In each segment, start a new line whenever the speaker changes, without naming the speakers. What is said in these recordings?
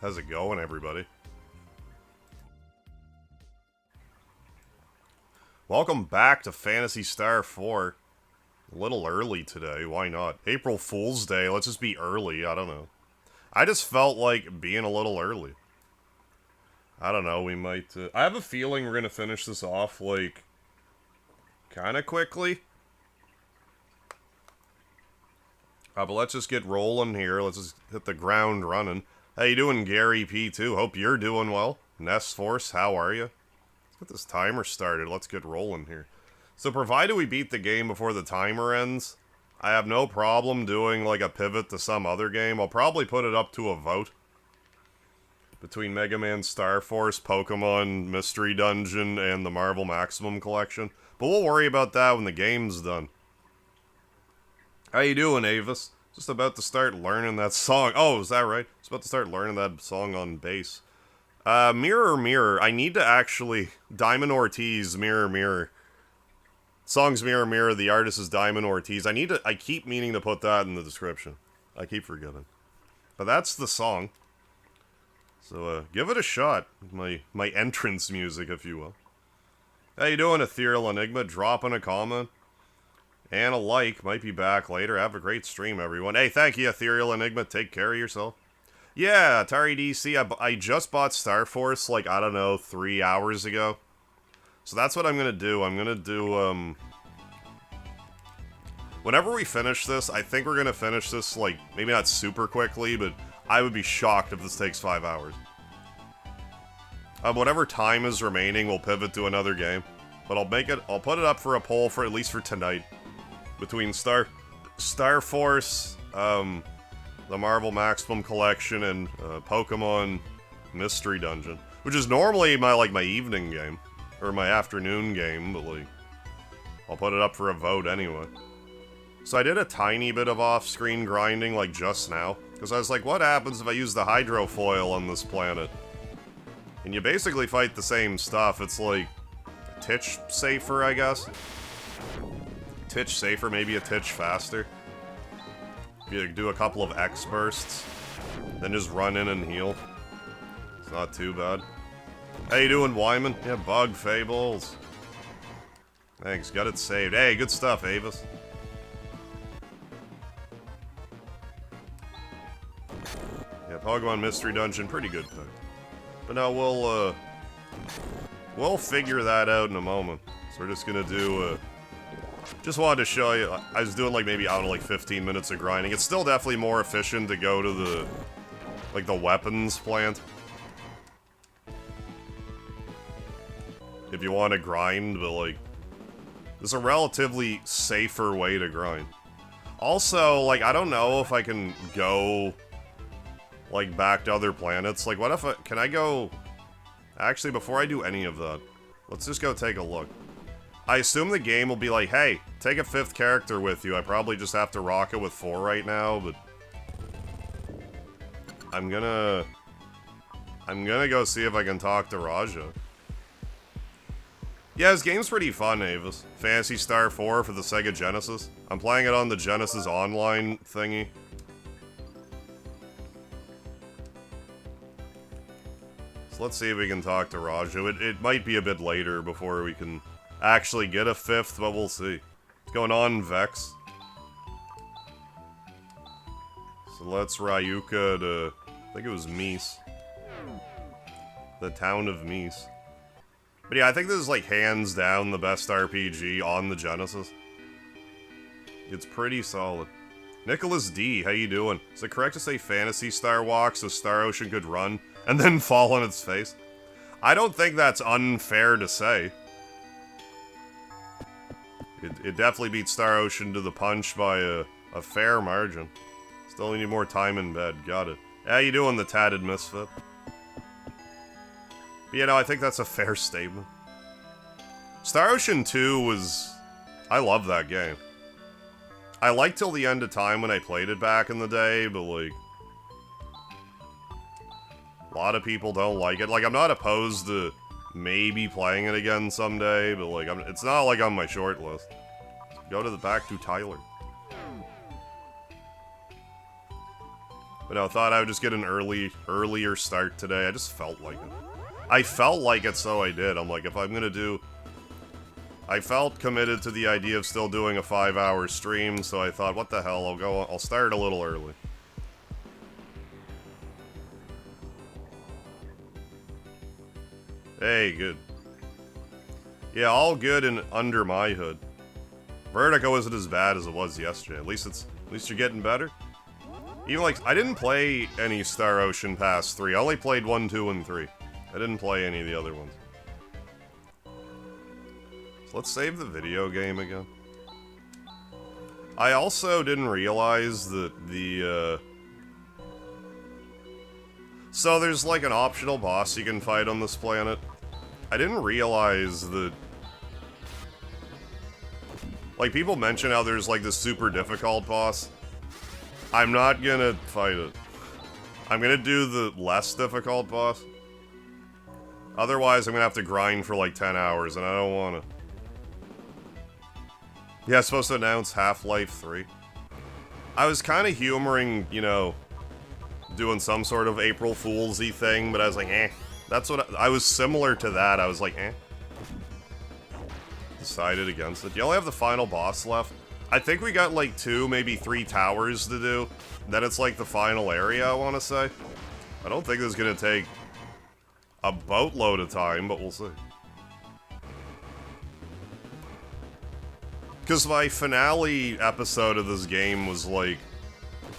How's it going, everybody? Welcome back to Phantasy Star IV. A little early today, why not? April Fool's Day, let's just be early, I don't know. I just felt like being a little early. I don't know, we might... I have a feeling we're gonna finish this off, like, kinda quickly. But let's just get rolling here, let's just hit the ground running. How you doing, Gary P2? Hope you're doing well. Nest Force, how are you? Let's get this timer started. Let's get rolling here. So provided we beat the game before the timer ends, I have no problem doing like a pivot to some other game. I'll probably put it up to a vote between Mega Man Star Force, Pokemon Mystery Dungeon, and the Marvel Maximum Collection. But we'll worry about that when the game's done. How you doing, Avis? Just about to start learning that song. Oh, is that right? Just about to start learning that song on bass. Mirror, Mirror. I need to actually... Diamond Ortiz, Mirror, Mirror. Song's Mirror, Mirror. The artist is Diamond Ortiz. I keep meaning to put that in the description. I keep forgetting. But that's the song. So, give it a shot. My entrance music, if you will. How you doing, Ethereal Enigma? Dropping a comment. And a like, might be back later. Have a great stream, everyone. Hey, thank you, Ethereal Enigma. Take care of yourself. Yeah, Atari DC, I just bought Star Force, like, I don't know, 3 hours ago. So that's what I'm gonna do. I'm gonna do, whenever we finish this, I think we're gonna finish this, like, maybe not super quickly, but I would be shocked if this takes 5 hours. Whatever time is remaining, we'll pivot to another game. But I'll put it up for a poll for at least for tonight. Between Star Force, the Marvel Maximum Collection, and Pokemon Mystery Dungeon, which is normally my evening game or my afternoon game, but like I'll put it up for a vote anyway. So I did a tiny bit of off-screen grinding like just now because I was like, what happens if I use the hydrofoil on this planet? And you basically fight the same stuff. It's like a titch safer, I guess. Titch safer, maybe a titch faster. You do a couple of X bursts, then just run in and heal. It's not too bad. How you doing, Wyman? Yeah, Bug Fables. Thanks, got it saved. Hey, good stuff, Avis. Yeah, Pokemon Mystery Dungeon, pretty good pick. But no, we'll figure that out in a moment. So we're just gonna do just wanted to show you, I was doing like maybe, I don't know, like 15 minutes of grinding. It's still definitely more efficient to go to the, like the weapons plant. If you want to grind, but like, there's a relatively safer way to grind. Also, like, I don't know if I can go, like, back to other planets. Like, what if can I go, actually, before I do any of that, let's just go take a look. I assume the game will be like, hey, take a 5th character with you. I probably just have to rock it with 4 right now, but I'm gonna go see if I can talk to Raja. Yeah, this game's pretty fun, Avis. Phantasy Star IV for the Sega Genesis. I'm playing it on the Genesis Online thingy. So let's see if we can talk to Raja. It might be a bit later before we can actually get a 5th, but we'll see. What's going on, Vex? So let's Ryuka to, I think it was Mies. The town of Mies. But yeah, I think this is like hands down the best RPG on the Genesis. It's pretty solid. Nicholas D, how you doing? Is it correct to say Phantasy Star walks so Star Ocean could run and then fall on its face? I don't think that's unfair to say. It definitely beats Star Ocean to the punch by a fair margin. Still need more time in bed. Got it. How you doing, the tatted misfit? But yeah, no, I think that's a fair statement. Star Ocean 2 was... I love that game. I liked till the end of time when I played it back in the day, but like... a lot of people don't like it. Like, I'm not opposed to maybe playing it again someday, but like, it's not like on my short list. Go to the back to Tyler. But But no, thought I would just get an earlier start today. I just felt like it. I felt like it, so I did. I'm like, if I'm gonna do... I felt committed to the idea of still doing a 5-hour stream, so I thought, what the hell, I'll start a little early. Hey, good. Yeah, all good and under my hood. Vertigo isn't as bad as it was yesterday. At least you're getting better. Even like, I didn't play any Star Ocean past 3. I only played 1, 2, and 3. I didn't play any of the other ones. So let's save the video game again. I also didn't realize that so there's like an optional boss you can fight on this planet. I didn't realize that... Like, people mention how there's like this super difficult boss. I'm not gonna fight it. I'm gonna do the less difficult boss. Otherwise, I'm gonna have to grind for like 10 hours, and I don't wanna. Yeah, it's supposed to announce Half-Life 3. I was kind of humoring, you know, doing some sort of April Fool's-y thing, but I was like, eh. That's what I was similar to that. I was like, eh. Decided against it. You only have the final boss left. I think we got like 2, maybe 3 towers to do. Then it's like the final area, I want to say. I don't think this is going to take a boatload of time, but we'll see. Because my finale episode of this game was like...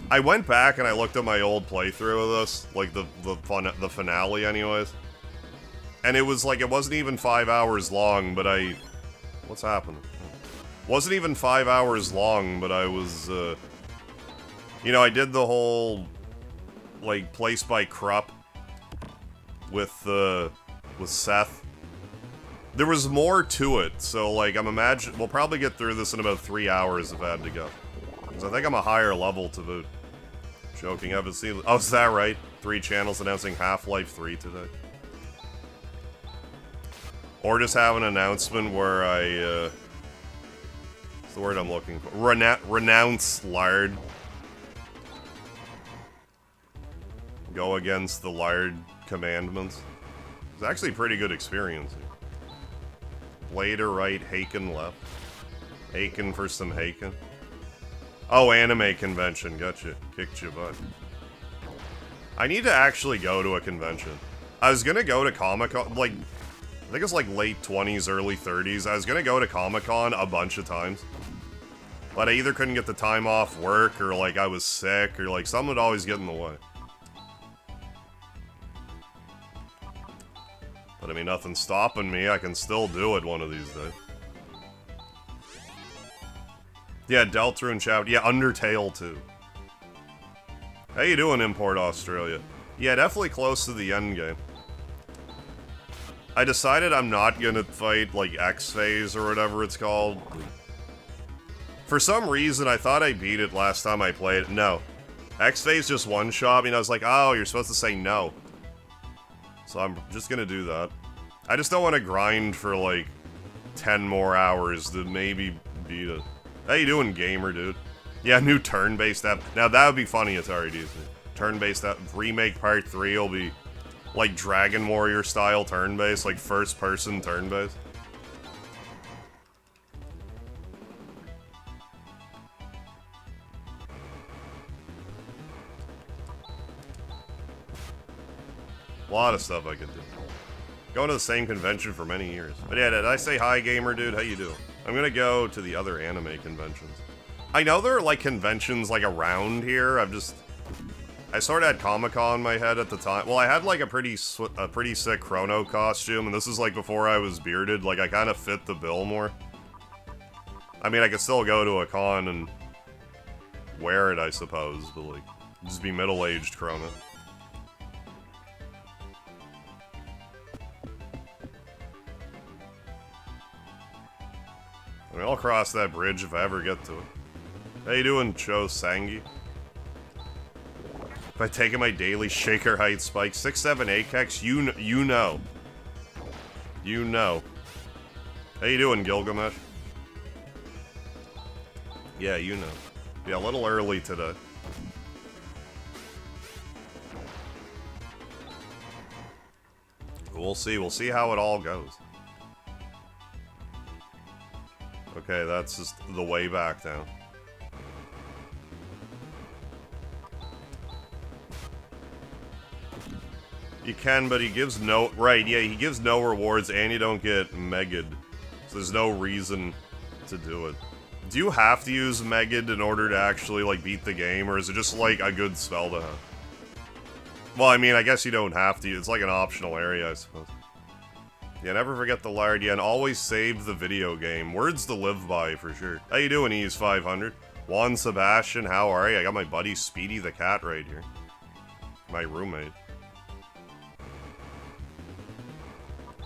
I went back and I looked at my old playthrough of this, like the finale anyways. And it was like, it wasn't even 5 hours long, but I... What's happening? Wasn't even 5 hours long, but I was, you know, I did the whole, like, place by Krupp with Seth. There was more to it, so, like, we'll probably get through this in about 3 hours if I had to go. Because I think I'm a higher level to boot. Joking, I haven't seen... Oh, is that right? 3 channels announcing Half-Life 3 today. Or just have an announcement where I, what's the word I'm looking for? Renounce Lard. Go against the Lard commandments. It's actually a pretty good experience here. Blader right, Haken left. Haken for some Haken. Oh, anime convention, gotcha. Kicked you butt. I need to actually go to a convention. I was gonna go to Comic-Con, like... I think it's like late 20s, early 30s. I was gonna go to Comic-Con a bunch of times. But I either couldn't get the time off work, or like I was sick, or like something would always get in the way. But I mean, nothing's stopping me. I can still do it one of these days. Yeah, Deltarune chat. Yeah, Undertale too. How you doing, Import Australia? Yeah, definitely close to the endgame. I decided I'm not gonna fight, like, X-Phase or whatever it's called. For some reason, I thought I beat it last time I played it. No. X-Phase just one-shot me, and I was like, oh, you're supposed to say no. So I'm just gonna do that. I just don't want to grind for, like, 10 more hours to maybe beat it. How you doing, gamer, dude? Yeah, new turn-based app. Now, that would be funny, Atari Disney. Turn-based app. Remake Part 3 will be... like Dragon Warrior style turn-based, like first-person turn-based. A lot of stuff I could do. Going to the same convention for many years. But yeah, did I say hi, gamer dude? How you doing? I'm gonna go to the other anime conventions. I know there are like conventions like around here. I sort of had Comic-Con in my head at the time. Well, I had like a pretty sick Chrono costume, and this is like before I was bearded. Like, I kind of fit the bill more. I mean, I could still go to a con and wear it, I suppose, but like, just be middle-aged Chrono. I mean, I'll cross that bridge if I ever get to it. How you doing, Cho Sangi? If I take my daily shaker height spike, 6'7" Akex, you know. You know. How you doing, Gilgamesh? Yeah, you know. Yeah, a little early today. We'll see how it all goes. Okay, that's just the way back down. You can, but he gives no... Right, yeah, he gives no rewards, and you don't get Megad. So there's no reason to do it. Do you have to use Megad in order to actually, like, beat the game, or is it just, like, a good spell to have? Well, I mean, I guess you don't have to. It's like an optional area, I suppose. Yeah, never forget the lard. Yeah, and always save the video game. Words to live by, for sure. How you doing, Ease 500? Juan Sebastian, how are you? I got my buddy Speedy the cat right here. My roommate.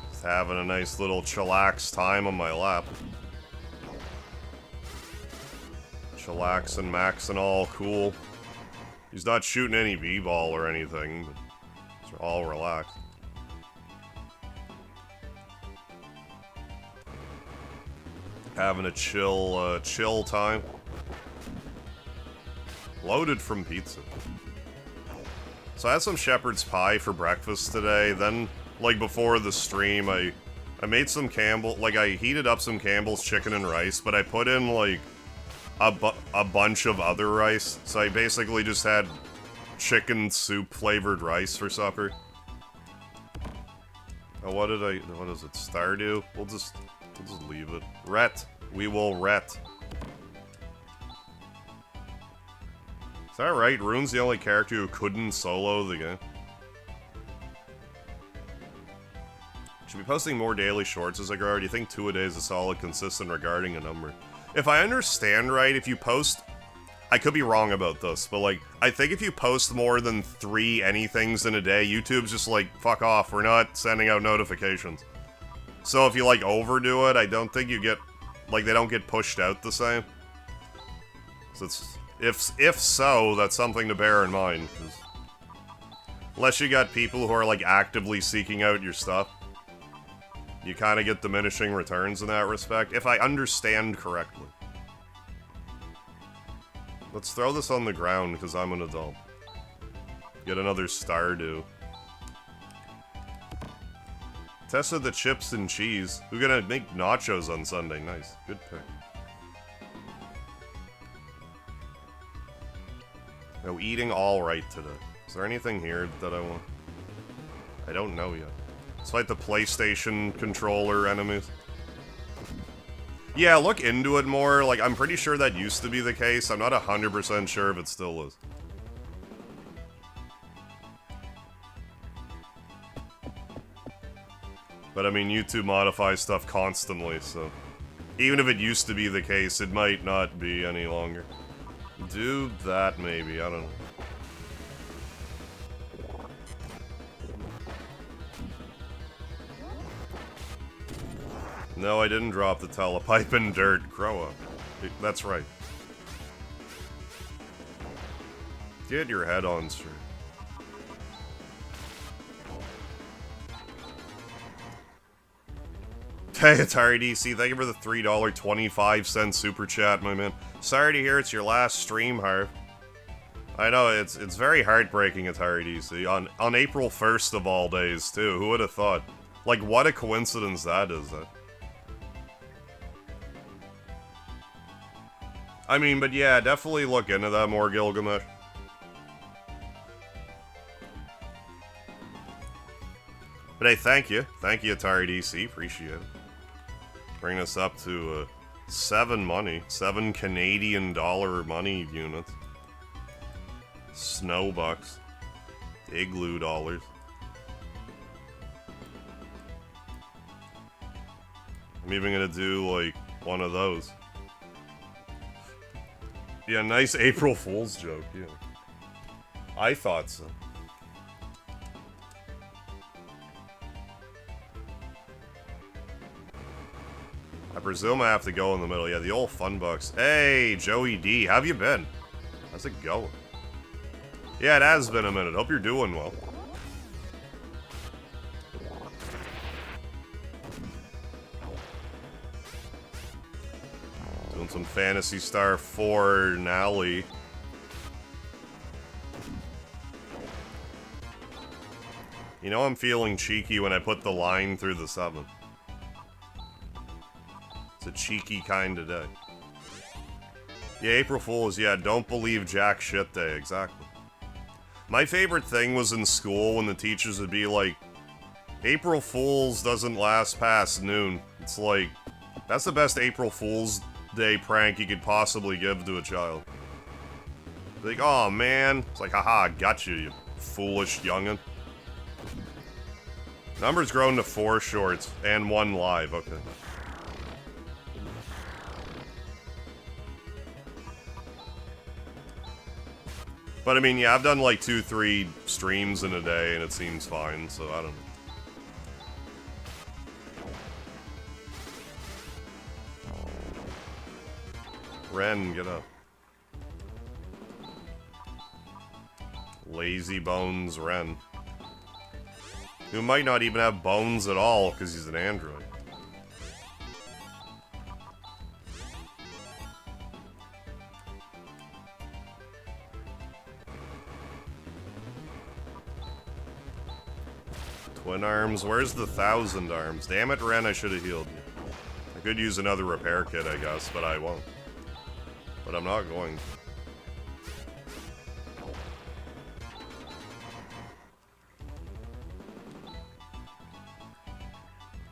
Just having a nice little chillax time on my lap. Chillax and Max and all cool. He's not shooting any b-ball or anything, but it's all relaxed. Having a chill time. Loaded from pizza. So I had some shepherd's pie for breakfast today. Then, like before the stream, I made some I heated up some Campbell's chicken and rice, but I put in like a bunch of other rice. So I basically just had chicken soup flavored rice for supper. Oh, what is it? Stardew? We'll just leave it. Ret. We will ret. Is that right? Rune's the only character who couldn't solo the game. Should be posting more daily shorts as I grow. Do you think 2 a day is a solid, consistent regarding a number? If I understand right, if you post... I could be wrong about this, but like, I think if you post more than 3 anythings in a day, YouTube's just like, fuck off, we're not sending out notifications. So if you like overdo it, I don't think you get, like, they don't get pushed out the same. So it's, if so, that's something to bear in mind, 'cause unless you got people who are like actively seeking out your stuff, you kind of get diminishing returns in that respect, if I understand correctly. Let's throw this on the ground, because I'm an adult. Get another Stardew. Tested the chips and cheese. We're gonna make nachos on Sunday. Nice. Good pick. No, eating alright today. Is there anything here that I want? I don't know yet. Let's fight the PlayStation controller enemies. Yeah, look into it more. Like, I'm pretty sure that used to be the case. I'm not 100% sure if it still is. But I mean, YouTube modifies stuff constantly, so... even if it used to be the case, it might not be any longer. Do that, maybe. I don't know. No, I didn't drop the telepipe in dirt. Grow up. That's right. Get your head on straight. Hey, Atari DC, thank you for the $3.25 super chat, my man. Sorry to hear it's your last stream, Harv. I know, it's very heartbreaking, Atari DC. On April 1st of all days, too. Who would have thought? Like, what a coincidence that is. I mean, but yeah, definitely look into that more, Gilgamesh. But hey, thank you. Thank you, Atari DC. Appreciate it. Bring us up to 7 money. 7 Canadian dollar money units. Snowbucks. Igloo dollars. I'm even gonna do, like, one of those. Yeah, nice April Fool's joke, yeah. I thought so. I presume I have to go in the middle. Yeah, the old fun bucks. Hey, Joey D, how have you been? How's it going? Yeah, it has been a minute. Hope you're doing well. Doing some Phantasy Star IV Nally. You know I'm feeling cheeky when I put the line through the 7. It's a cheeky kind of day. Yeah, April Fool's, yeah, don't believe jack shit day, exactly. My favorite thing was in school when the teachers would be like, April Fool's doesn't last past noon. It's like, that's the best April Fool's Day prank you could possibly give to a child. Like, oh man. It's like, haha, got you foolish youngin'. Number's grown to 4 shorts and 1 live, okay. But I mean, yeah, I've done like 2-3 streams in a day and it seems fine, so I don't know. Ren, get up. Lazy Bones Ren. Who might not even have bones at all, because he's an android. Twin arms? Where's the 1,000 arms? Damn it, Ren, I should have healed you. I could use another repair kit, I guess, but I won't. But I'm not going to.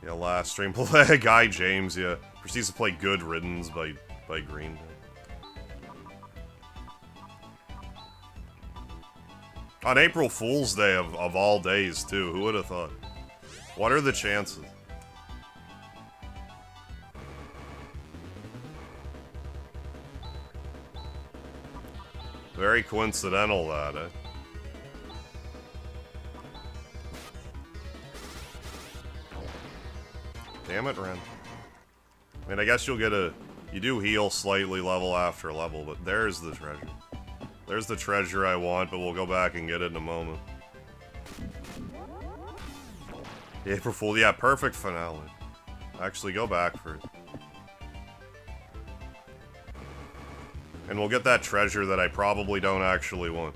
Yeah, last stream, Guy James, yeah. Proceeds to play Good Riddance by Green Day. On April Fool's Day of all days, too. Who would have thought? What are the chances? Very coincidental, that, eh? Damn it, Ren. I mean, I guess you'll get a... You do heal slightly level after level, but there's the treasure. There's the treasure I want, but we'll go back and get it in a moment. April Fool, yeah, perfect finale. Actually, go back for it. And we'll get that treasure that I probably don't actually want.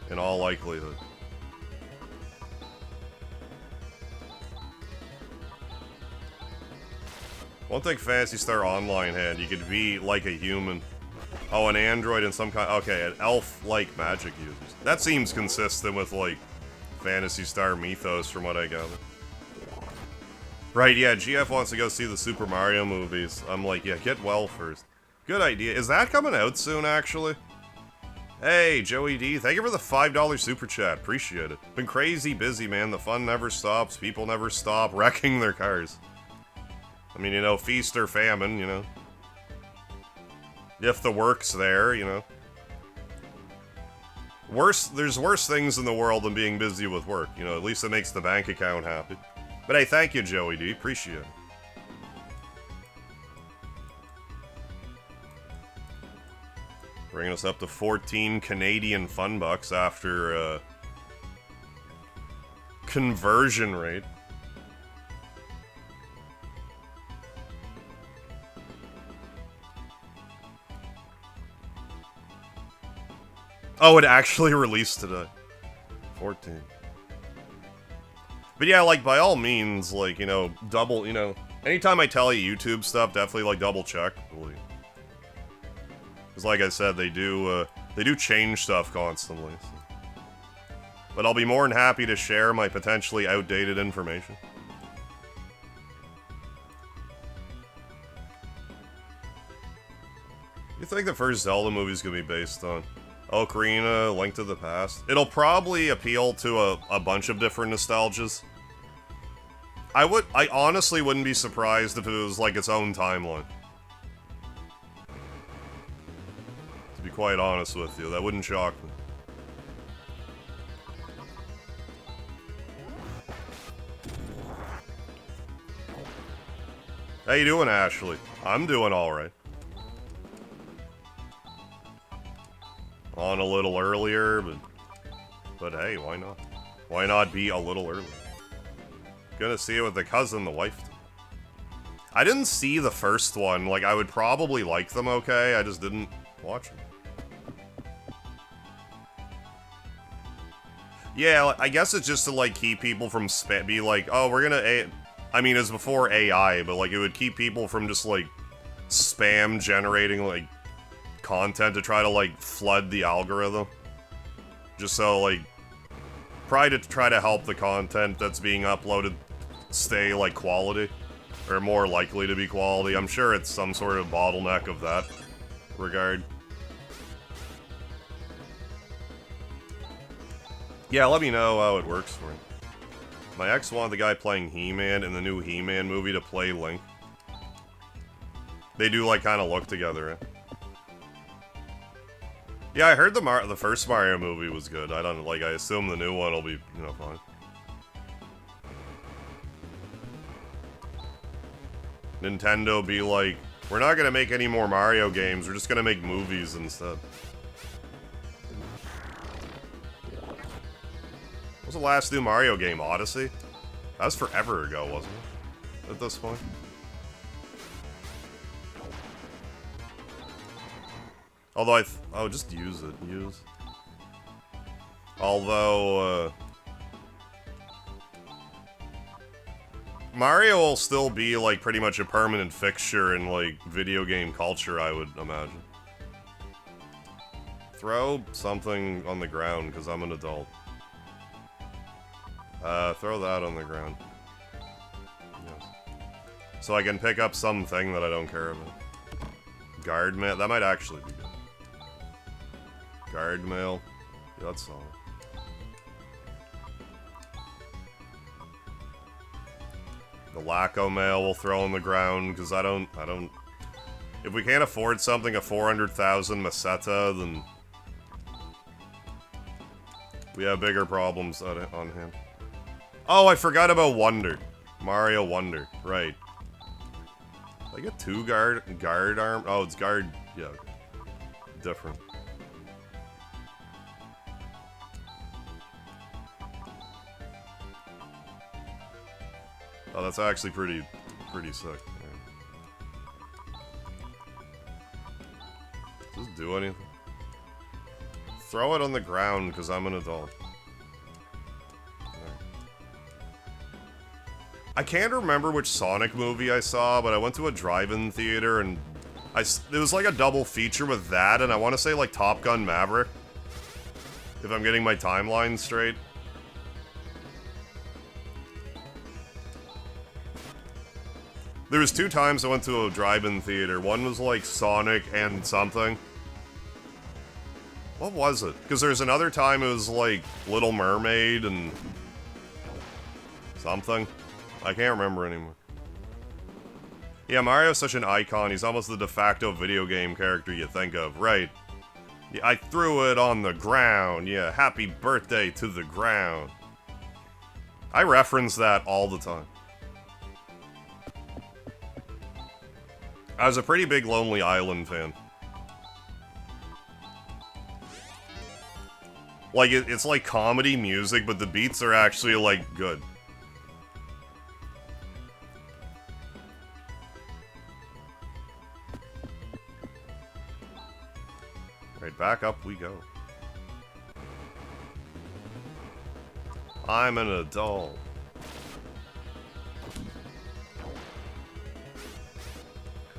In all likelihood. One thing Phantasy Star Online had, you could be like a human. Oh, an android and some kind... Okay, an elf-like magic users. That seems consistent with, like, Phantasy Star mythos from what I gather. Right, yeah, GF wants to go see the Super Mario movies. I'm like, yeah, get well first. Good idea. Is that coming out soon, actually? Hey, Joey D, thank you for the $5 super chat. Appreciate it. Been crazy busy, man. The fun never stops. People never stop wrecking their cars. I mean, you know, feast or famine, you know. If the work's there, you know. There's worse things in the world than being busy with work. You know, at least it makes the bank account happy. But hey, thank you, Joey D. Appreciate it. Bringing us up to 14 Canadian fun bucks after conversion rate. Oh, it actually released today. 14. But yeah, like, by all means, like, you know, double, you know, anytime I tell you YouTube stuff, definitely, like, double check. Because, like I said, they do change stuff constantly. So. But I'll be more than happy to share my potentially outdated information. You think the first Zelda movie is going to be based on? Ocarina, Link to the Past? It'll probably appeal to a bunch of different nostalgias. I honestly wouldn't be surprised if it was like its own timeline. To be quite honest with you, that wouldn't shock me. How you doing, Ashley? I'm doing alright. On a little earlier, but hey, why not? Why not be a little earlier? Gonna see it with the cousin, the wife. I didn't see the first one. Like, I would probably like them okay, I just didn't watch them. Yeah, I guess it's just to, like, keep people from be like, oh, we're gonna I mean, it's before AI, but, like, it would keep people from just, like, spam generating, like, content to try to, like, flood the algorithm. Just so, like, probably to try to help the content that's being uploaded stay, like, quality. Or more likely to be quality. I'm sure it's some sort of bottleneck of that regard. Yeah, let me know how it works for you. My ex wanted the guy playing He-Man in the new He-Man movie to play Link. They do, like, kind of look together, eh? Yeah, I heard the first Mario movie was good. I don't, like, I assume the new one will be, you know, fine. Nintendo be like, we're not gonna make any more Mario games, we're just gonna make movies instead. What was the last new Mario game? Odyssey? That was forever ago, wasn't it? At this point. Although oh, just use it. Use. Although, Mario will still be, like, pretty much a permanent fixture in, like, video game culture, I would imagine. Throw something on the ground, because I'm an adult. Throw that on the ground. Yes. So I can pick up something that I don't care about. Guard mail? That might actually be good. Guard mail? Yeah, that's solid. The Laco mail we'll throw on the ground, because I don't... If we can't afford something at 400,000 Meseta, then... we have bigger problems on hand. Oh, I forgot about Wonder. Mario Wonder, right. I get two guard arm? Oh, it's guard... yeah. Different. Oh, that's actually pretty sick. Does it do anything? Throw it on the ground, because I'm an adult. I can't remember which Sonic movie I saw, but I went to a drive-in theater, and it was like a double feature with that, and I want to say, like, Top Gun Maverick. If I'm getting my timeline straight. There was 2 times I went to a drive-in theater. One was like Sonic and something. What was it? Because there's another time it was like Little Mermaid and something. I can't remember anymore. Yeah, Mario's such an icon. He's almost the de facto video game character you think of. Right. Yeah, I threw it on the ground. Yeah, happy birthday to the ground. I reference that all the time. I was a pretty big Lonely Island fan. Like, it's like comedy music, but the beats are actually, like, good. Right, back up we go. I'm an adult.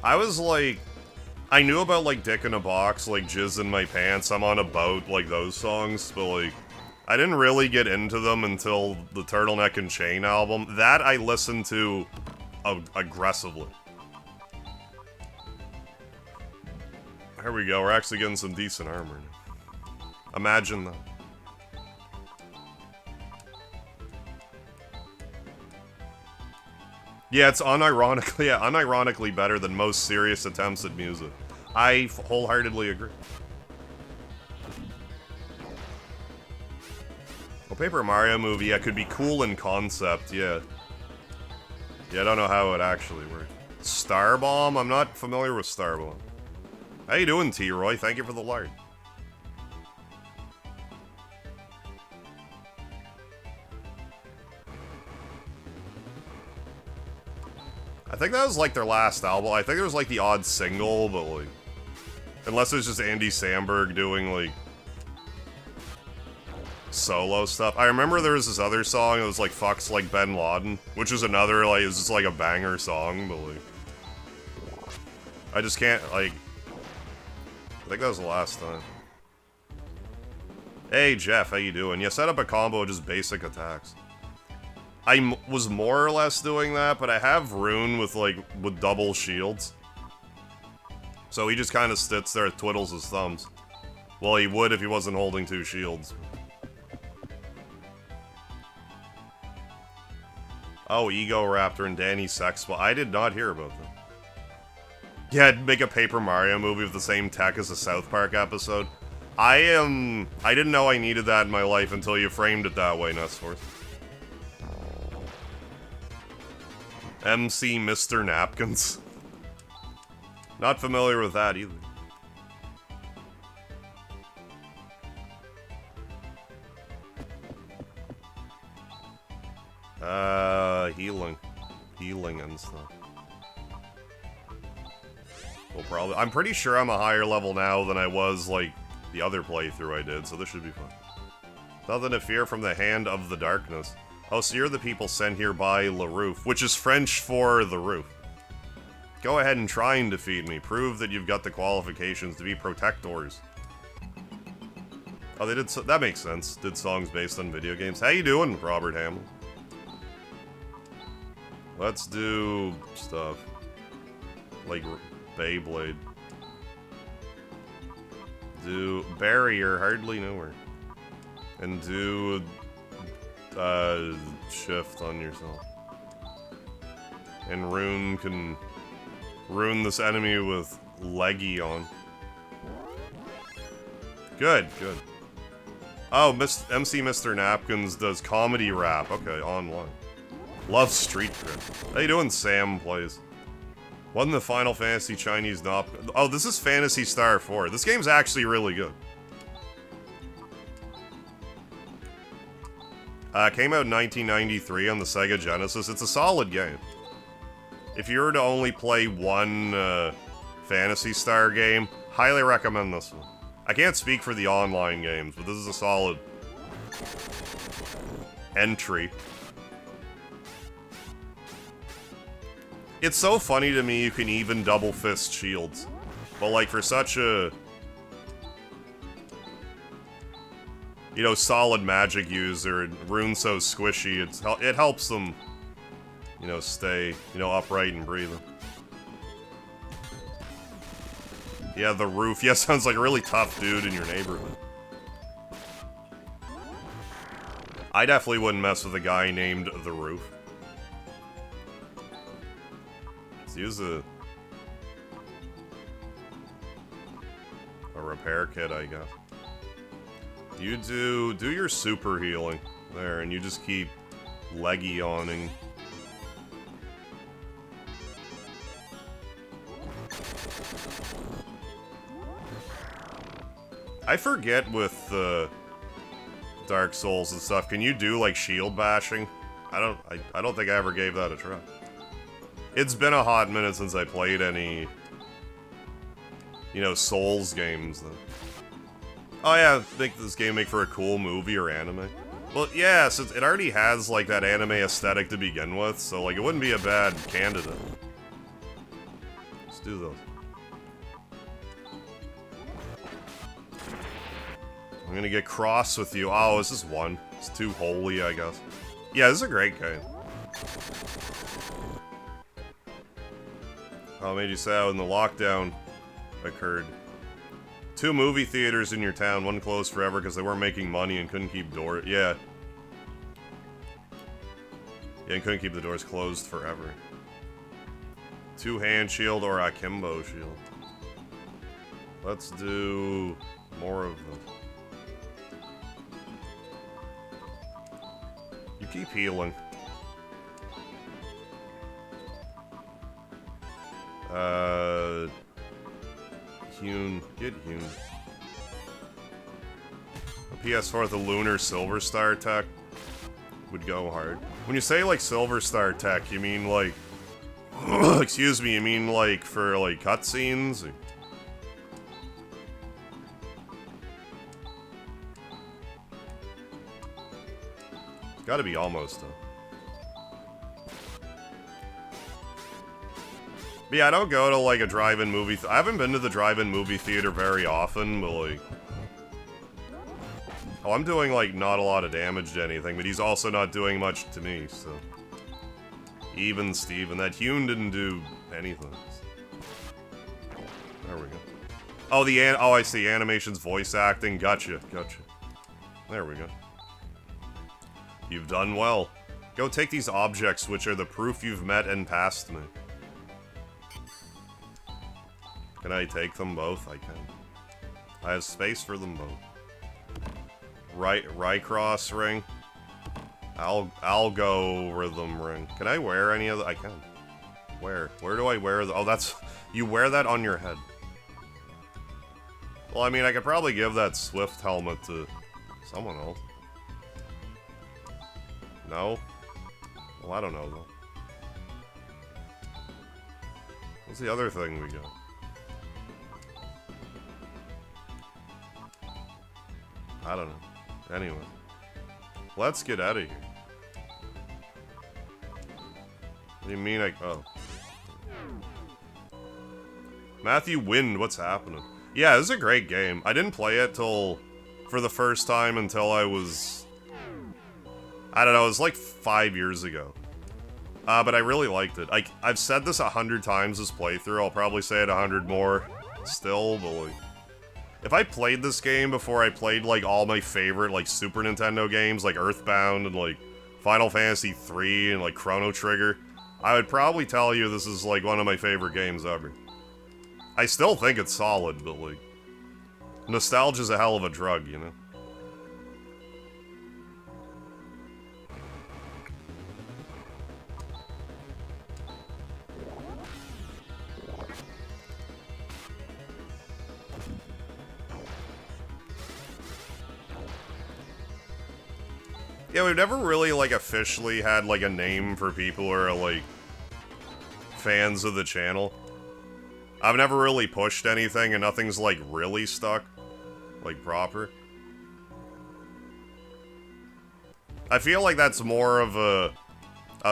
I was like, I knew about like Dick in a Box, like Jizz in My Pants, I'm on a Boat, like those songs, but like, I didn't really get into them until the Turtleneck and Chain album. That I listened to aggressively. Here we go, we're actually getting some decent armor now. Imagine that. Yeah, it's unironically better than most serious attempts at music. I wholeheartedly agree. A Paper Mario movie, yeah, could be cool in concept, yeah. Yeah, I don't know how it actually works. Starbomb? I'm not familiar with Starbomb. How you doing, T-Roy? Thank you for the lard. I think that was like their last album. I think there was like the odd single, but like... unless it's just Andy Samberg doing like... solo stuff. I remember there was this other song that was like "Fucks Like Ben Laden," which is another like, it was just like a banger song, but like, I just can't like. I think that was the last time. Hey Jeff, how you doing? Yeah, set up a combo of just basic attacks. I was more or less doing that, but I have Rune with double shields. So he just kind of sits there, twiddles his thumbs. Well, he would if he wasn't holding 2 shields. Oh, Ego Raptor and Danny Sexball. I did not hear about them. Yeah, I'd make a Paper Mario movie with the same tech as a South Park episode. I didn't know I needed that in my life until you framed it that way, Nestforth. MC Mr. Napkins. Not familiar with that either. Healing and stuff. Well, probably. I'm pretty sure I'm a higher level now than I was, like, the other playthrough I did, so this should be fun. Nothing to fear from the hand of the darkness. Oh, so you're the people sent here by Le Roof, which is French for the roof. Go ahead and try and defeat me. Prove that you've got the qualifications to be protectors. Oh, they did that makes sense. Did songs based on video games. How you doing, Robert Hamill? Let's do stuff. Like Beyblade. Do Barrier, hardly knew her. And do Shift on yourself. And Rune can ruin this enemy with Leggy on. Good, good. Oh, MC Mr. Napkins does comedy rap. Okay, online. Love Street Cred. How you doing, Sam Plays? Wasn't the Final Fantasy Chinese nop? Oh, this is Phantasy Star IV. This game's actually really good. Came out in 1993 on the Sega Genesis. It's a solid game. If you were to only play one Phantasy Star game, highly recommend this one. I can't speak for the online games, but this is a solid entry. It's so funny to me you can even double fist shields. But like for such a, you know, solid magic user, and Rune's so squishy, it helps them, you know, stay, you know, upright and breathing. Yeah, the roof. Yeah, sounds like a really tough dude in your neighborhood. I definitely wouldn't mess with a guy named The Roof. Let's use a repair kit, I guess. You do your super healing there, and you just keep leggy-oning. I forget with Dark Souls and stuff. Can you do like shield bashing? I don't think I ever gave that a try. It's been a hot minute since I played any, you know, Souls games though. Oh yeah, I think this game make for a cool movie or anime. Well, yeah, since it already has like that anime aesthetic to begin with, so like it wouldn't be a bad candidate. Let's do those. I'm gonna get cross with you. Oh, is this one? It's too holy, I guess. Yeah, this is a great game. Oh, made you sad when the lockdown occurred. 2 movie theaters in your town, one closed forever because they weren't making money and couldn't keep doors. Yeah. Yeah, and couldn't keep the doors closed forever. 2-hand shield or akimbo shield. Let's do more of them. You keep healing. Hewn. Get hewn. A PS4 the Lunar Silver Star tech would go hard. When you say like Silver Star tech, you mean like excuse me, you mean like for like cutscenes? Gotta be almost done. But yeah, I don't go to, like, a drive-in movie... I haven't been to the drive-in movie theater very often, but, like... Oh, I'm doing, like, not a lot of damage to anything, but he's also not doing much to me, so... Even Steven. That Hune didn't do anything. There we go. Oh, oh, I see. Animation's voice acting. Gotcha, gotcha. There we go. You've done well. Go take these objects, which are the proof you've met and passed me. Can I take them both? I can. I have space for them both. Rycross ring. Algorithm ring. Can I wear any of the... I can. Where? Where do I wear the... Oh, that's... You wear that on your head. Well, I mean, I could probably give that Swift helmet to someone else. No? Well, I don't know, though. What's the other thing we got? I don't know. Anyway. Let's get out of here. What do you mean oh. Matthew Wind, what's happening? Yeah, this is a great game. I didn't play it for the first time until I was... I don't know, it was like 5 years ago. But I really liked it. I've said this 100 times this playthrough, I'll probably say it 100 more still, but like... If I played this game before I played, like, all my favorite, like, Super Nintendo games, like Earthbound and, like, Final Fantasy III and, like, Chrono Trigger, I would probably tell you this is, like, one of my favorite games ever. I still think it's solid, but, like, nostalgia's a hell of a drug, you know? Yeah, we've never really, like, officially had, like, a name for people who are, like, fans of the channel. I've never really pushed anything, and nothing's, like, really stuck. Like, proper. I feel like that's more of a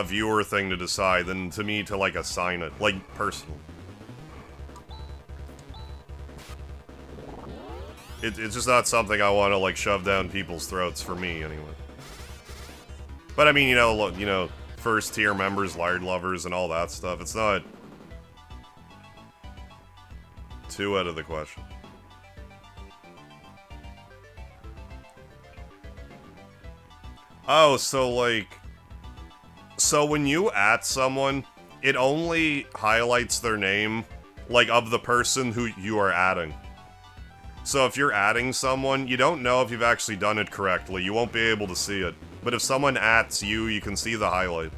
viewer thing to decide than to me to, like, assign it. Like, personally. It's just not something I want to, like, shove down people's throats for me, anyway. But I mean, you know, first tier members, Lard lovers, and all that stuff. It's not too out of the question. Oh, so like, so when you at someone, it only highlights their name, like, of the person who you are adding. So if you're adding someone, you don't know if you've actually done it correctly. You won't be able to see it. But if someone ats you, you can see the highlight.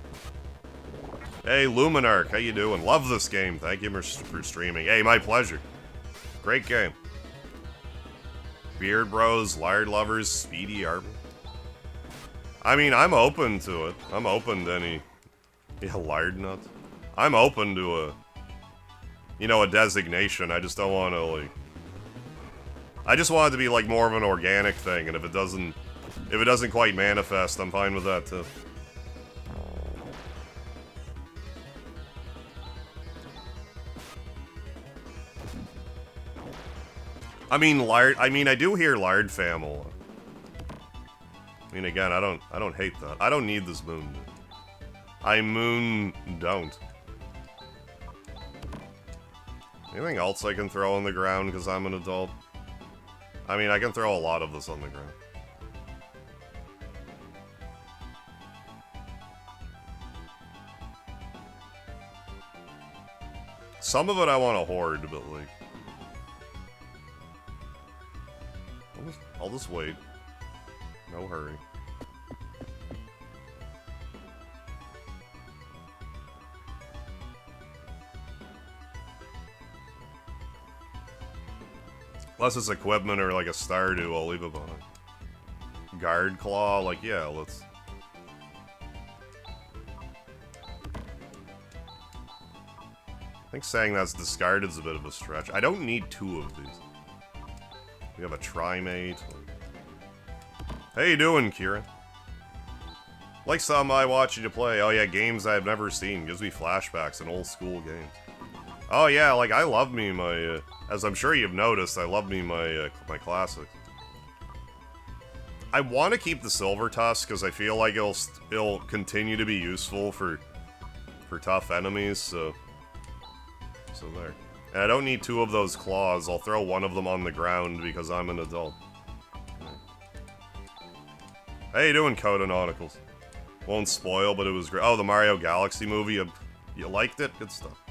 Hey, Luminarch, how you doing? Love this game. Thank you for streaming. Hey, my pleasure. Great game. Beard Bros, Lard Lovers, Speedy Arbor. I mean, I'm open to it. I'm open to any... Yeah, Lard Nuts. I'm open to a... You know, a designation. I just don't want to, like... I just want it to be, like, more of an organic thing, and if it doesn't quite manifest, I'm fine with that, too. I mean, I do hear Lard Fam a lot. I mean, again, I don't hate that. I don't need this moon. I don't. Anything else I can throw on the ground because I'm an adult? I mean, I can throw a lot of this on the ground. Some of it I want to hoard, but like... I'll just wait. No hurry. Unless it's equipment or like a Stardew, I'll leave it behind. Guard Claw, like, yeah, let's... I think saying that's discarded is a bit of a stretch. I don't need 2 of these. We have a Trimate. How you doing, Kieran? Like some I watch you to play. Oh yeah, games I've never seen. Gives me flashbacks in old school games. Oh yeah, like I love me my, as I'm sure you've noticed, I love me my, my classics. I want to keep the Silver Tusk because I feel like it'll continue to be useful for tough enemies, so there. And I don't need 2 of those claws, I'll throw 1 of them on the ground because I'm an adult. How you doing, Coda Nauticals? Won't spoil, but it was great. Oh, the Mario Galaxy movie, you liked it? Good stuff.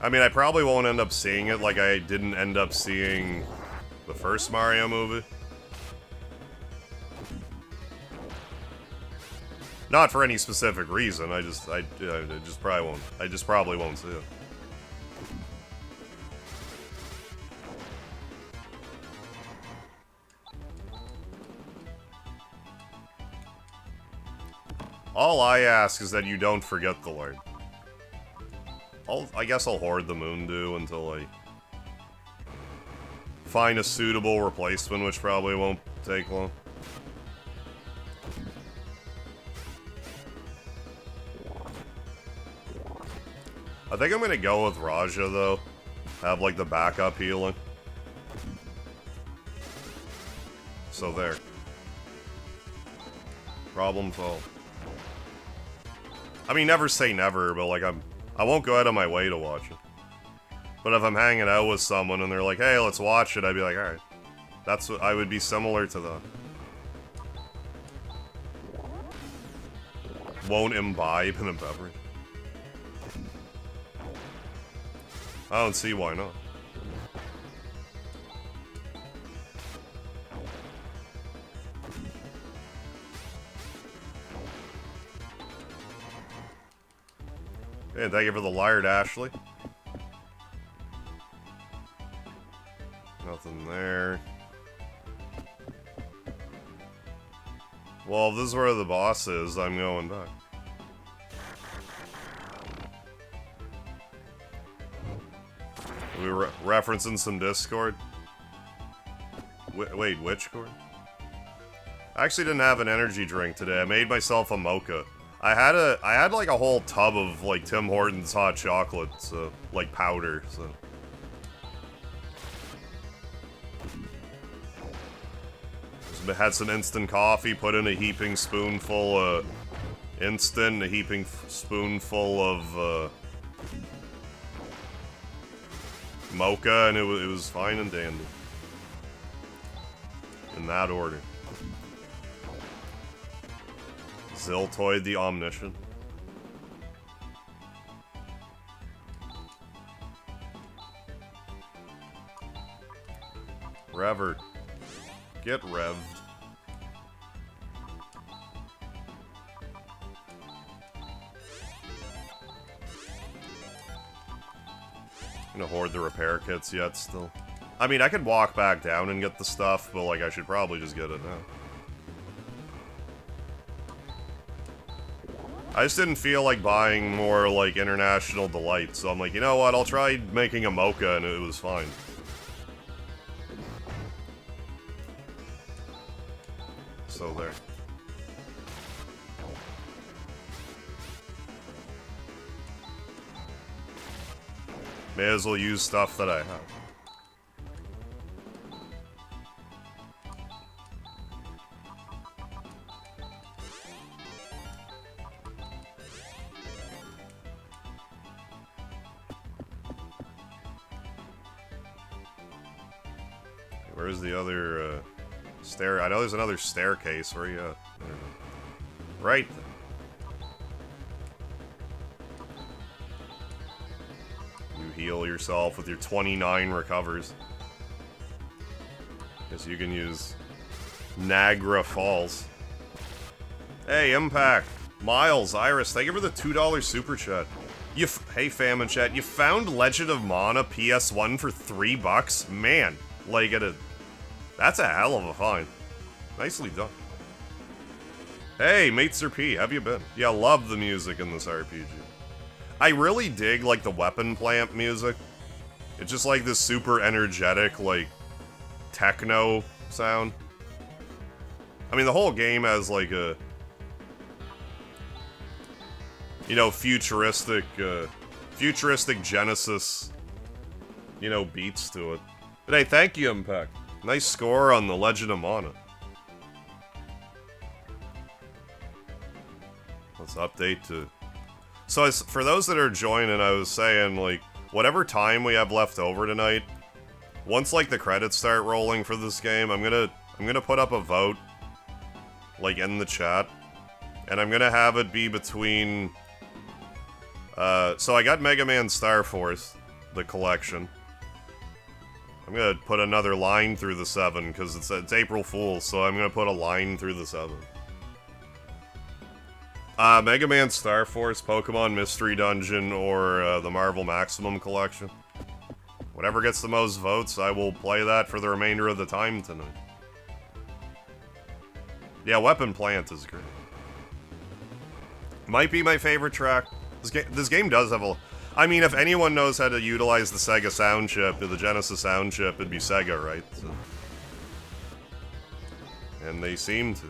I mean, I probably won't end up seeing it like I didn't end up seeing the first Mario movie. Not for any specific reason, I just probably won't see it. All I ask is that you don't forget the Lord. I guess I'll hoard the Moondew until I find a suitable replacement, which probably won't take long. I think I'm gonna go with Raja, though. Have, like, the backup healing. So there. Problem solved. I mean, never say never, but, like, I won't go out of my way to watch it. But if I'm hanging out with someone and they're like, hey, let's watch it, I'd be like, alright. That's what I would be similar to that. Won't imbibe in a beverage. I don't see why not. Hey, thank you for the Liard, Ashley. Nothing there. Well, if this is where the boss is, I'm going back. We were referencing some Discord. Wait, which Cord? I actually didn't have an energy drink today. I made myself a mocha. I had like a whole tub of like Tim Hortons hot chocolate, so like powder, so. Just had some instant coffee, put in a heaping spoonful of instant, a heaping spoonful of mocha, and it was fine and dandy. In that order. Ziltoid the Omniscient. Rever. Get revved. I'm gonna hoard the repair kits yet still. I mean, I could walk back down and get the stuff, but like I should probably just get it now. I just didn't feel like buying more, like, International Delight, so I'm like, you know what, I'll try making a mocha, and it was fine. So there. May as well use stuff that I have. Where's the other, stair? I know there's another staircase. Where are you at? Right there. You heal yourself with your 29 recovers. Guess you can use Niagara Falls. Hey, Impact! Miles, Iris, thank you for the $2 super chat. Hey, fam and chat, you found Legend of Mana PS1 for $3? Man, like that's a hell of a find. Nicely done. Hey, Matester P, how have you been? Yeah, I love the music in this RPG. I really dig, like, the weapon plant music. It's just like this super energetic, like, techno sound. I mean, the whole game has like a, you know, futuristic Genesis, you know, beats to it. But hey, thank you, Impact. Nice score on the Legend of Mana. Let's update to... So, for those that are joining, I was saying, like, whatever time we have left over tonight, once, like, the credits start rolling for this game, I'm gonna put up a vote, like, in the chat, and I'm gonna have it be between... so I got Mega Man Star IV, the collection. I'm gonna put another line through the 7, because it's April Fool's, so I'm gonna put a line through the 7. Mega Man Star Force, Pokemon Mystery Dungeon, or the Marvel Maximum Collection. Whatever gets the most votes, I will play that for the remainder of the time tonight. Yeah, Weapon Plant is great. Might be my favorite track. This game does have a... I mean, if anyone knows how to utilize the Sega sound chip, the Genesis sound chip, it'd be Sega, right? So. And they seem to.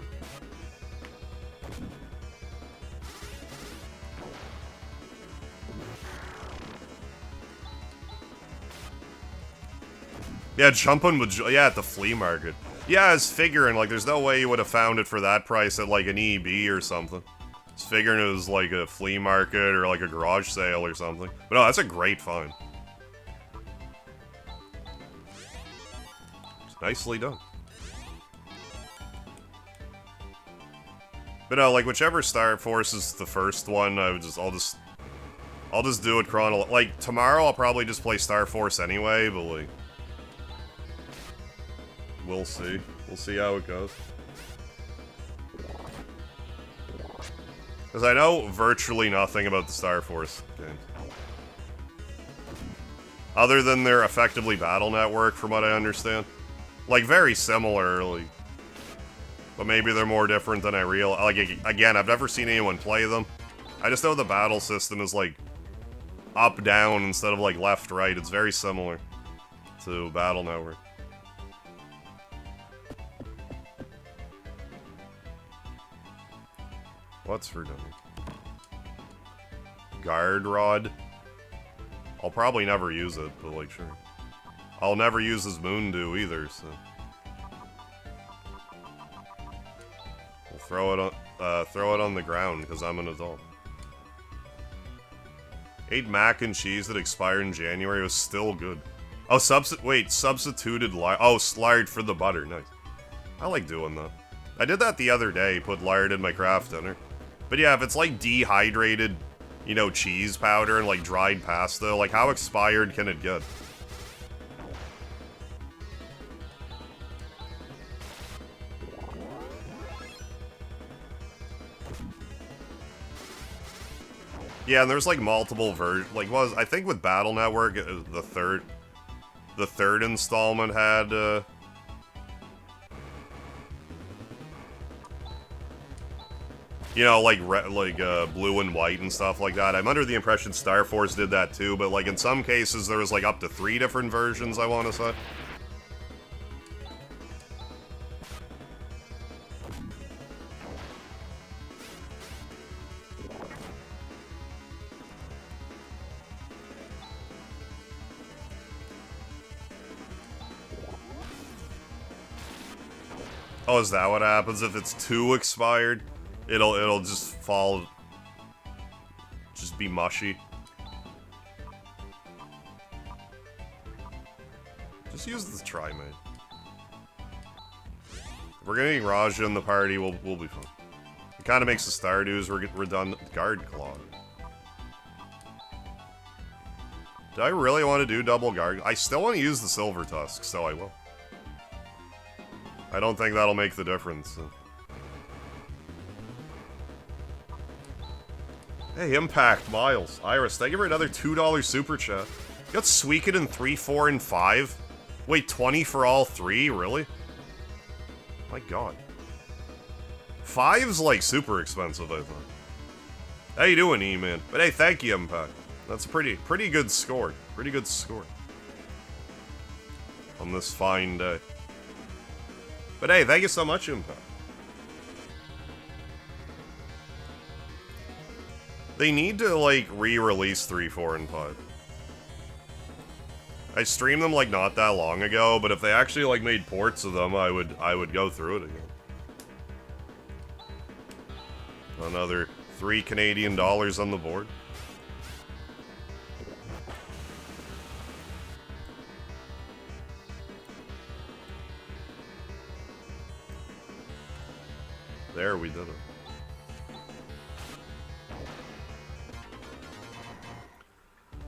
Yeah, jumping with... Yeah, at the flea market. Yeah, I was figuring, like, there's no way you would have found it for that price at, like, an EB or something. I was figuring it was, like, a flea market or, like, a garage sale or something. But no, that's a great find. It's nicely done. But no, like, whichever Star Force is the first one, I'll just do it chronologically. Like, tomorrow I'll probably just play Star Force anyway, but, like... We'll see. We'll see how it goes. Because I know virtually nothing about the Star Force games. Other than they're effectively Battle Network, from what I understand. Like, very similar, like... But maybe they're more different than I realize. Like, again, I've never seen anyone play them. I just know the battle system is, like, up-down instead of, like, left-right. It's very similar to Battle Network. What's for dummy? Guard Rod? I'll probably never use it, but like, sure. I'll never use his Moondew either, so... We'll throw it on the ground, because I'm an adult. Ate mac and cheese that expired in January. It was still good. Oh, substituted lard. Oh, lard for the butter. Nice. I like doing that. I did that the other day, put lard in my craft dinner. But yeah, if it's like dehydrated, you know, cheese powder and like dried pasta, like how expired can it get? Yeah, and there's like multiple versions. Like, I think with Battle Network, the third installment had, you know, like blue and white and stuff like that. I'm under the impression Star Force did that too, but like in some cases there was like up to 3 different versions, I want to say. Oh, is that what happens if it's too expired? It'll just fall, just be mushy. Just use this Tri-Mate. If we're getting Raja in the party, we'll be fine. It kind of makes the Stardew's redundant. Guard Claw. Do I really want to do double Guard? I still want to use the Silver Tusk, so I will. I don't think that'll make the difference. So. Hey, Impact, Miles, Iris, thank you for another $2 super chat. You got Suikoden 3, 4, and 5? Wait, 20 for all 3? Really? My god. 5's like super expensive, I thought. How you doing, E-Man? But hey, thank you, Impact. That's a pretty good score. Pretty good score. on this fine day. But hey, thank you so much, Impact. They need to, like, re-release 3, 4, and 5. I streamed them, like, not that long ago, but if they actually, like, made ports of them, I would go through it again. Another $3 Canadian on the board. There, we did it.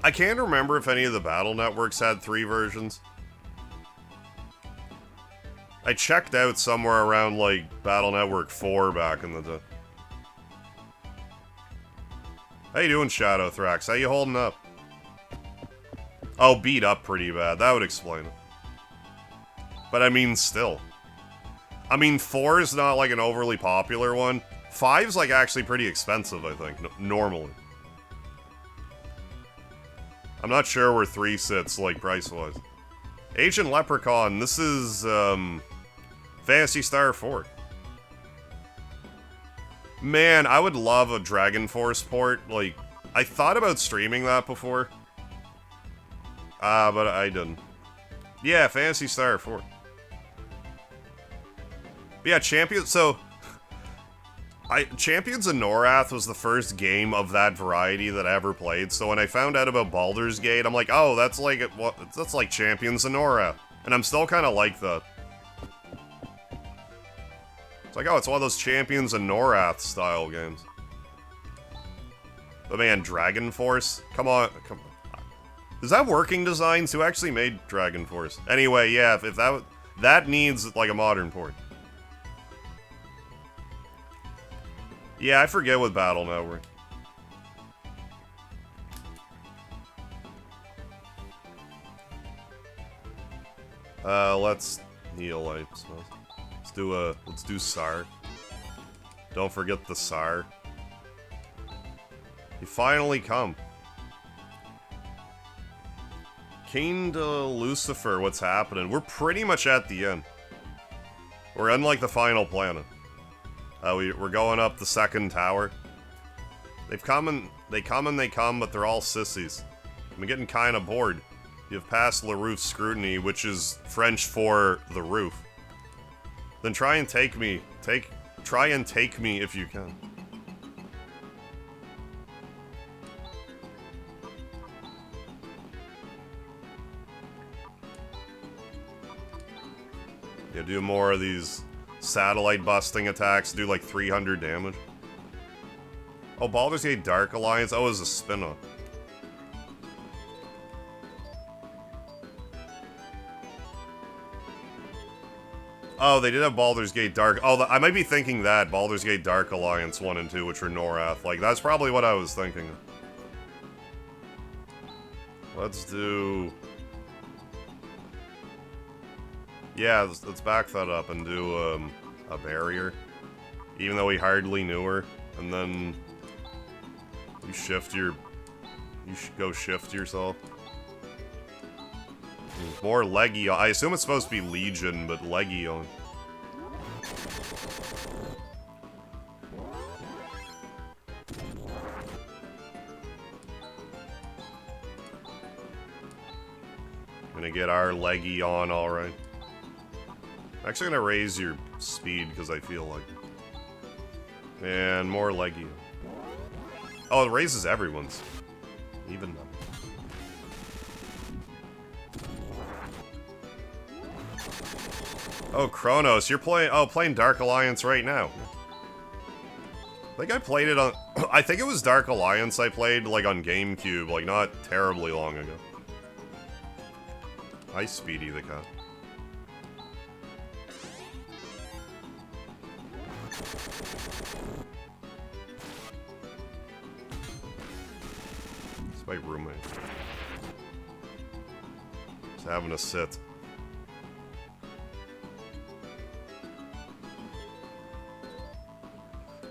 I can't remember if any of the battle networks had 3 versions. I checked out somewhere around, like, Battle Network 4 back in the day. How you doing, Shadow Thrax? How you holding up? Oh, beat up pretty bad. That would explain it. But I mean, still. I mean, 4 is not, like, an overly popular one. 5's, like, actually pretty expensive, I think, normally. I'm not sure where 3 sits, like, price-wise. Agent Leprechaun, this is, Phantasy Star IV. Man, I would love a Dragon Force port. Like, I thought about streaming that before. But I didn't. Yeah, Phantasy Star IV. Yeah, Champions, so... Champions of Norath was the first game of that variety that I ever played, so when I found out about Baldur's Gate, I'm like, oh, that's like Champions of Norath. And I'm still kind of like that. It's like, oh, it's one of those Champions of Norath style games. But man, Dragon Force? Come on, come on. Is that Working Designs? Who actually made Dragon Force? Anyway, yeah, if that needs, like, a modern port. Yeah, I forget with Battle Network. Let's heal, I suppose. Let's do SAR. Don't forget the SAR. You finally come. Cain to Lucifer, what's happening? We're pretty much at the end. We're in, like, the final planet. We're going up the second tower. They come, but they're all sissies. I'm getting kind of bored. You've passed Le Roof's scrutiny, which is French for the roof. Then try and take me. Try and take me if you can. Yeah, do more of these satellite busting attacks, do like 300 damage. Oh, Baldur's Gate Dark Alliance? Oh, it was a spin-off. Oh, they did have Baldur's Gate Dark... Oh, I might be thinking that. Baldur's Gate Dark Alliance 1 and 2, which were Norath. Like, that's probably what I was thinking. Let's do... Yeah, let's back that up and do a barrier. Even though we hardly knew her. And then... You shift your... You should go shift yourself. More Legion. I assume it's supposed to be Legion, but Legion. Gonna get our Legion alright. Actually gonna raise your speed because I feel like it. And more Legion. Oh, it raises everyone's. Even them. Oh, Kronos, you're playing Dark Alliance right now. I think I played it on... I think it was Dark Alliance I played, like, on GameCube, like, not terribly long ago. Hi, Speedy the cat. It's my roommate. Just having a sit.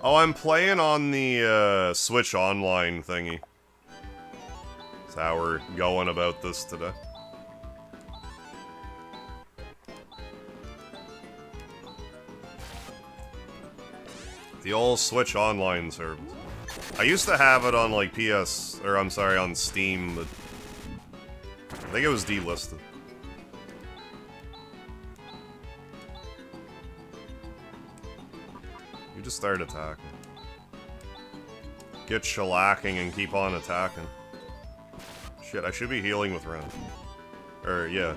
Oh, I'm playing on the Switch Online thingy. That's how we're going about this today. The old Switch Online service. I used to have it on, like, on Steam, but I think it was delisted. You just start attacking. Get shellacking and keep on attacking. Shit, I should be healing with Ren. Or, yeah.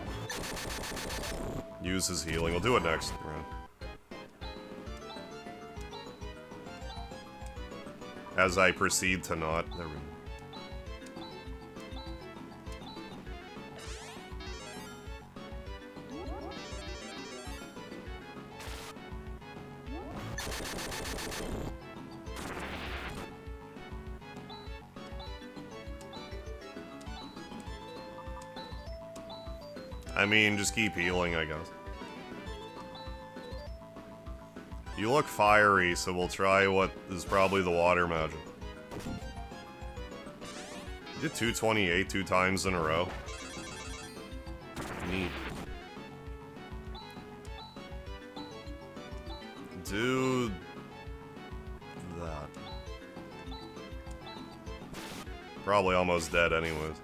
Use his healing. We'll do it next round. As I proceed to not. There we go. I mean, just keep healing, I guess. You look fiery, so we'll try what is probably the water magic. You did 228 2 times in a row. Neat. Do that. Probably almost dead anyways.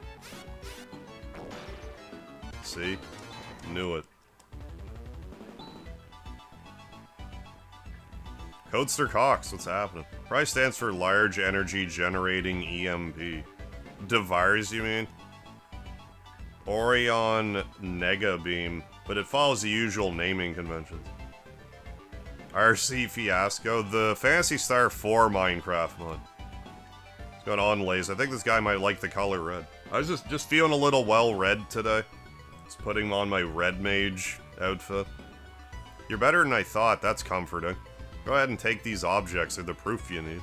See? Knew it. Codester Cox, what's happening? Probably stands for Large Energy Generating EMP. Devires, you mean? Orion Nega Beam, but it follows the usual naming conventions. RC Fiasco, the Phantasy Star IV Minecraft mod. It's got onlays. I think this guy might like the color red. I was just feeling a little well red today. Just putting on my red mage outfit. You're better than I thought, that's comforting. Go ahead and take these objects, they're the proof you need.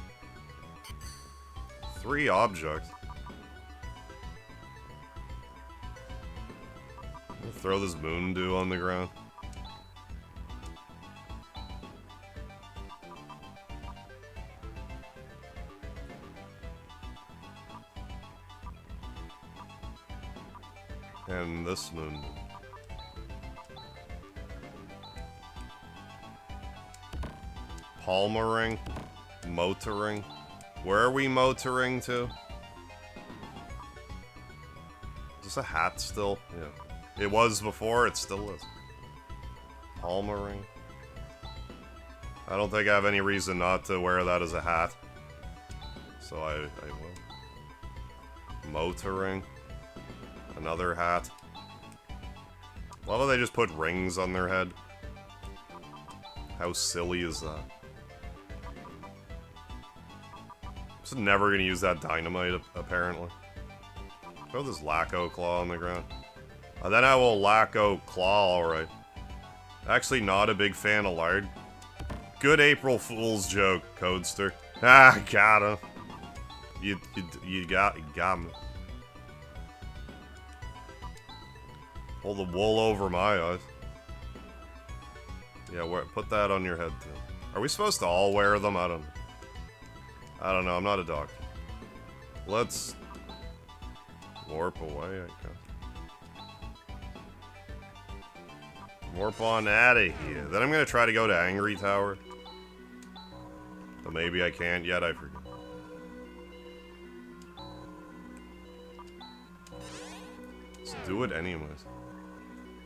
3 objects. We'll throw this moon dew on the ground. And this moon. Palmering? Motoring? Where are we motoring to? Is this a hat still? Yeah. It was before, it still is. Palmering? I don't think I have any reason not to wear that as a hat. So I will. Motoring. Another hat. Why don't they just put rings on their head? How silly is that? Just never gonna use that dynamite, apparently. Throw this Lacko Claw on the ground. And then I will Lacko Claw, alright. Actually not a big fan of lard. Good April Fool's joke, Codester. Ah, got him. You got me. Pull the wool over my eyes. Yeah, put that on your head too. Are we supposed to all wear them? I don't know, I'm not a doctor. Let's warp away, I guess. Warp on out of here. Then I'm gonna try to go to Angry Tower. But maybe I can't yet, I forget. Let's do it anyways.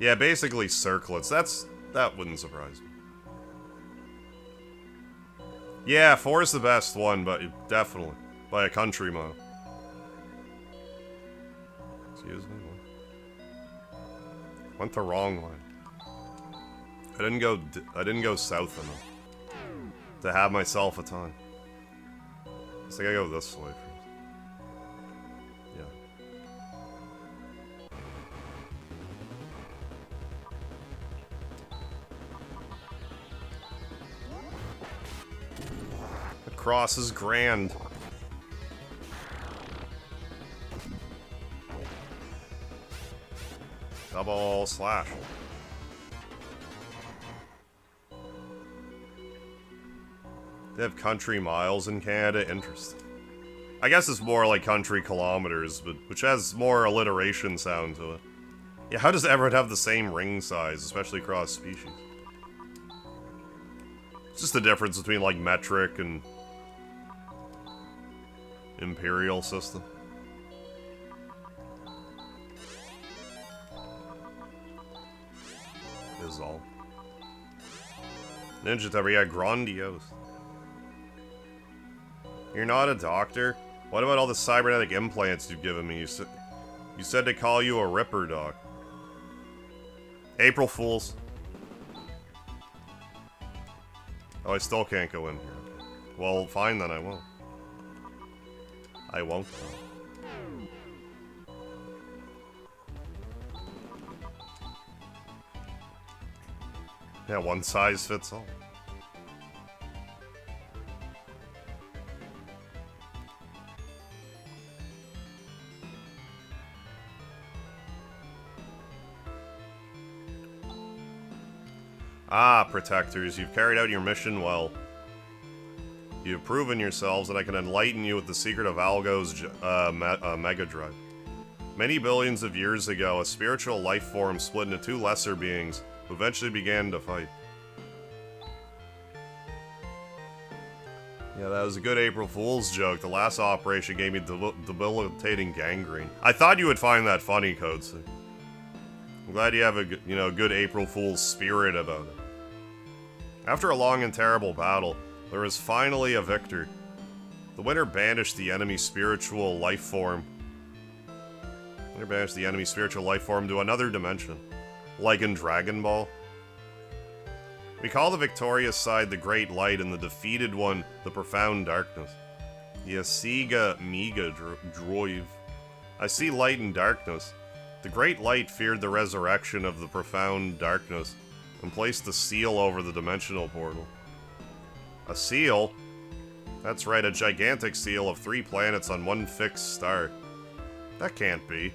Yeah, basically circlets. That wouldn't surprise me. Yeah, 4 is the best one, but definitely. By a country mile. Excuse me? Went the wrong way. I didn't go south enough. To have myself a time. I think I go this way first. Yeah. The cross is grand. Double slash. They have country miles in Canada? Interesting. I guess it's more like country kilometers, but which has more alliteration sound to it. Yeah, how does Everett have the same ring size, especially across species? Just the difference between, like, metric and imperial system. Is all. Ninja Temper, yeah, grandiose. You're not a doctor? What about all the cybernetic implants you've given me? You said to call you a Ripper Doc. April Fools. Oh, I still can't go in here. Well, fine then, I won't. I won't. Yeah, one size fits all. Ah, Protectors, you've carried out your mission well. You have proven yourselves that I can enlighten you with the secret of Algo's Mega Drive. Many billions of years ago, a spiritual life form split into two lesser beings, who eventually began to fight. Yeah, that was a good April Fool's joke. The last operation gave me debilitating gangrene. I thought you would find that funny, Codesy. I'm glad you have a good April Fool's spirit about it. After a long and terrible battle, there was finally a victor. The winner banished the enemy spiritual life form. To another dimension. Like in Dragon Ball. We call the victorious side the Great Light and the defeated one the Profound Darkness. Yasiga Mega Droiv. I see light and darkness. The Great Light feared the resurrection of the Profound Darkness and placed a seal over the dimensional portal. A seal? That's right, a gigantic seal of 3 planets on one fixed star. That can't be.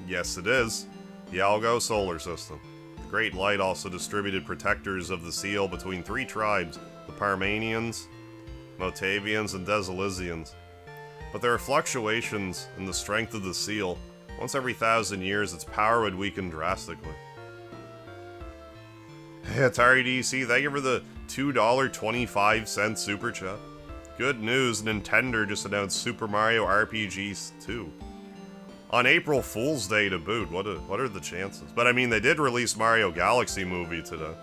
Yes, it is. The Algo solar system. The Great Light also distributed protectors of the seal between 3 tribes, the Parmanians, Motavians, and Desilisians. But there are fluctuations in the strength of the seal. Once every 1,000 years, its power would weaken drastically. Hey, Atari DC, thank you for the $2.25 super chat. Good news, Nintendo just announced Super Mario RPG 2. On April Fool's Day to boot, what are the chances? But I mean, they did release Mario Galaxy movie today.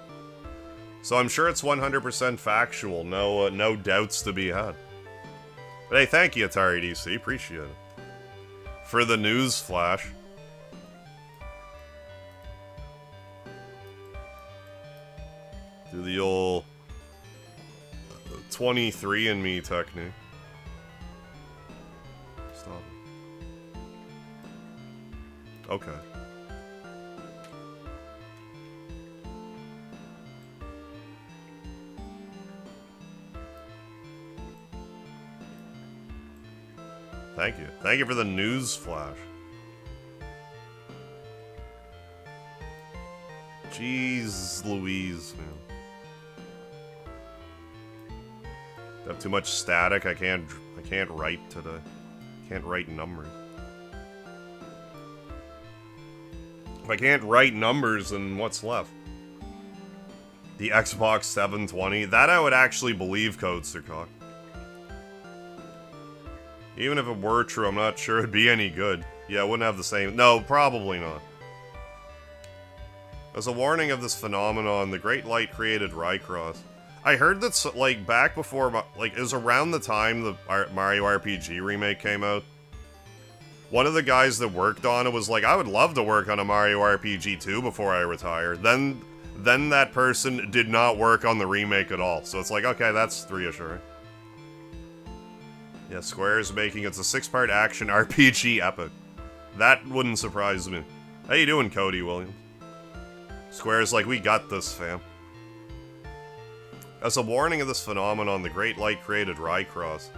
So I'm sure it's 100% factual, no doubts to be had. But hey, thank you, Atari DC, appreciate it. For the news flash. Do the old 23andMe technique. Stop it. Okay. Thank you. Thank you for the news flash. Jeez Louise, man. I have too much static. I can't write today. Can't write numbers. If I can't write numbers, then what's left? The Xbox 720. That I would actually believe, Codestercock. Even if it were true, I'm not sure it'd be any good. Yeah, it wouldn't have the same... No, probably not. As a warning of this phenomenon, the Great Light created Rycross. I heard that, like, back before, like, it was around the time the Mario RPG remake came out. One of the guys that worked on it was like, I would love to work on a Mario RPG 2 before I retire. Then that person did not work on the remake at all. So it's like, okay, that's reassuring. Yeah, Square is making it's a 6-part action RPG epic. That wouldn't surprise me. How you doing, Cody Williams? Square's like, we got this, fam. As a warning of this phenomenon, the Great Light created Rycross,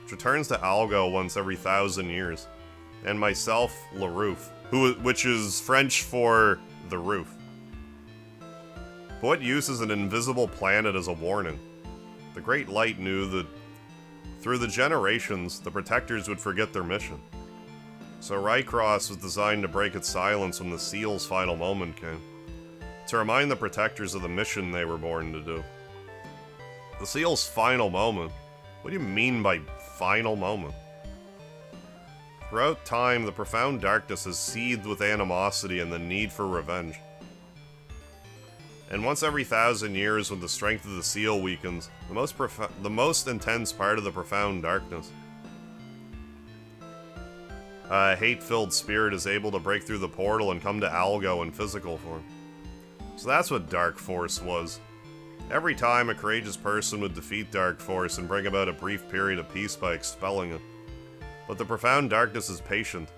which returns to Algo once every 1,000 years, and myself, Le Roof, which is French for the roof. But what use is an invisible planet as a warning? The Great Light knew that through the generations, the Protectors would forget their mission. So Rycross was designed to break its silence when the seal's final moment came. to remind the Protectors of the mission they were born to do. The seal's final moment? What do you mean by final moment? Throughout time, the profound darkness has seethed with animosity and the need for revenge. And once every 1,000 years, when the strength of the seal weakens, the most intense part of the profound darkness, a hate-filled spirit is able to break through the portal and come to Algo in physical form. So that's what Dark Force was. Every time, a courageous person would defeat Dark Force and bring about a brief period of peace by expelling it. But the profound darkness is patient,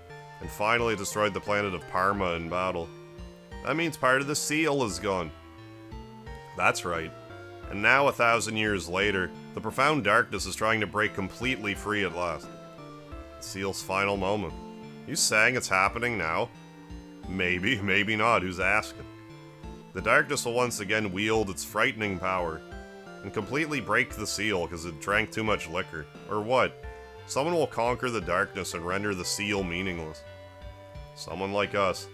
and finally destroyed the planet of Parma in battle. That means part of the seal is gone. That's right. And now, 1,000 years later, the profound darkness is trying to break completely free at last. The seal's final moment. You saying it's happening now? Maybe, maybe not, who's asking? The darkness will once again wield its frightening power, and completely break the seal because it drank too much liquor. Or what? Someone will conquer the darkness and render the seal meaningless. Someone like us.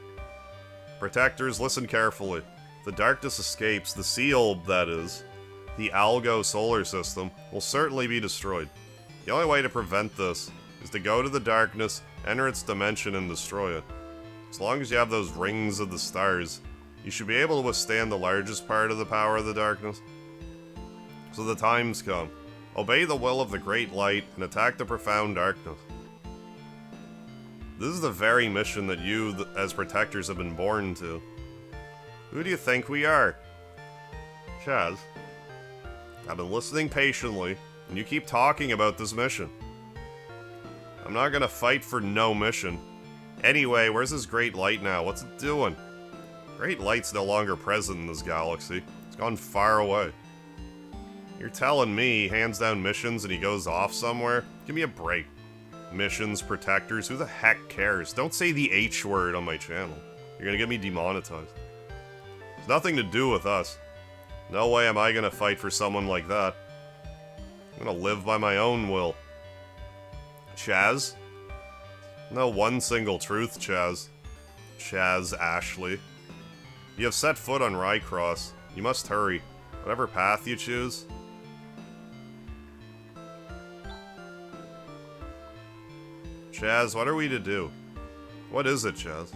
Protectors, listen carefully. If the darkness escapes, the seal, that is, the Algo solar system, will certainly be destroyed. The only way to prevent this is to go to the darkness, enter its dimension, and destroy it. As long as you have those rings of the stars, you should be able to withstand the largest part of the power of the darkness. So the time's come. Obey the will of the Great Light and attack the profound darkness. This is the very mission that you, as Protectors, have been born to. Who do you think we are? Chaz, I've been listening patiently, and you keep talking about this mission. I'm not gonna fight for no mission. Anyway, where's this Great Light now? What's it doing? Great Light's no longer present in this galaxy. It's gone far away. You're telling me he hands down missions and he goes off somewhere? Give me a break. Missions, Protectors, who the heck cares? Don't say the H word on my channel. You're gonna get me demonetized. It's nothing to do with us. No way am I gonna fight for someone like that. I'm gonna live by my own will. Chaz? No one single truth, Chaz. Chaz Ashley. You have set foot on Rycross. You must hurry. Whatever path you choose. Chaz, what are we to do? What is it, Chaz?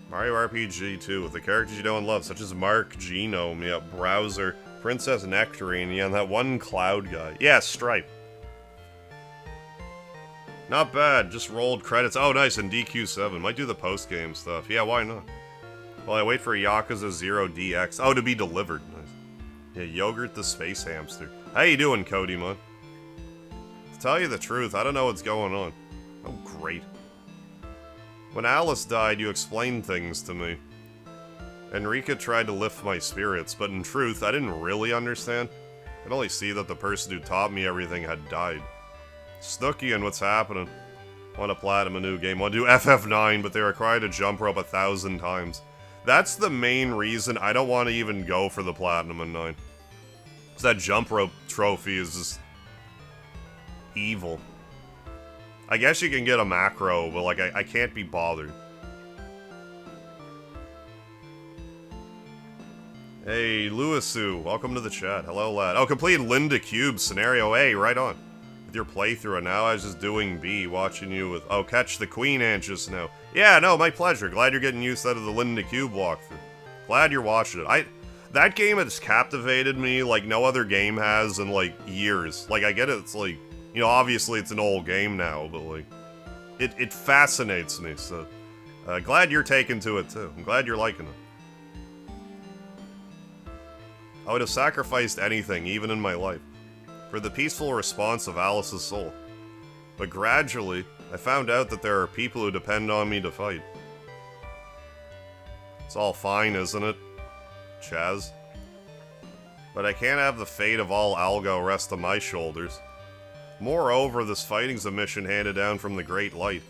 Mario RPG 2, with the characters you know and love, such as Mark, Genome, yeah, Browser, Princess Nectarine, yeah, and that one Cloud guy. Yeah, Stripe. Not bad, just rolled credits. Oh, nice, and DQ7. Might do the post-game stuff. Yeah, why not? While I wait for Yakuza 0 DX. Oh, to be delivered. Nice. Yeah, Yogurt the Space Hamster. How you doing, Cody, man? To tell you the truth, I don't know what's going on. Oh, great. When Alice died, you explained things to me. Enrica tried to lift my spirits, but in truth, I didn't really understand. I could only see that the person who taught me everything had died. Snooky, and what's happening? Want to platinum a new game, want to do FF9, but they require to jump rope 1,000 times. That's the main reason I don't want to even go for the platinum in 9. Because that jump rope trophy is just evil. I guess you can get a macro, but like I can't be bothered. Hey, Lewisu, welcome to the chat. Hello, lad. Oh, complete Linda Cube scenario A, right on. With your playthrough, and now I was just doing B, watching you with... Oh, catch the Queen Ant just now. Yeah, no, my pleasure. Glad you're getting used out of the Linda Cube walkthrough. Glad you're watching it. That game has captivated me like no other game has in, like, years. Like, I get it, it's like... You know, obviously it's an old game now, but, like... It fascinates me, so... glad you're taken to it, too. I'm glad you're liking it. I would have sacrificed anything, even in my life, for the peaceful response of Alice's soul. But gradually, I found out that there are people who depend on me to fight. It's all fine, isn't it, Chaz? But I can't have the fate of all Algo rest on my shoulders. Moreover, this fighting's a mission handed down from the Great Light.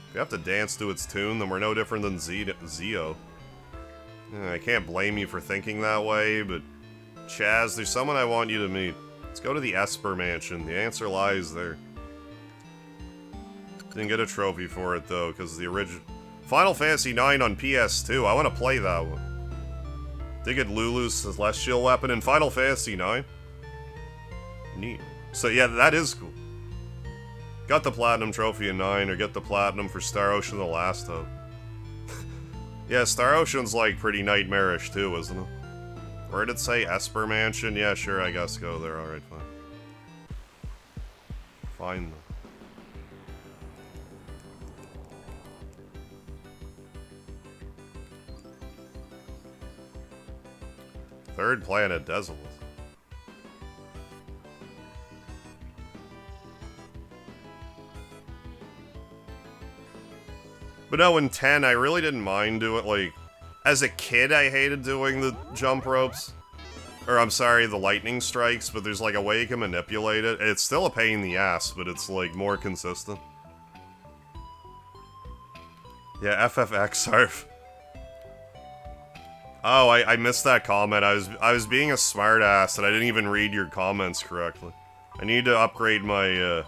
If we have to dance to its tune, then we're no different than Zio. I can't blame you for thinking that way, but... Chaz, there's someone I want you to meet. Let's go to the Esper Mansion. The answer lies there. Didn't get a trophy for it, though, because the original... Final Fantasy IX on PS2. I want to play that one. Did get Lulu's celestial weapon in Final Fantasy IX. Neat. So yeah, that is cool. Got the platinum trophy in 9, or get the platinum for Star Ocean: The Last Hope. Yeah, Star Ocean's like pretty nightmarish too, isn't it? Where did it say Esper Mansion? Yeah, sure, I guess go there. Alright, fine. Fine then. Third planet, Desolate. But no, in 10, I really didn't mind doing, like... As a kid, I hated doing the jump ropes. Or, I'm sorry, the lightning strikes, but there's, like, a way you can manipulate it. It's still a pain in the ass, but it's, like, more consistent. Yeah, FFXarf. Oh, I missed that comment. I was being a smartass, and I didn't even read your comments correctly. I need to upgrade my,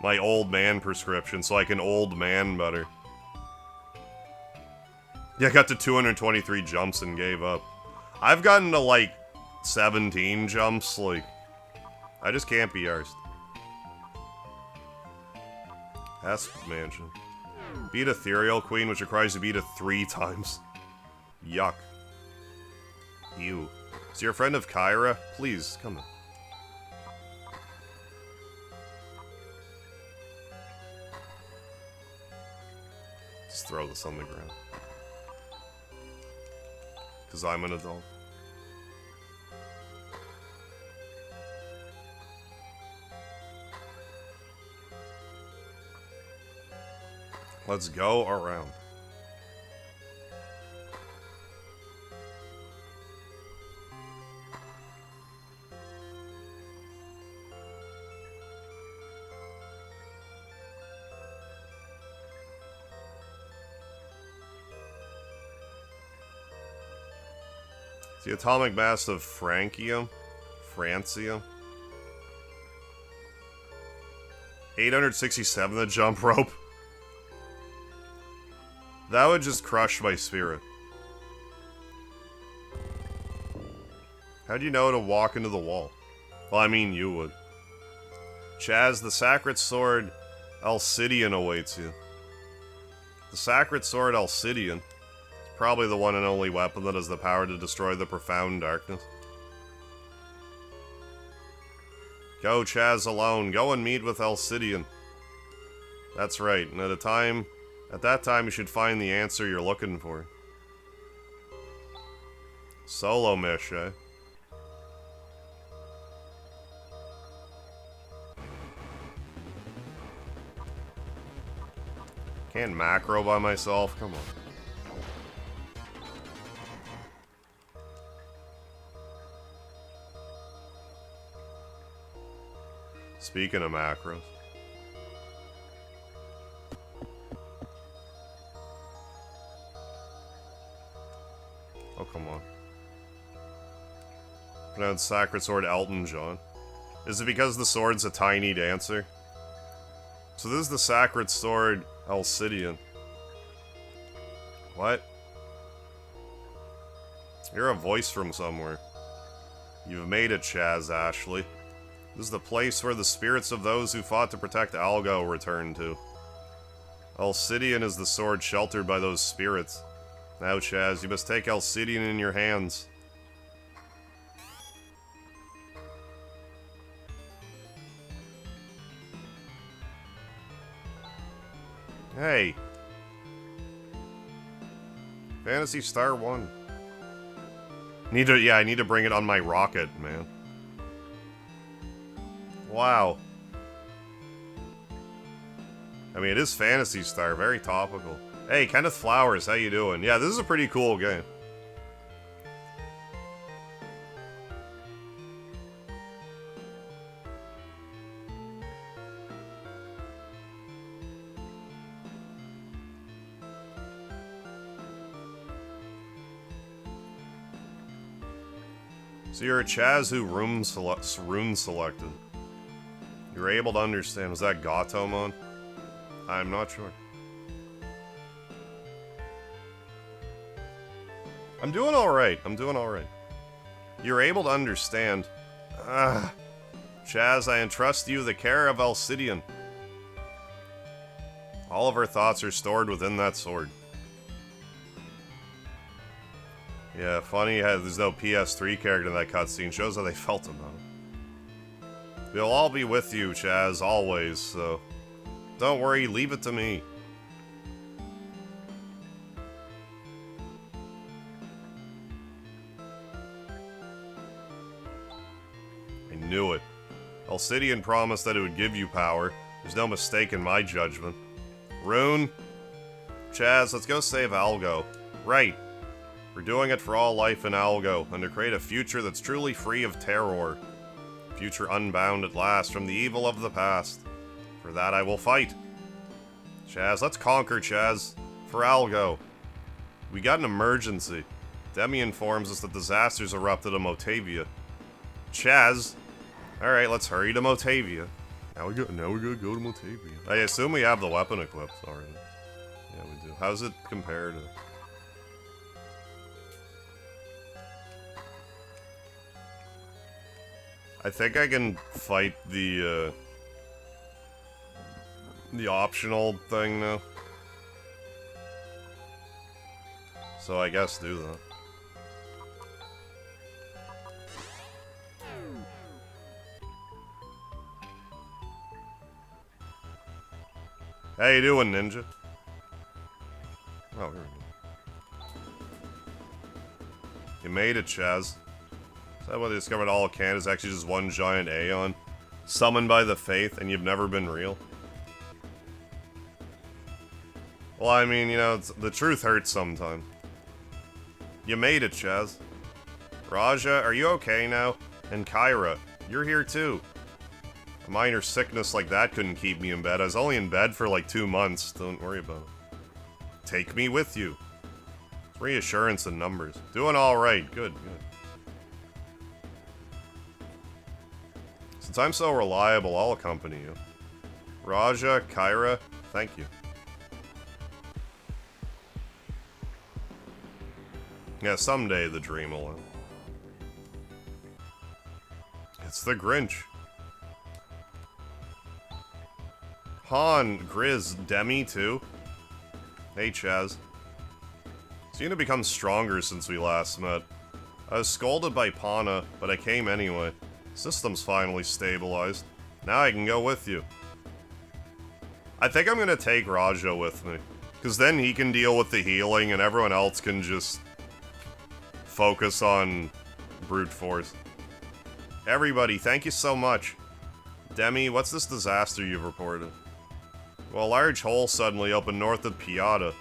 my old man prescription so I can old man better. Yeah, I got to 223 jumps and gave up. I've gotten to, like, 17 jumps, like... I just can't be arsed. Asp Mansion. Beat Ethereal Queen, which requires you to beat it 3 times. Yuck. Ew. Is your friend of Kyra? Please, come in. Just throw this on the ground. Because I'm an adult. Let's go around. The atomic mass of Francium? 867, the jump rope. That would just crush my spirit. How'd you know to walk into the wall? Well, I mean, you would. Chaz, the Sacred Sword Alcidian awaits you. The Sacred Sword Alcidian? Probably the one and only weapon that has the power to destroy the profound darkness. Go, Chaz, alone. Go and meet with Alcidian. That's right, and at that time you should find the answer you're looking for. Solo mish, eh? Can't macro by myself? Come on. Speaking of macros. Oh, come on. Pronounced Sacred Sword Elton John. Is it because the sword's a tiny dancer? So this is the Sacred Sword Alcidian. What? You're a voice from somewhere. You've made it, Chaz Ashley. This is the place where the spirits of those who fought to protect Algo return to. Alcidian is the sword sheltered by those spirits. Now, Chaz, you must take Alcidian in your hands. Hey. Phantasy Star 1. I need to bring it on my rocket, man. Wow. I mean, it is Phantasy Star, very topical. Hey, Kenneth Flowers, how you doing? Yeah, this is a pretty cool game. So you're a Chaz who rune selected. You're able to understand. Was that Gatomon? I'm not sure. I'm doing alright. I'm doing alright. You're able to understand. Chaz, I entrust you the care of Alcidian. All of her thoughts are stored within that sword. Yeah, funny how there's no PS3 character in that cutscene. Shows how they felt about it. We'll all be with you, Chaz, always, so... Don't worry, leave it to me. I knew it. Alcidian promised that it would give you power. There's no mistake in my judgment. Rune? Chaz, let's go save Algo. Right. We're doing it for all life in Algo, and to create a future that's truly free of terror. Future unbound at last from the evil of the past. For that I will fight. Chaz, let's conquer, Chaz. For Algo. We got an emergency. Demi informs us that disasters erupted in Motavia. Chaz! Alright, let's hurry to Motavia. Now we gotta go to Motavia. I assume we have the weapon equipped already. Yeah, we do. How's it compare to... I think I can fight the optional thing now. So I guess do that. How you doing, Ninja? Oh, here we go. You made it, Chaz. Is that why they discovered all Canada is actually just one giant Aeon? Summoned by the Faith, and you've never been real? Well, I mean, you know, the truth hurts sometimes. You made it, Chaz. Raja, are you okay now? And Kyra, you're here too. A minor sickness like that couldn't keep me in bed. I was only in bed for like 2 months. Don't worry about it. Take me with you. It's reassurance in numbers. Doing alright. Good, good. Since I'm so reliable, I'll accompany you. Raja, Kyra, thank you. Yeah, someday the dream will end. It's the Grinch. Han, Grizz, Demi too. Hey, Chaz. Seem to become stronger since we last met. I was scolded by Pana, but I came anyway. System's finally stabilized. Now I can go with you. I think I'm gonna take Raja with me. Because then he can deal with the healing and everyone else can just focus on brute force. Everybody, thank you so much. Demi, what's this disaster you've reported? Well, a large hole suddenly opened north of Piata.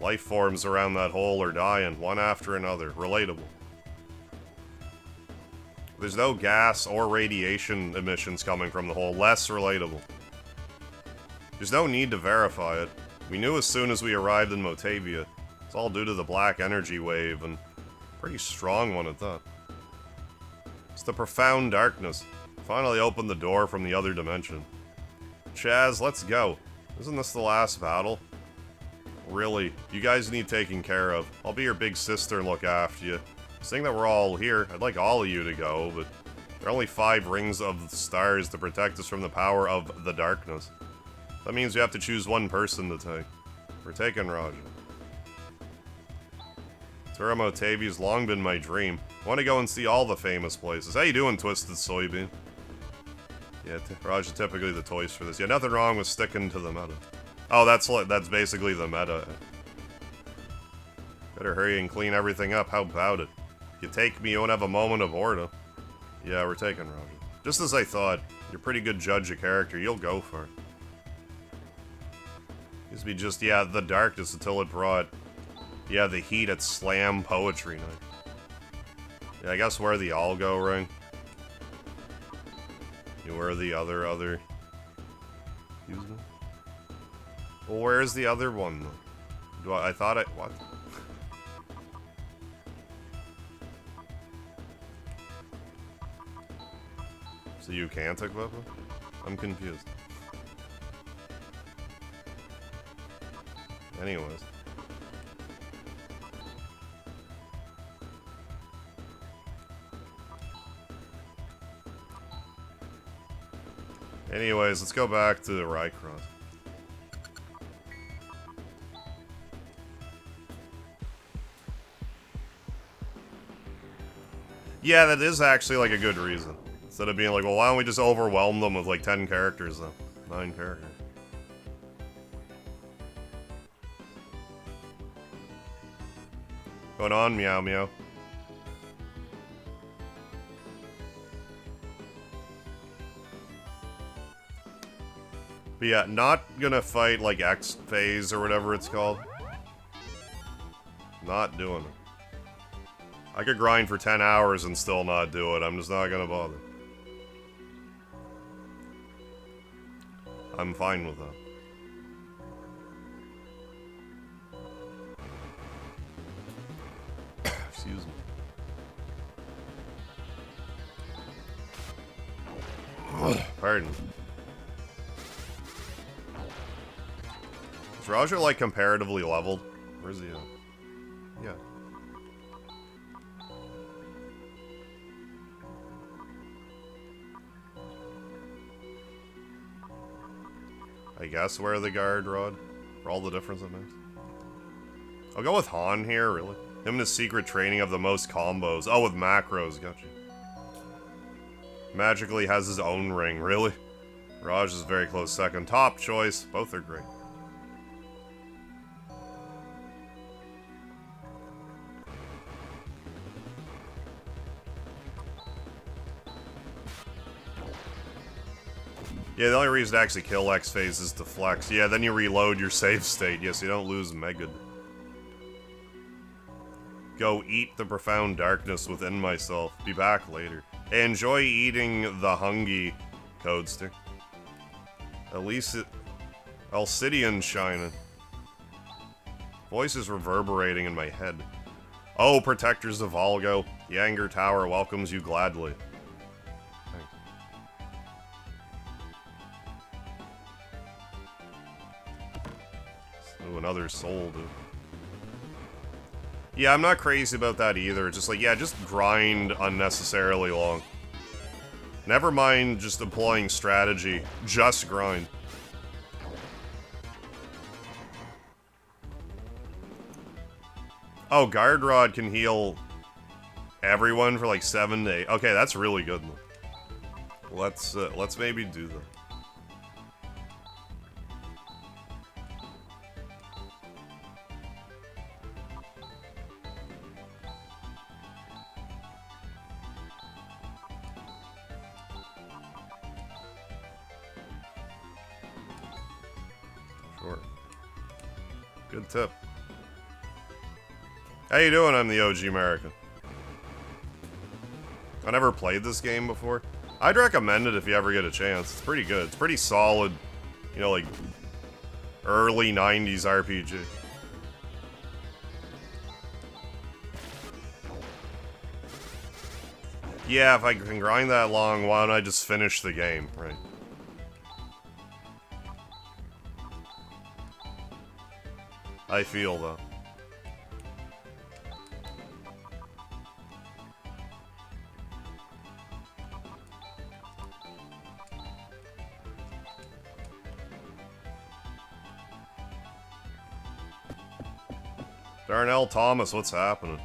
Life forms around that hole are dying, one after another. Relatable. There's no gas or radiation emissions coming from the hole. Less relatable. There's no need to verify it. We knew as soon as we arrived in Motavia. It's all due to the black energy wave, and pretty strong one at that. It's the profound darkness. Finally opened the door from the other dimension. Chaz, let's go. Isn't this the last battle? Really, you guys need taking care of. I'll be your big sister and look after you. Seeing that we're all here, I'd like all of you to go, but there are only 5 rings of the stars to protect us from the power of the darkness. That means we have to choose one person to take. We're taking Raja. Tour Motavia's long been my dream. I want to go and see all the famous places. How you doing, Twisted Soybean? Yeah, Raja typically the toys for this. Yeah, nothing wrong with sticking to the meta. Oh, that's basically the meta. Better hurry and clean everything up. How about it? If you take me, you won't have a moment of boredom. Yeah, we're taking Raja. Just as I thought. You're a pretty good judge of character. You'll go for it. Used to be just, yeah, the darkness until it brought, yeah, the heat at Slam Poetry Night. Yeah, I guess wear the Algo ring. You wear the other. Excuse me? Well, where's the other one, though? I thought I... What? So you can't equip it? I'm confused. Anyways. Anyways, let's go back to the Rycross. Yeah, that is actually, like, a good reason. Instead of being like, well, why don't we just overwhelm them with, like, 10 characters, though? 9 characters. Going on, meow meow. But yeah, not gonna fight, like, X phase or whatever it's called. Not doing it. I could grind for 10 hours and still not do it. I'm just not gonna bother. I'm fine with that. Excuse me. Pardon. Is Roger, like, comparatively leveled? Where's he at? Yeah. I guess wear the guard rod for all the difference it makes. I'll go with Han here, really. Him and his secret training of the most combos. Oh, with macros, gotcha. Magically has his own ring, really? Raj is very close second. Top choice, both are great. Yeah, the only reason to actually kill X phase is to flex. Yeah, then you reload your save state. Yes, you don't lose Mega. Go eat the profound darkness within myself. Be back later. Hey, enjoy eating the Hungy, Codester. At least it... Alcidian shining. Voice is reverberating in my head. Oh, Protectors of Volgo. The Anger Tower welcomes you gladly. Ooh, another soul, dude. Yeah, I'm not crazy about that either. Just like, yeah, just grind unnecessarily long. Never mind just deploying strategy. Just grind. Oh, Guard Rod can heal everyone for like 7 to 8. Okay, that's really good. Let's maybe do that. Sure. Good tip. How you doing? I'm the OG American. I never played this game before. I'd recommend it if you ever get a chance. It's pretty good. It's pretty solid, you know, like early 90s RPG. Yeah, if I can grind that long, why don't I just finish the game, right? I feel, though. Darnell Thomas, what's happening?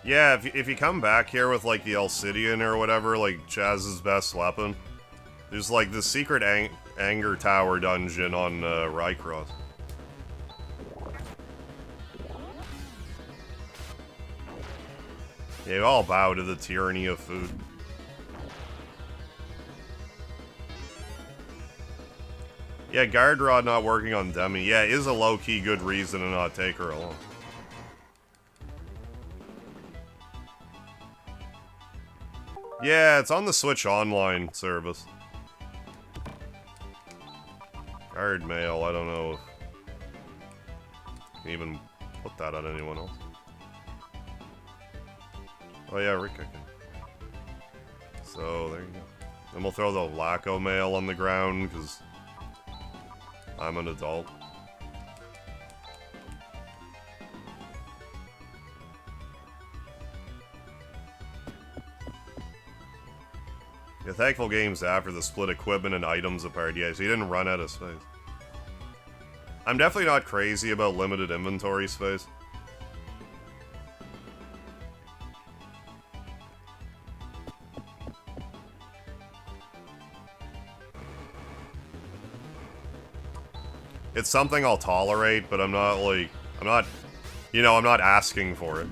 Yeah, if you come back here with, like, the Alcidian or whatever, like, Chaz's best weapon, there's, like, the secret Anger Tower dungeon on, Rycross. Yeah, we all bow to the tyranny of food. Yeah, Guard Rod not working on Demi. Yeah, is a low-key good reason to not take her along. Yeah, it's on the Switch Online service. Guard Mail, I don't know if you can even put that on anyone else. Oh yeah, Rick, I can. So, there you go. Then we'll throw the Laco Mail on the ground, because I'm an adult. Yeah, thankful games after the split equipment and items apart. Yeah, so you didn't run out of space. I'm definitely not crazy about limited inventory space. It's something I'll tolerate, but I'm not, like... You know, I'm not asking for it.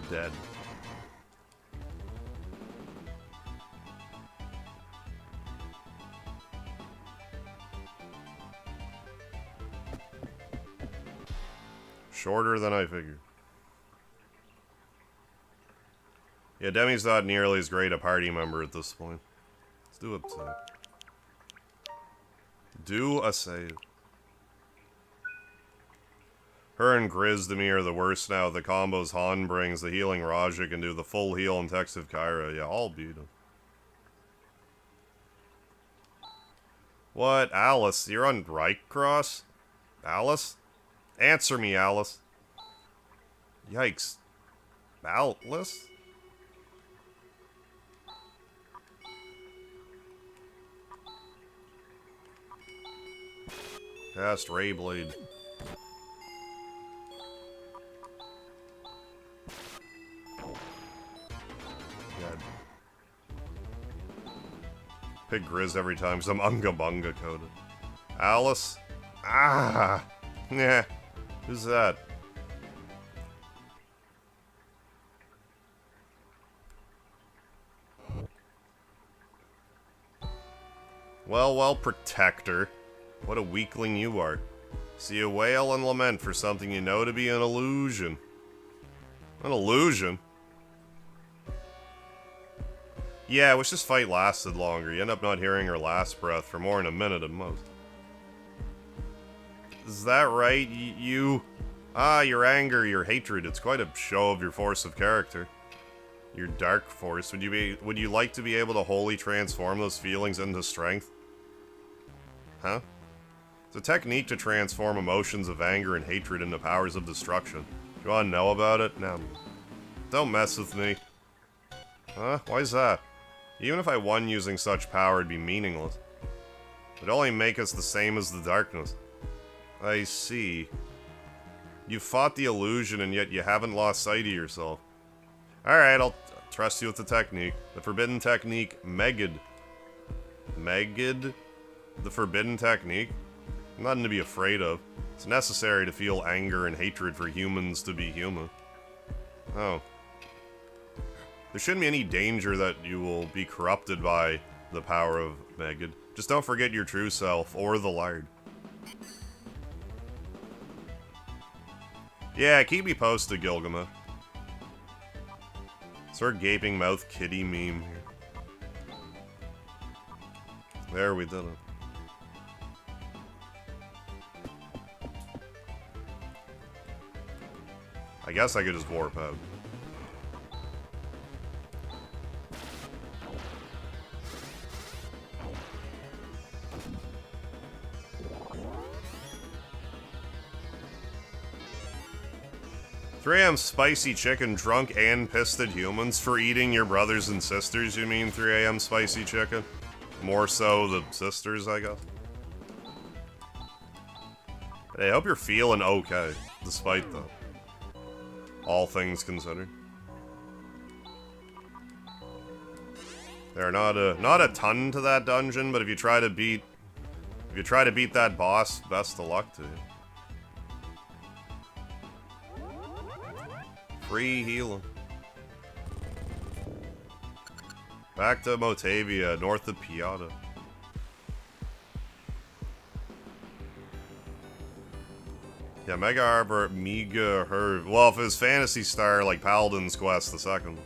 Dead. Shorter than I figured. Yeah, Demi's not nearly as great a party member at this point. Let's do a save. Do a save. Her and Grizz to me are the worst now. The combos Han brings, the healing Raja can do, the full heal and text of Kyra. Yeah, all beautiful. What? Alice? You're on Rycross? Alice? Answer me, Alice. Yikes. Alice? Cast Rayblade. Dead. Pick Grizz every time, some Unga Bunga coded. Alice? Ah! Yeah. Who's that? Well, Protector. What a weakling you are. See a wail and lament for something you know to be an illusion. An illusion? Yeah, I wish this fight lasted longer. You end up not hearing her last breath for more than a minute at most. Is that right? Your anger, your hatred, it's quite a show of your force of character. Your dark force. Would you like to be able to wholly transform those feelings into strength? Huh? It's a technique to transform emotions of anger and hatred into powers of destruction. Do you want to know about it? No. Don't mess with me. Huh? Why is that? Even if I won using such power, it'd be meaningless. It'd only make us the same as the darkness. I see. You fought the illusion and yet you haven't lost sight of yourself. Alright, I'll trust you with the technique. The forbidden technique, Megid. Megid? The forbidden technique? Nothing to be afraid of. It's necessary to feel anger and hatred for humans to be human. Oh. There shouldn't be any danger that you will be corrupted by the power of Megid. Just don't forget your true self, or the lard. Yeah, keep me posted, Gilgamesh. Sort of gaping mouth kitty meme here. There, we did it. I guess I could just warp out. "3 AM spicy chicken drunk and pissed at humans for eating your brothers and sisters, you mean 3 AM spicy chicken? More so the sisters, I guess. Hey, I hope you're feeling okay, despite the all things considered. There are not a ton to that dungeon, but if you try to beat that boss, best of luck to you. Free healing. Back to Motavia, north of Piata. Yeah, MegaHarv or MegaHarv. Well, if it was Phantasy Star, like Paladin's Quest, the second one.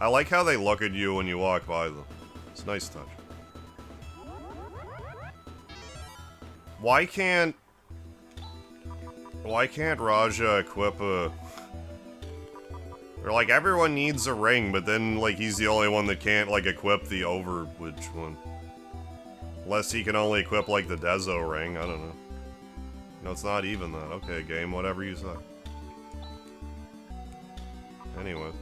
I like how they look at you when you walk by them. It's a nice touch. Why can't Raja equip a... Or, like, everyone needs a ring, but then, like, he's the only one that can't, like, equip the Overwitch one. Unless he can only equip, like, the Dezo ring, I don't know. No, it's not even that. Okay, game, whatever you say. Anyway.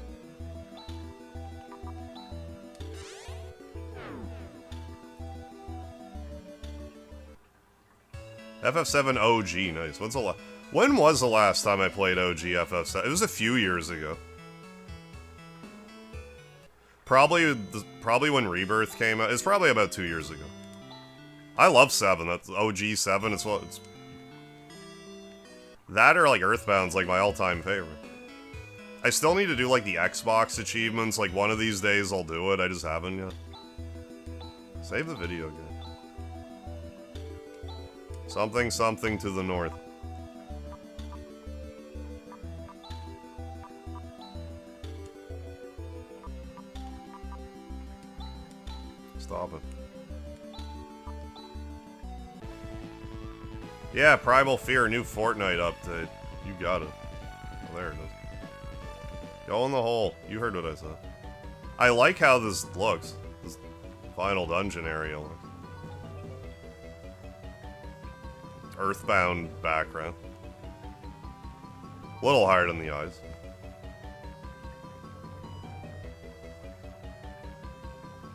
FF7 OG, nice. When was the last time I played OG FF7? It was a few years ago. Probably when Rebirth came out. It's probably about 2 years ago. I love 7. That's OG 7. It's what it's... That or like Earthbound's like my all-time favorite. I still need to do like the Xbox achievements. Like one of these days I'll do it. I just haven't yet. Save the video game. Something, something to the north. Stop it. Yeah, Primal Fear, new Fortnite update. You got it. Oh, there it is. Go in the hole. You heard what I said. I like how this looks. This final dungeon area looks. Earthbound background. A little hard on the eyes.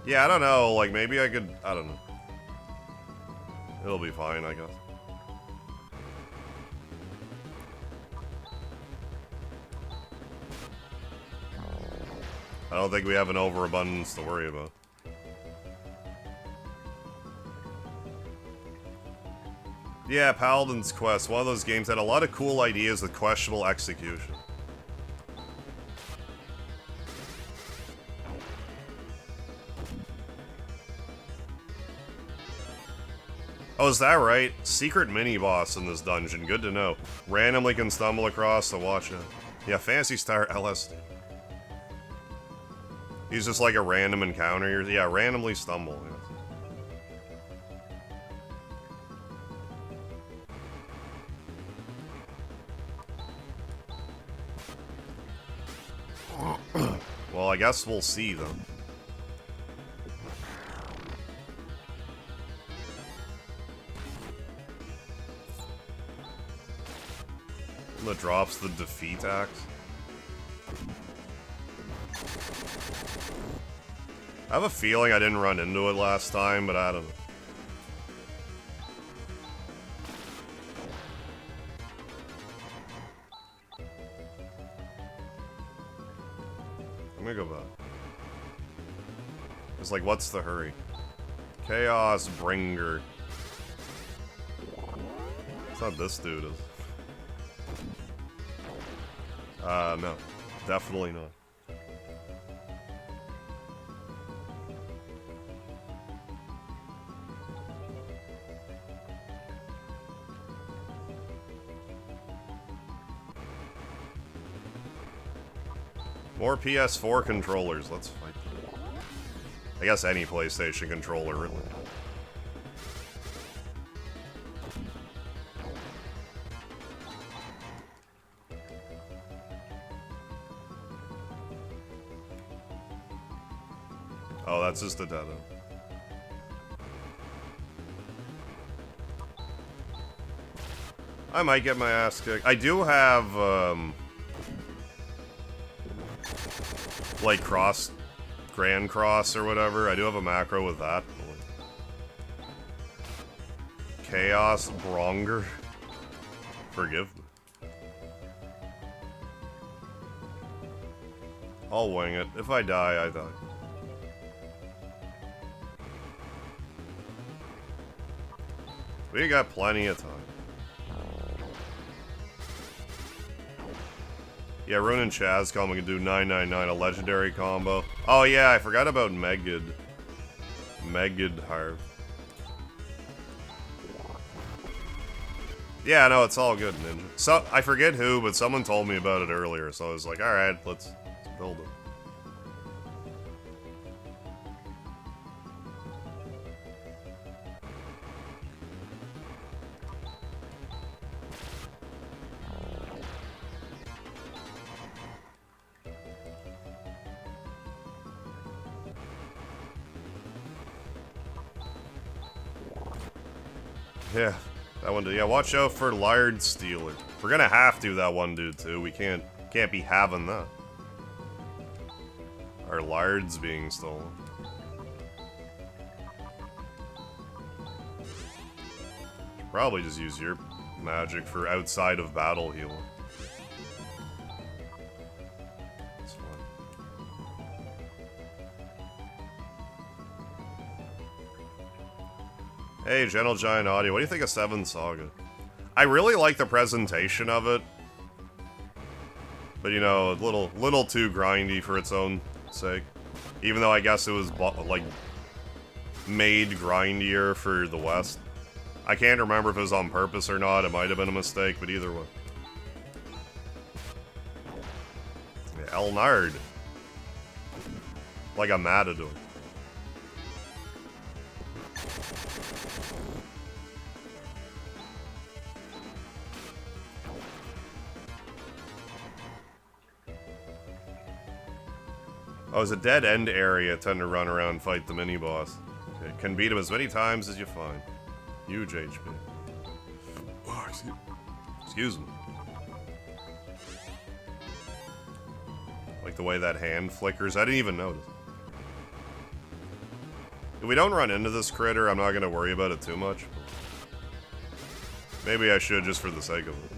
Yeah, I don't know. Like, maybe I could... I don't know. It'll be fine, I guess. I don't think we have an overabundance to worry about. Yeah, Paladin's Quest, one of those games that had a lot of cool ideas with questionable execution. Oh, is that right? Secret mini-boss in this dungeon, good to know. Randomly can stumble across to watch it. Yeah, Phantasy Star LSD. He's just like a random encounter. Yeah, randomly stumble. Yes. Well, I guess we'll see then. That drops the defeat axe. I have a feeling I didn't run into it last time, but I don't know. I'm gonna go back. It's like, what's the hurry? Chaos Bringer. It's not this dude, is it? No. Definitely not. More PS4 controllers, let's fight them. I guess any PlayStation controller, really. Oh, that's just a dead end. I might get my ass kicked. I do have, like Grand Cross or whatever. I do have a macro with that. Chaos Bronger. Forgive me. I'll wing it. If I die, I die. We got plenty of time. Yeah, Rune and Chaz combo can do 999, a legendary combo. Oh yeah, I forgot about MegaHarv. Yeah, no, it's all good, Ninja. So, I forget who, but someone told me about it earlier, so I was like, alright, let's build it. Yeah, that one dude. Yeah, watch out for Lard Stealer. We're gonna have to that one dude too. We can't be having that. Our lard's being stolen. Probably just use your magic for outside of battle healing. That's fine. Hey, Gentle Giant Audio, what do you think of 7 Saga? I really like the presentation of it. But, you know, a little too grindy for its own sake. Even though I guess it was, like, made grindier for the West. I can't remember if it was on purpose or not. It might have been a mistake, but either way. Yeah, Elnard. Like a matador. Oh, it's a dead end area. Tend to run around and fight the mini-boss. It can beat him as many times as you find. Huge HP. Oh, excuse me. Like the way that hand flickers. I didn't even notice. If we don't run into this critter, I'm not going to worry about it too much. Maybe I should just for the sake of it.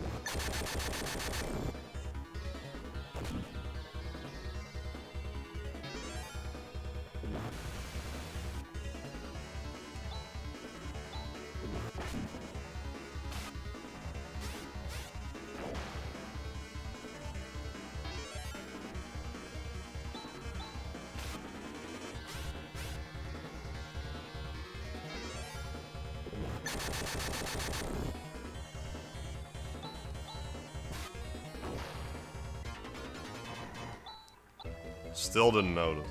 Still didn't notice.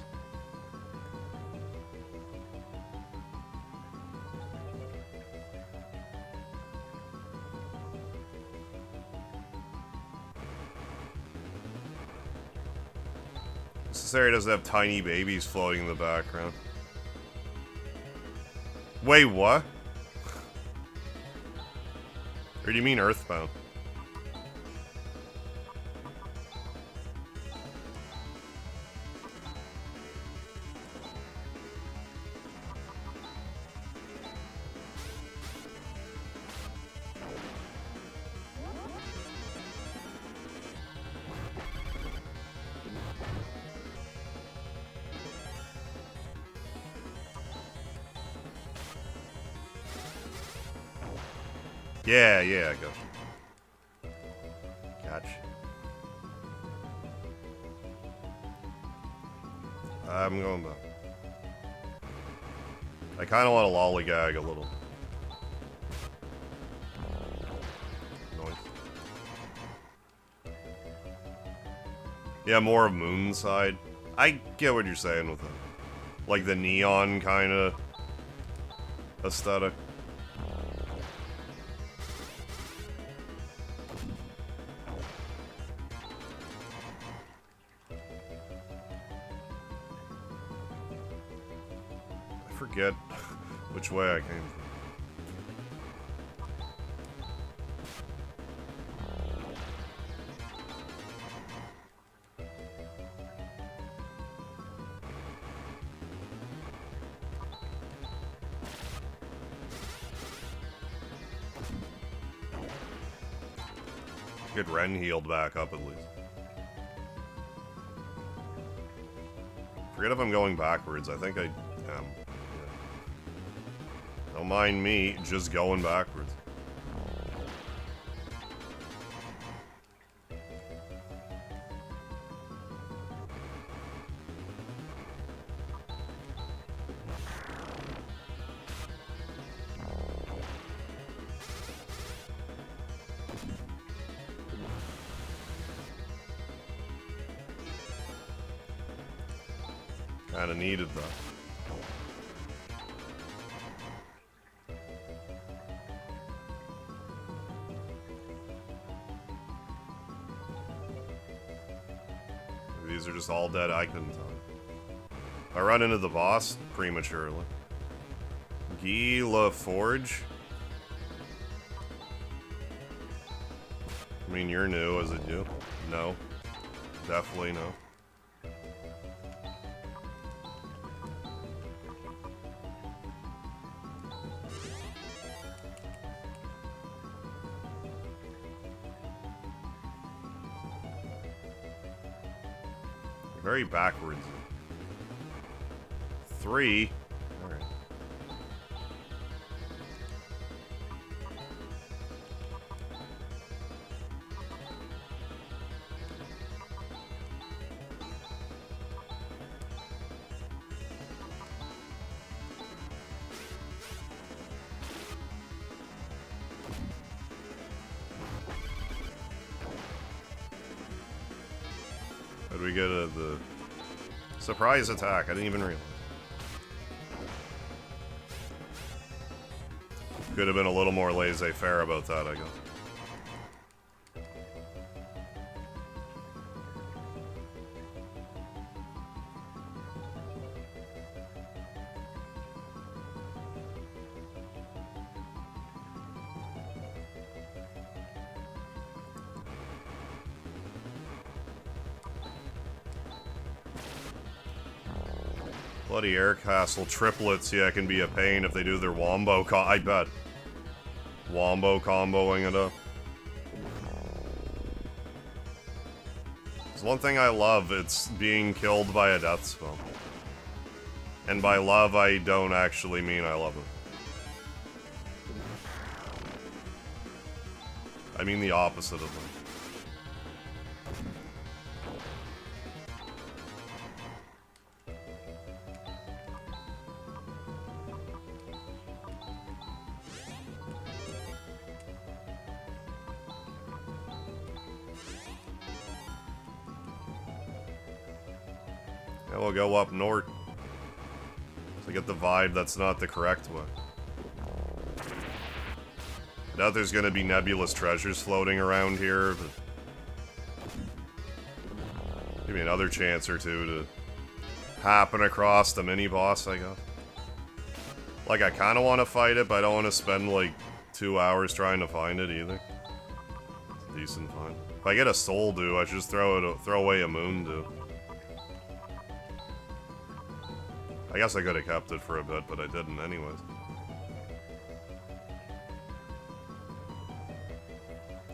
This area doesn't have tiny babies floating in the background. Wait, what? Or do you mean Earthbound? Yeah, gotcha. I'm going back. I kind of want to lollygag a little. Noise. Yeah, more of Moonside. I get what you're saying with it. Like the neon kind of aesthetic. Forget which way I came from. Get Ren healed back up at least. Forget if I'm going backwards. I think I am. Don't mind me just going backwards. Kinda needed that. These are just all dead. I couldn't tell. I run into the boss prematurely. Guy La Forge. I mean, you're new, is it you? No. Definitely no. Very backwards. 3. Alright. How do we get the surprise attack? I didn't even realize. Could have been a little more laissez-faire about that, I guess. Bloody Air Castle triplets, yeah, can be a pain if they do their wombo I bet. Wombo comboing it up. It's one thing I love, it's being killed by a death spell. And by love, I don't actually mean I love it. I mean the opposite of them. We'll go up north to get the vibe that's not the correct one. I doubt there's gonna be nebulous treasures floating around here, but give me another chance or two to happen across the mini-boss, I guess. Like, I kinda wanna fight it, but I don't wanna spend, like, 2 hours trying to find it, either. It's a decent find. If I get a soul dew, I should just throw away a moon dew. I guess I could have kept it for a bit, but I didn't anyways.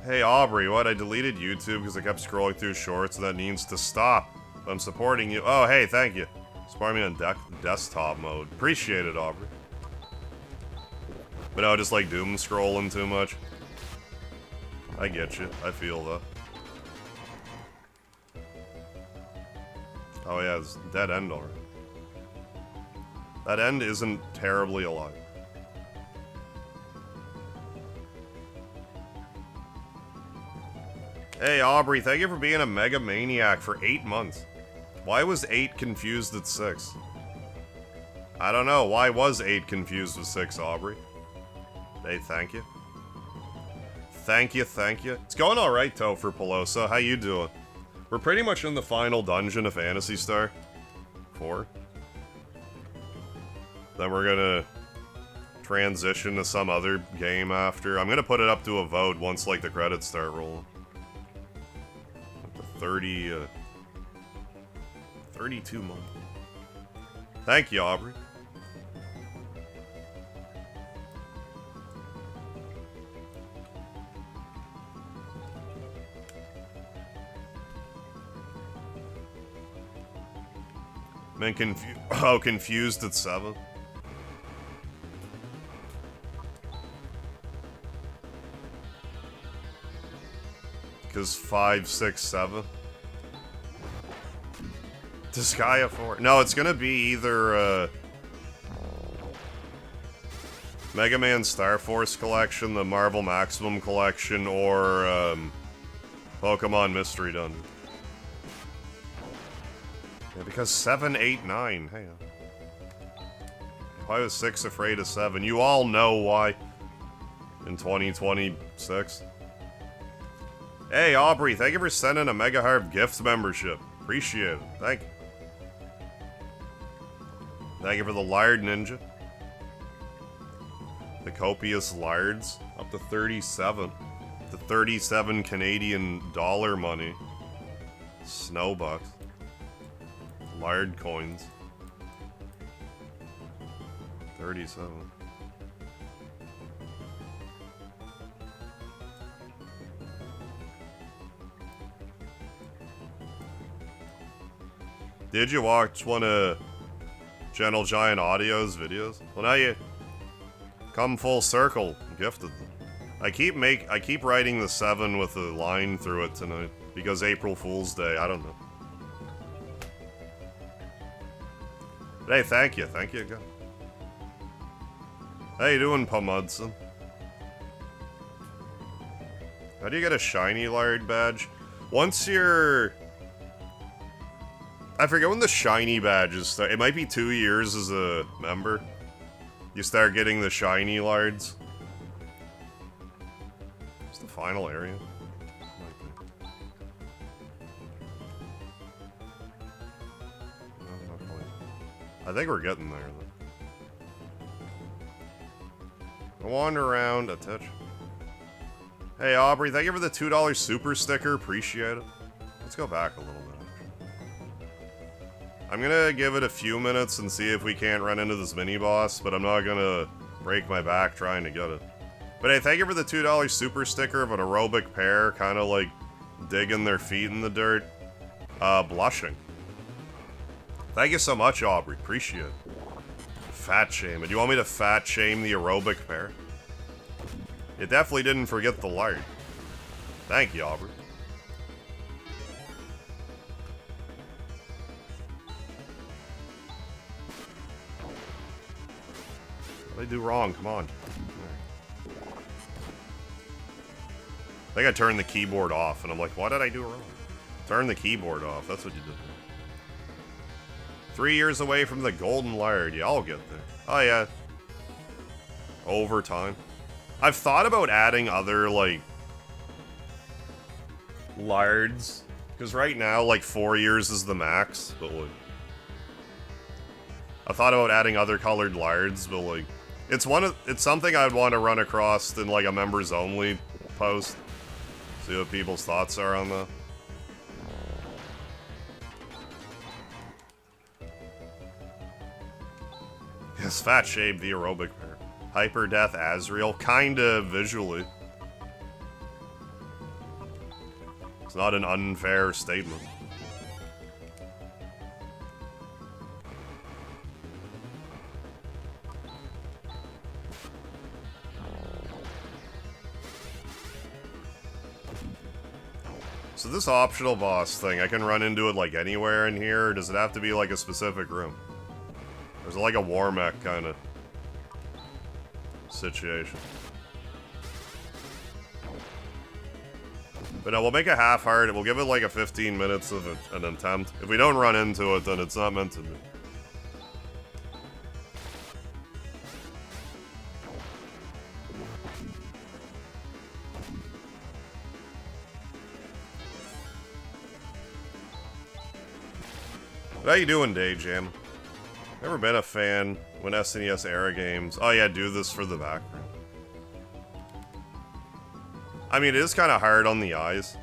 Hey Aubrey, what? I deleted YouTube because I kept scrolling through shorts and that needs to stop. I'm supporting you. Oh, hey, thank you. Support me on desktop mode. Appreciate it, Aubrey. But no, just like doom scrolling too much. I get you. I feel that. Oh yeah, it's dead end already. That end isn't terribly alive. Hey Aubrey, thank you for being a mega maniac for 8 months. Why was 8 confused at 6? I don't know, why was 8 confused with 6, Aubrey? Hey, thank you. Thank you, thank you. It's going alright, though, for Pelosa. How you doing? We're pretty much in the final dungeon of Phantasy Star IV. Then we're gonna transition to some other game after. I'm gonna put it up to a vote once, like, the credits start rolling. Up to 32 months. Thank you, Aubrey. Been confused at 7. Because 5, 6, 7. Disgaea 4. No, it's gonna be either Mega Man Star Force Collection, the Marvel Maximum Collection, or Pokemon Mystery Dungeon. Yeah, because 7, 8, 9. Hang on. Why was 6 afraid of 7? You all know why. In 2026. Hey, Aubrey, thank you for sending a MegaHarv gift membership. Appreciate it. Thank you. Thank you for the Lard Ninja. The copious lards. Up to 37. The 37 Canadian dollar money. Snowbucks. Lard coins. 37. Did you watch one of Gentle Giant Audio's videos? Well, now you come full circle. Gifted them. I keep writing the 7 with a line through it tonight because April Fool's Day. I don't know. But hey, thank you again. How you doing, Pumudson? How do you get a shiny lard badge? Once you're... I forget when the shiny badges start. It might be 2 years as a member. You start getting the shiny lards. It's the final area. No, not quite. I think we're getting there, though. I wander around a touch. Hey, Aubrey, thank you for the $2 super sticker. Appreciate it. Let's go back a little bit. I'm gonna give it a few minutes and see if we can't run into this mini-boss, but I'm not gonna break my back trying to get it. But hey, thank you for the $2 super sticker of an aerobic pair, kind of like digging their feet in the dirt. Blushing. Thank you so much, Aubrey. Appreciate it. Fat shame. Do you want me to fat shame the aerobic pair? You definitely didn't forget the lard. Thank you, Aubrey. What did I do wrong? Come on. I think I turned the keyboard off, and I'm like, what did I do wrong? Turn the keyboard off. That's what you did. 3 years away from the golden lard. Yeah, I'll get there. Oh, yeah. Over time. I've thought about adding other, like, lards. Because right now, like, 4 years is the max. But, like, I thought about adding other colored lards, but, like, it's something I'd want to run across in, like, a members only post. See what people's thoughts are on that. Yes, Fat Shade, the aerobic pair. Hyper Death Azrael, kinda visually. It's not an unfair statement. So this optional boss thing, I can run into it like anywhere in here, or does it have to be like a specific room? Or is it like a Warmech kind of situation? But no, we'll make a half-heart, we'll give it like a 15 minutes of an attempt. If we don't run into it, then it's not meant to be. How you doing, Dayjam? Never been a fan when SNES era games. Oh yeah, do this for the background. I mean, it is kind of hard on the eyes.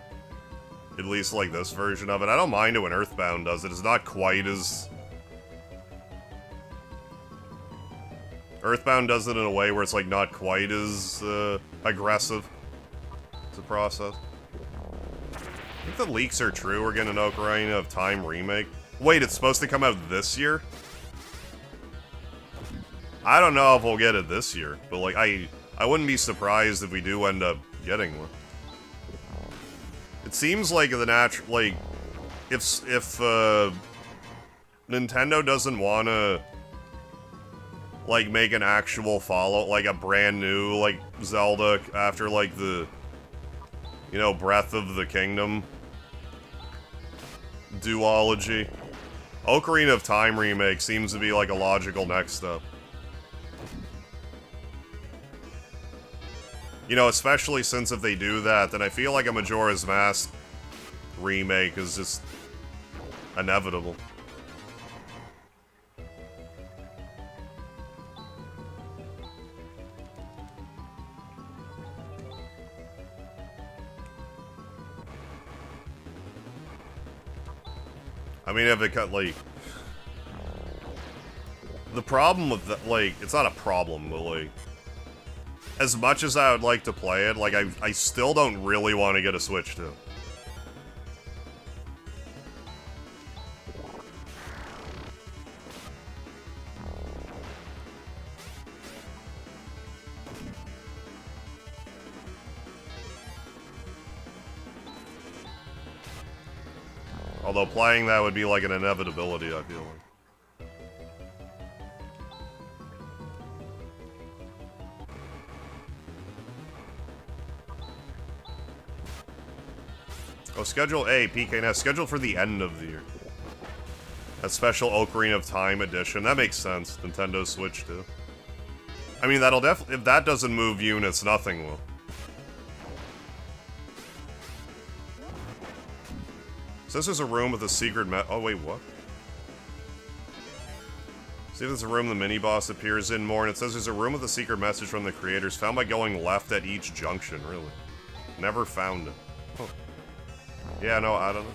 At least like this version of it. I don't mind it when Earthbound does it. It's not quite as... Earthbound does it in a way where it's like not quite as aggressive to process. I think the leaks are true. We're getting an Ocarina of Time remake. Wait, it's supposed to come out this year? I don't know if we'll get it this year, but like I wouldn't be surprised if we do end up getting one. It seems like the natural, like if Nintendo doesn't want to like make an actual follow, like a brand new like Zelda after like the, you know, Breath of the Kingdom duology. Ocarina of Time remake seems to be like a logical next step. You know, especially since if they do that, then I feel like a Majora's Mask remake is just inevitable. I mean, if it cut, like... The problem with that, like, it's not a problem, but, like... As much as I would like to play it, like, I still don't really want to get a Switch, too. Although playing that would be like an inevitability, I feel like. Oh, Schedule A, PKNS, scheduled for the end of the year. A special Ocarina of Time edition. That makes sense. Nintendo Switch, too. I mean, that'll definitely... If that doesn't move units, nothing will. Says there's a room with a secret oh, wait, what? See if there's a room the mini-boss appears in more, and it says there's a room with a secret message from the creators found by going left at each junction, really. Never found it. Oh. Yeah, no, I don't know.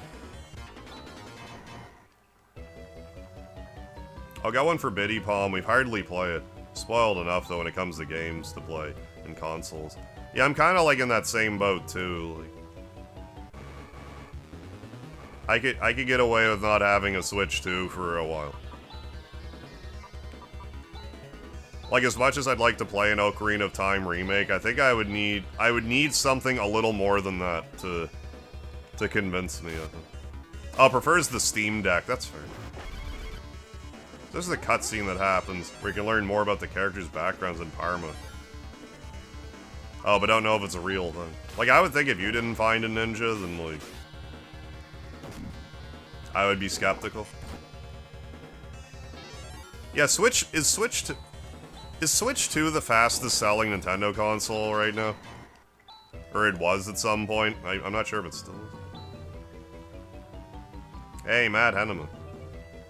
I'll got one for Biddy Palm. We hardly play it. Spoiled enough, though, when it comes to games to play in consoles. Yeah, I'm kind of, like, in that same boat, too. Like, I could get away with not having a Switch, too, for a while. Like, as much as I'd like to play an Ocarina of Time remake, I think I would need something a little more than that to convince me of it. Oh, prefers the Steam Deck, that's fair. This is a cutscene that happens, where you can learn more about the characters' backgrounds in Parma. Oh, but don't know if it's a real thing. Like, I would think if you didn't find a ninja, then, like... I would be skeptical. Yeah, is Switch 2 the fastest selling Nintendo console right now? Or it was at some point. I'm not sure if it still is. Hey, Matt Henneman.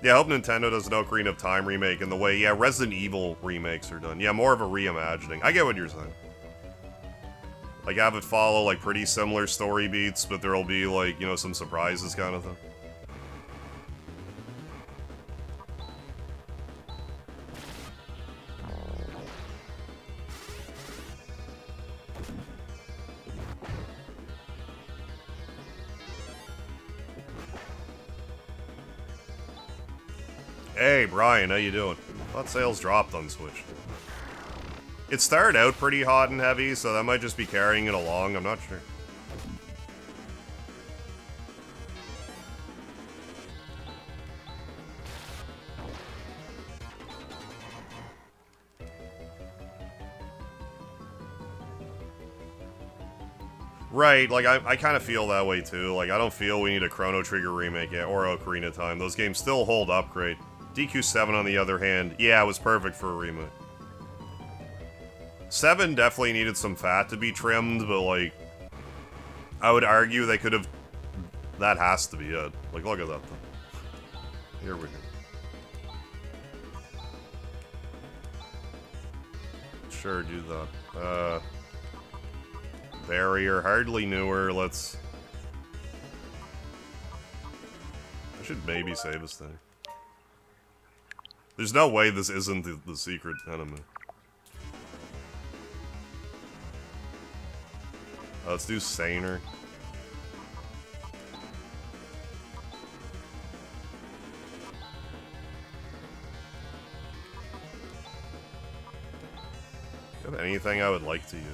Yeah, I hope Nintendo does an Ocarina of Time remake in the way, yeah, Resident Evil remakes are done. Yeah, more of a reimagining. I get what you're saying. Like, have it follow, like, pretty similar story beats, but there'll be, like, you know, some surprises kind of thing. Hey, Brian, how you doing? Thought sales dropped on Switch. It started out pretty hot and heavy, so that might just be carrying it along, I'm not sure. Right, like, I kind of feel that way too. Like, I don't feel we need a Chrono Trigger remake yet, or Ocarina Time. Those games still hold up great. DQ7, on the other hand, yeah, it was perfect for a remake. 7 definitely needed some fat to be trimmed, but, like, I would argue they could have... That has to be it. Like, look at that thing. Here we go. Sure, do that. Barrier, hardly newer, let's... I should maybe save this thing. There's no way this isn't the secret enemy. Let's do Saner. Do you have anything I would like to use?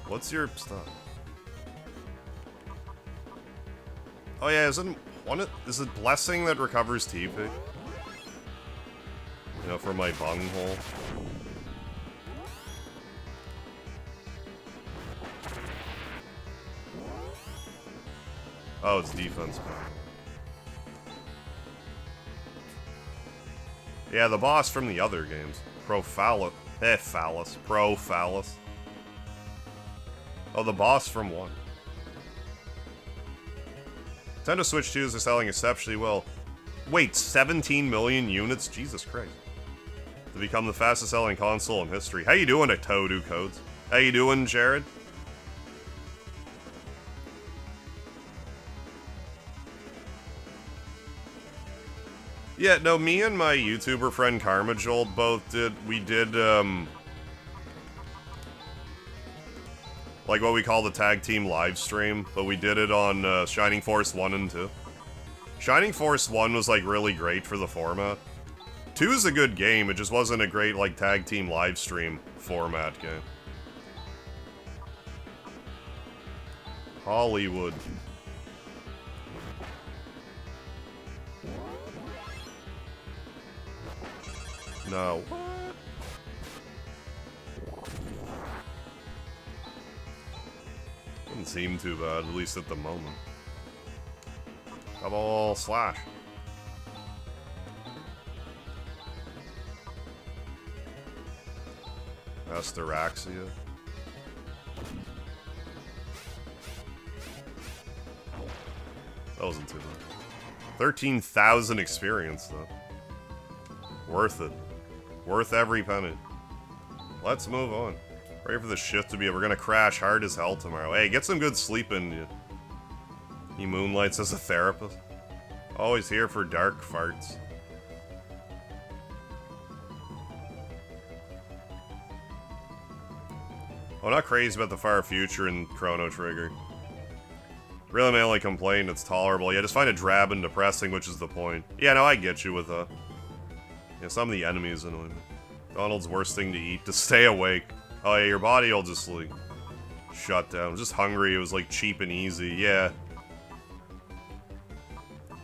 What's your stuff? Oh yeah, is it Blessing that recovers TP? You know, for my bunghole. Oh, it's defense power. Yeah, the boss from the other games. Phallus. Oh, the boss from 1. Nintendo Switch 2s are selling exceptionally well. Wait, 17 million units? Jesus Christ. To become the fastest selling console in history. How you doing, Toadu Codes? How you doing, Jared? Yeah, no, me and my YouTuber friend Karmajolt both did, we did, like what we call the tag team live stream, but we did it on Shining Force 1 and 2. Shining Force 1 was like really great for the format. 2 is a good game, it just wasn't a great like tag team live stream format game. Hollywood. No. Doesn't seem too bad, at least at the moment. Double slash. Asteraxia. That wasn't too bad. 13,000 experience, though. Worth it. Worth every penny. Let's move on. Ready for the shift to be over. We're gonna crash hard as hell tomorrow. Hey, get some good sleep in you. He moonlights as a therapist. Always here for dark farts. I'm not crazy about the far future in Chrono Trigger. Really, my only complaint, it's tolerable. Yeah, just find it drab and depressing, which is the point. Yeah, no, I get you with yeah, some of the enemies annoy me. Donald's worst thing to eat, to stay awake. Oh yeah, your body will just, like, shut down. I'm just hungry, it was, like, cheap and easy, yeah.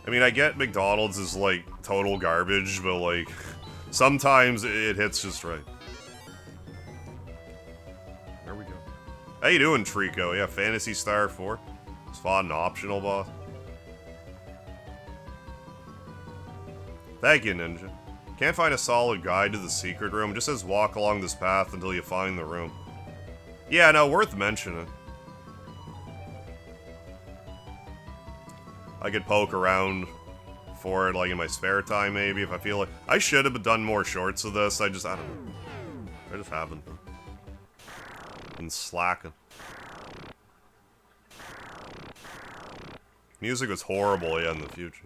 I mean, I get McDonald's is, like, total garbage, but, like, sometimes it hits just right. There we go. How you doing, Trico? Yeah, Phantasy Star IV. Just fought an optional boss. Thank you, Ninja. Can't find a solid guide to the secret room. It just says walk along this path until you find the room. Yeah, no, worth mentioning. I could poke around for it, like, in my spare time, maybe, if I feel like... I should have done more shorts of this, I don't know. I just haven't. Been slacking. Music was horrible, yeah, in the future.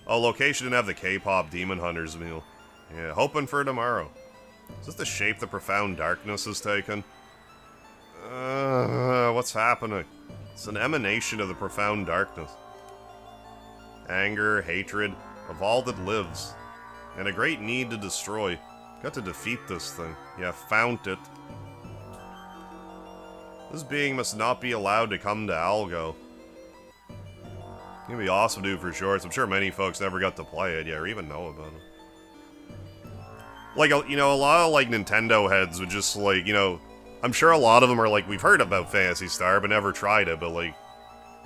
Oh, location didn't have the K-pop Demon Hunters meal. Yeah, hoping for tomorrow. Is this the shape the profound darkness has taken? What's happening? It's an emanation of the profound darkness. Anger, hatred, of all that lives. And a great need to destroy. Got to defeat this thing. Yeah, found it. This being must not be allowed to come to Algo. It'd be awesome to do for shorts. I'm sure many folks never got to play it, yeah, or even know about it. Like, you know, a lot of, like, Nintendo heads would just, like, you know... I'm sure a lot of them are like, we've heard about Phantasy Star, but never tried it, but, like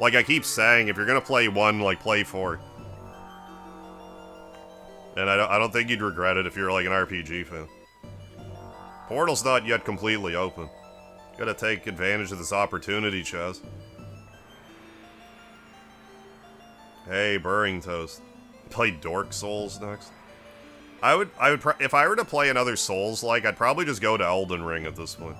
I keep saying, if you're gonna play 1, like, play 4. And I don't think you'd regret it if you're, like, an RPG fan. Portal's not yet completely open. Gotta take advantage of this opportunity, Chaz. Hey, Burring Toast. Play Dork Souls next. If I were to play another Souls-like, I'd probably just go to Elden Ring at this point.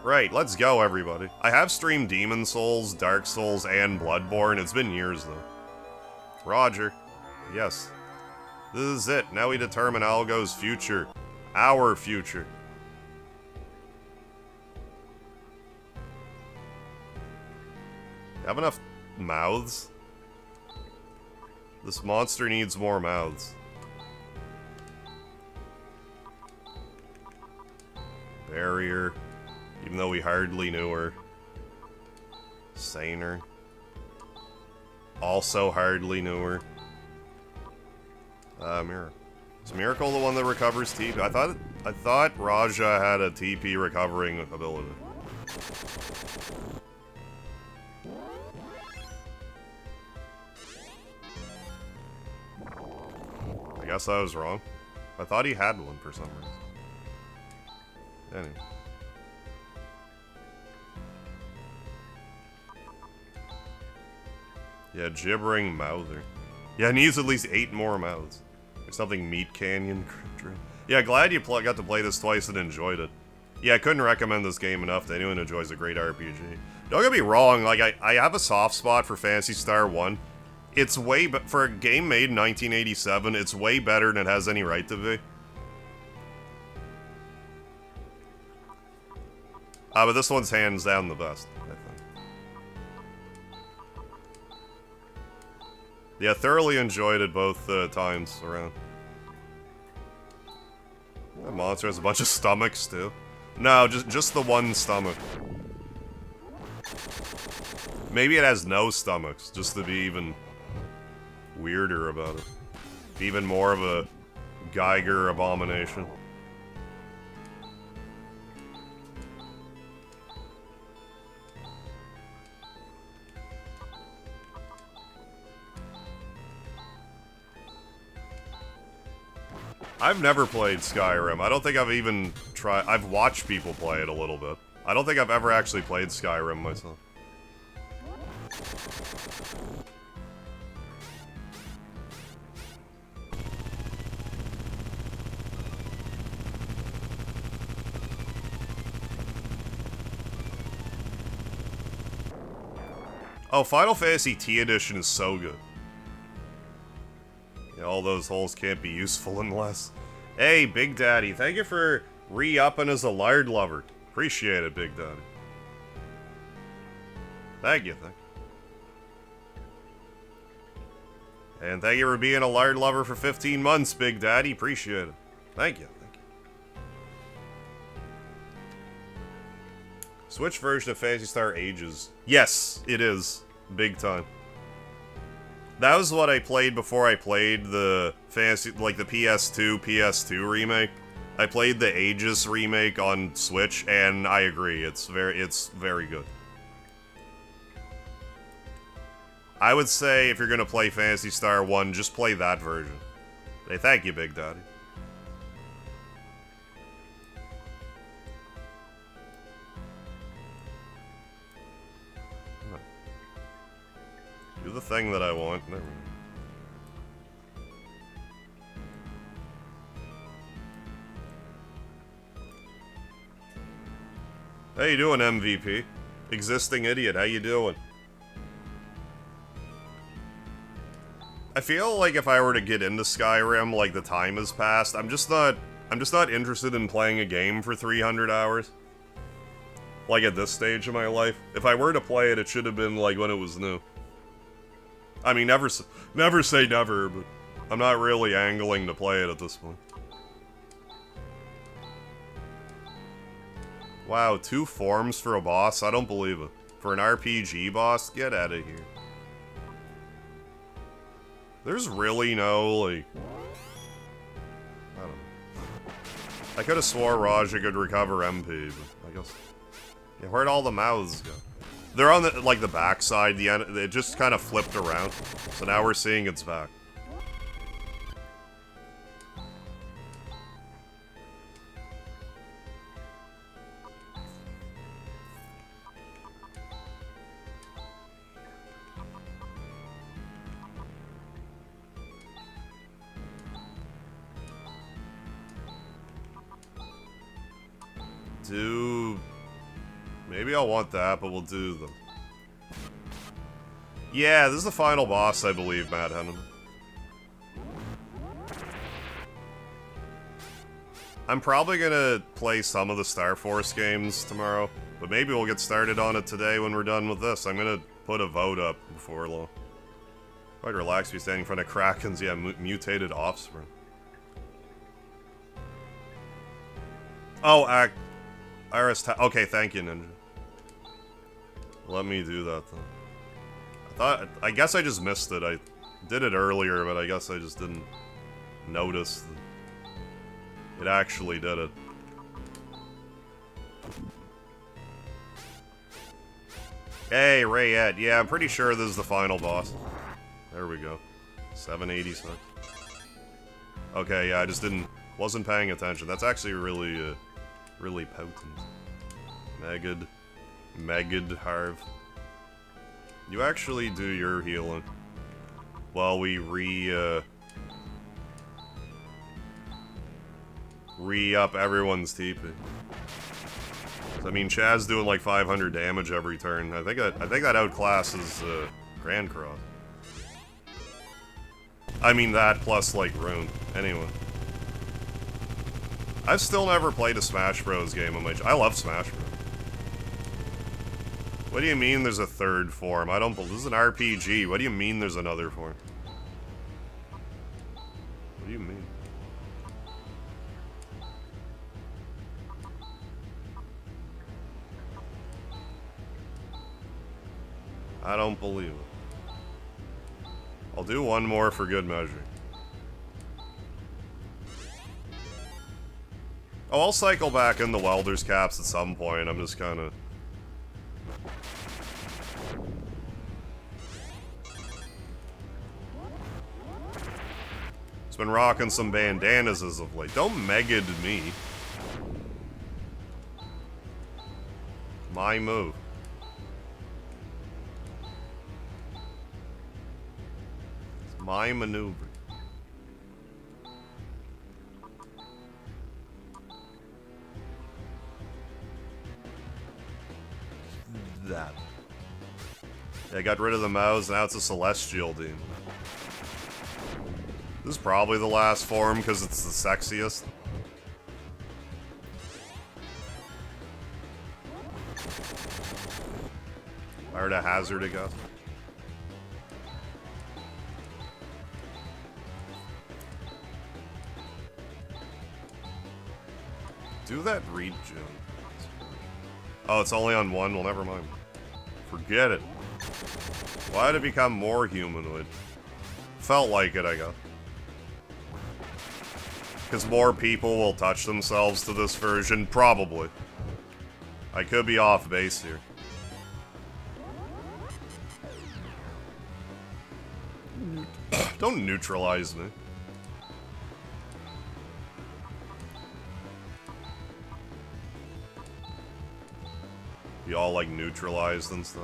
Right, let's go, everybody. I have streamed Demon Souls, Dark Souls, and Bloodborne. It's been years, though. Roger. Yes. This is it. Now we determine Algo's future. Our future. Have enough mouths? This monster needs more mouths. Barrier. Even though we hardly knew her. Saner. Also hardly knew her. Miracle. Is Miracle the one that recovers TP? I thought Raja had a TP recovering ability. I guess I was wrong. I thought he had one for some reason. Anyway. Yeah, gibbering mouther. Yeah, it needs at least 8 more mouths. Or something Meat Canyon. Yeah, glad you got to play this twice and enjoyed it. Yeah, I couldn't recommend this game enough to anyone who enjoys a great RPG. Don't get me wrong, like, I have a soft spot for Phantasy Star 1. It's way, for a game made in 1987, it's way better than it has any right to be. But this one's hands down the best, I think. Yeah, thoroughly enjoyed it both times around. That monster has a bunch of stomachs, too. No, just the one stomach. Maybe it has no stomachs, just to be even weirder about it. Even more of a Geiger abomination. I've never played Skyrim. I don't think I've even tried. I've watched people play it a little bit. I don't think I've ever actually played Skyrim myself. Oh, Final Fantasy T Edition is so good. Yeah, all those holes can't be useful unless... Hey, Big Daddy, thank you for re-upping as a lard lover. Appreciate it, Big Daddy. Thank you, And thank you for being a lard lover for 15 months, Big Daddy. Appreciate it. Thank you. Switch version of Phantasy Star ages. Yes, it is. Big time. That was what I played before I played the Fantasy, like the PS2 remake. I played the Aegis remake on Switch, and I agree, it's very good. I would say if you're gonna play Phantasy Star 1, just play that version. Hey, thank you, Big Daddy. Do the thing that I want. Never mind. How you doing, MVP? Existing idiot, how you doing? I feel like if I were to get into Skyrim, like the time has passed, I'm just not interested in playing a game for 300 hours. Like at this stage of my life. If I were to play it, it should have been like when it was new. I mean, never say never, but I'm not really angling to play it at this point. Wow, 2 forms for a boss? I don't believe it. For an RPG boss? Get out of here. There's really no, like... I don't know. I could have swore Raja could recover MP, but I guess... Yeah, where'd all the mouths go? They're on the, like, the backside, the end, it just kind of flipped around. So now we're seeing its back. Maybe I'll want that, but we'll do them. Yeah, this is the final boss, I believe, Matt Henneman. I'm probably gonna play some of the Star Force games tomorrow, but maybe we'll get started on it today when we're done with this. I'm gonna put a vote up before long. Quite relaxed to be standing in front of Krakens, yeah, mutated offspring. Oh, Iris, okay, thank you, Ninja. Let me do that, then. I guess I just missed it. I did it earlier, but I guess I just didn't notice that it actually did it. Hey, Rayette. Yeah, I'm pretty sure this is the final boss. There we go. 786. Okay, yeah, I just wasn't paying attention. That's actually really, really potent. MegaHarv. You actually do your healing while we re-up everyone's TP. I mean, Chad's doing like 500 damage every turn. I think that outclasses Grand Cross. I mean that plus, like, Rune. Anyway. I've still never played a Smash Bros. Game on my... I love Smash Bros. What do you mean there's a third form? I don't believe... This is an RPG. What do you mean there's another form? What do you mean? I don't believe it. I'll do one more for good measure. Oh, I'll cycle back in the Welder's Caps at some point. I'm just kind of... It's been rocking some bandanas as of late. Don't Megad me. My move. It's my maneuver. That. Yeah, I got rid of the mouse, now it's a Celestial Demon. This is probably the last form because it's the sexiest. Fire to hazard again. Do that regen. Oh, it's only on one? Well, never mind. Forget it. Why did it become more humanoid? Felt like it, I guess. Because more people will touch themselves to this version? Probably. I could be off base here. Don't neutralize me. You all, like, neutralized and stuff.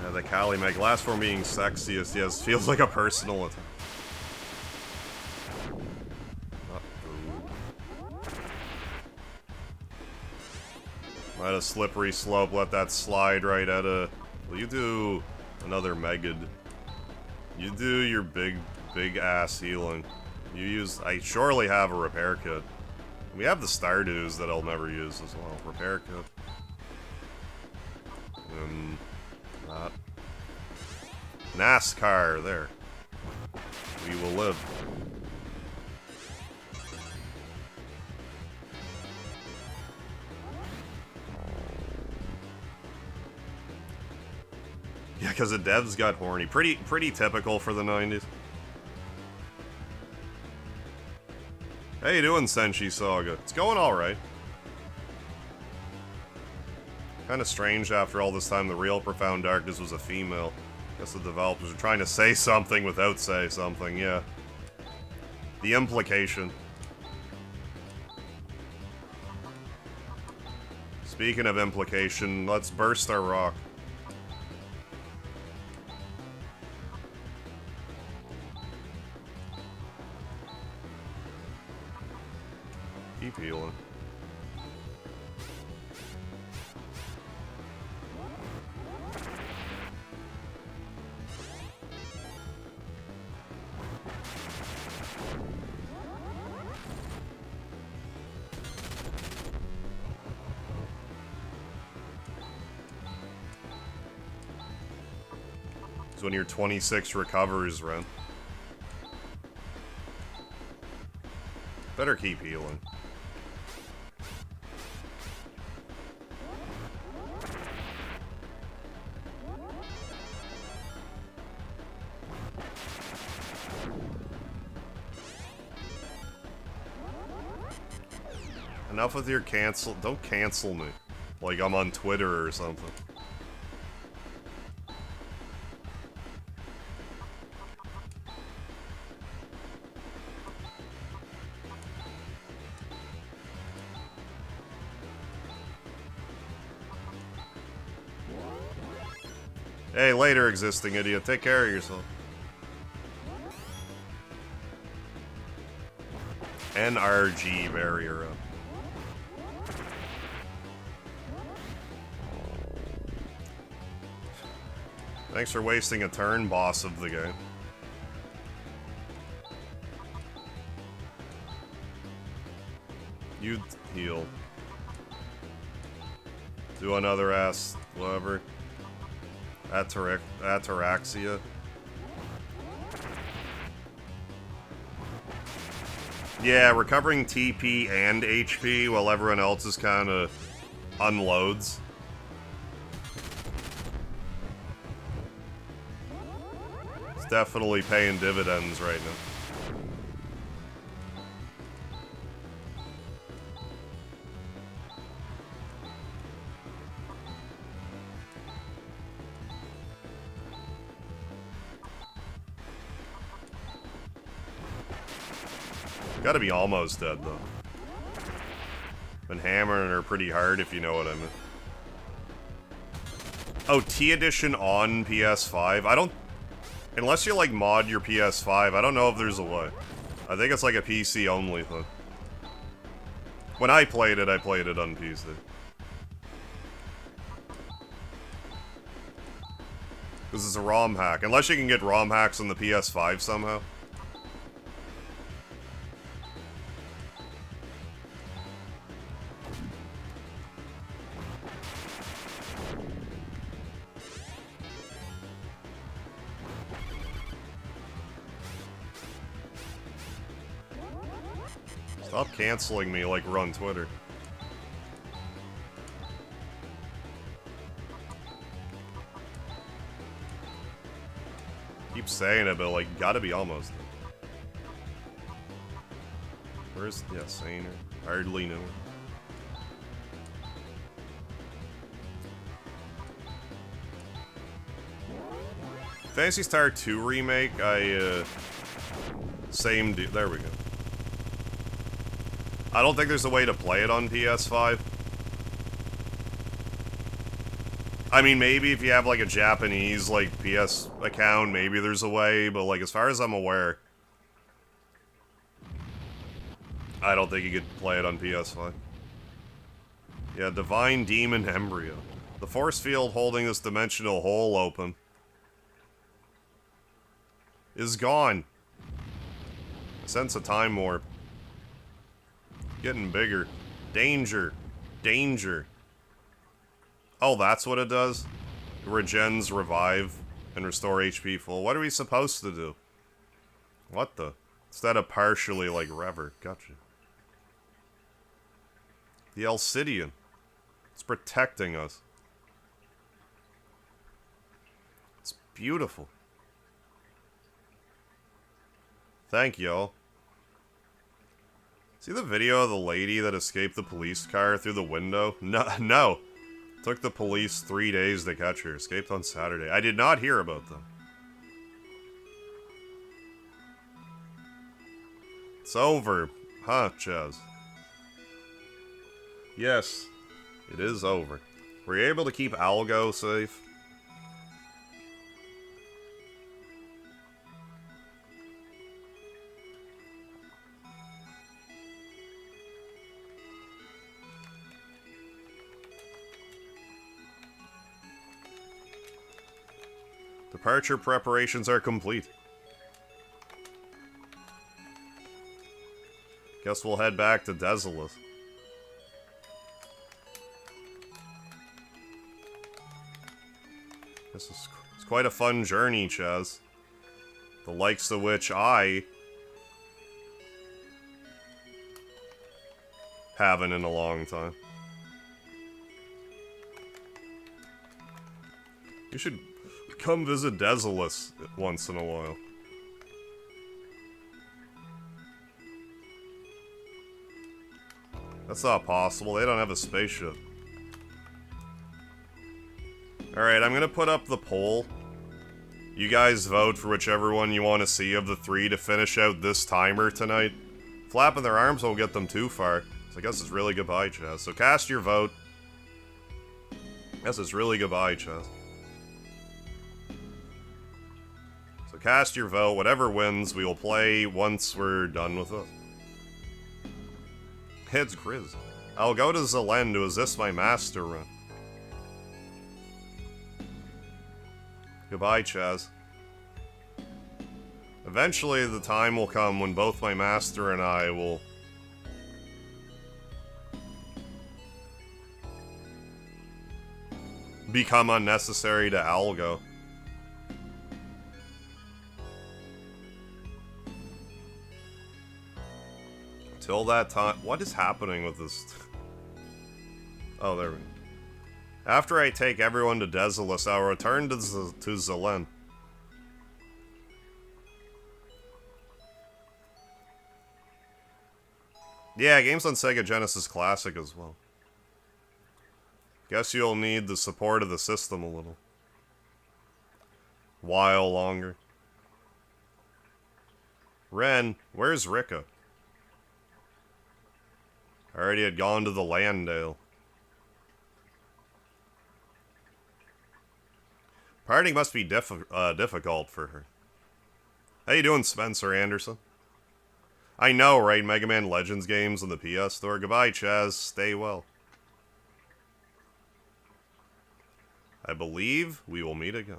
Yeah, the Kali Meg. Last form being sexiest, yes, feels like a personal attack. At a slippery slope, let that slide right at a... Will you do another Megad? You do your big ass healing. You use... I surely have a repair kit. We have the Stardews that I'll never use as well. Repair kit. And... that. NASCAR, there. We will live. Yeah, because the devs got horny. Pretty typical for the 90s. How you doing, Senshi Saga? It's going alright. Kind of strange after all this time the real Profound Darkness was a female. Guess the developers are trying to say something without say something, yeah. The implication. Speaking of implication, let's burst our rock. Keep healing. So when you're 26 recovers, Ren. Better keep healing. Enough with your cancel. Don't cancel me. Like I'm on Twitter or something. Hey, later, existing idiot. Take care of yourself. NRG barrier up. Thanks for wasting a turn, boss of the game. You heal. Do another ass, whatever. Ataraxia. Yeah, recovering TP and HP while everyone else is kind of unloads. It's definitely paying dividends right now. Gotta be almost dead, though. Been hammering her pretty hard, if you know what I mean. Oh, T Edition on PS5? I don't... Unless you, like, mod your PS5, I don't know if there's a way. I think it's, like, a PC-only thing. When I played it on PC. This is a ROM hack. Unless you can get ROM hacks on the PS5 somehow. Stop canceling me like we're on Twitter. Keep saying it, but like, gotta be almost. Where's, yeah, Saner? Hardly know. Phantasy Star II remake, same dude, there we go. I don't think there's a way to play it on PS5. I mean, maybe if you have, like, a Japanese, like, PS account, maybe there's a way, but, like, as far as I'm aware, I don't think you could play it on PS5. Yeah, Divine Demon Embryo. The force field holding this dimensional hole open is gone. I sense a time warp. Getting bigger. Danger. Danger. Oh, that's what it does? It regens, revive, and restore HP full. What are we supposed to do? What the? Instead of partially, like, Rever. Gotcha. The Alcidian. It's protecting us. It's beautiful. Thank y'all. See the video of the lady that escaped the police car through the window? No. Took the police 3 days to catch her. Escaped on Saturday. I did not hear about them. It's over. Huh, Chaz? Yes. It is over. Were you able to keep Algo safe? Departure preparations are complete. Guess we'll head back to Desolate. It's quite a fun journey, Chaz. The likes of which I haven't in a long time. You should come visit Desolate once in a while. That's not possible. They don't have a spaceship. Alright, I'm gonna put up the poll. You guys vote for whichever one you want to see of the three to finish out this timer tonight. Flapping their arms won't get them too far. So I guess it's really goodbye, Chaz. So cast your vote. I guess it's really goodbye, Chaz. So cast your vote. Whatever wins, we will play once we're done with it. It's Grizz. I'll go to Zelen to assist my master run. Goodbye, Chaz. Eventually, the time will come when both my master and I will... become unnecessary to Algo. Till that time... What is happening with this? Oh, there we go. After I take everyone to Desolus, I'll return to Zelen. Yeah, games on Sega Genesis Classic as well. Guess you'll need the support of the system a little while longer. Ren, where's Rika? I already had gone to the Landale. Parting must be difficult for her. How you doing, Spencer Anderson? I know, right? Mega Man Legends games on the PS Store. Goodbye, Chaz. Stay well. I believe we will meet again.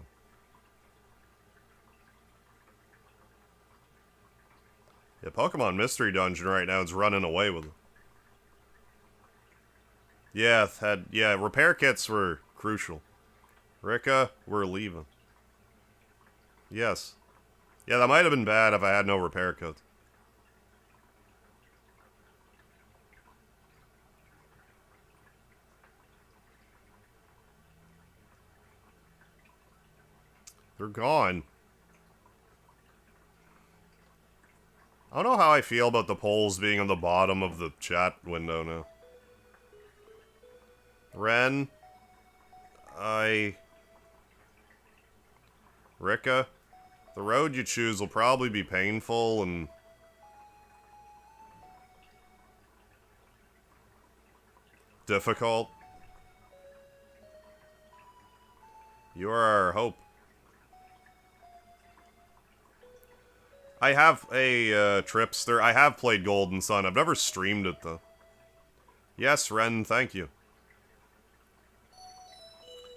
Yeah, Pokemon Mystery Dungeon right now is running away with it. Yeah, repair kits were crucial. Rika, we're leaving. Yes. Yeah, that might have been bad if I had no repair kits. They're gone. I don't know how I feel about the polls being on the bottom of the chat window now. Ren. Rika. The road you choose will probably be painful and... difficult. You are our hope. I have a Tripster. I have played Golden Sun. I've never streamed it, though. Yes, Ren, thank you.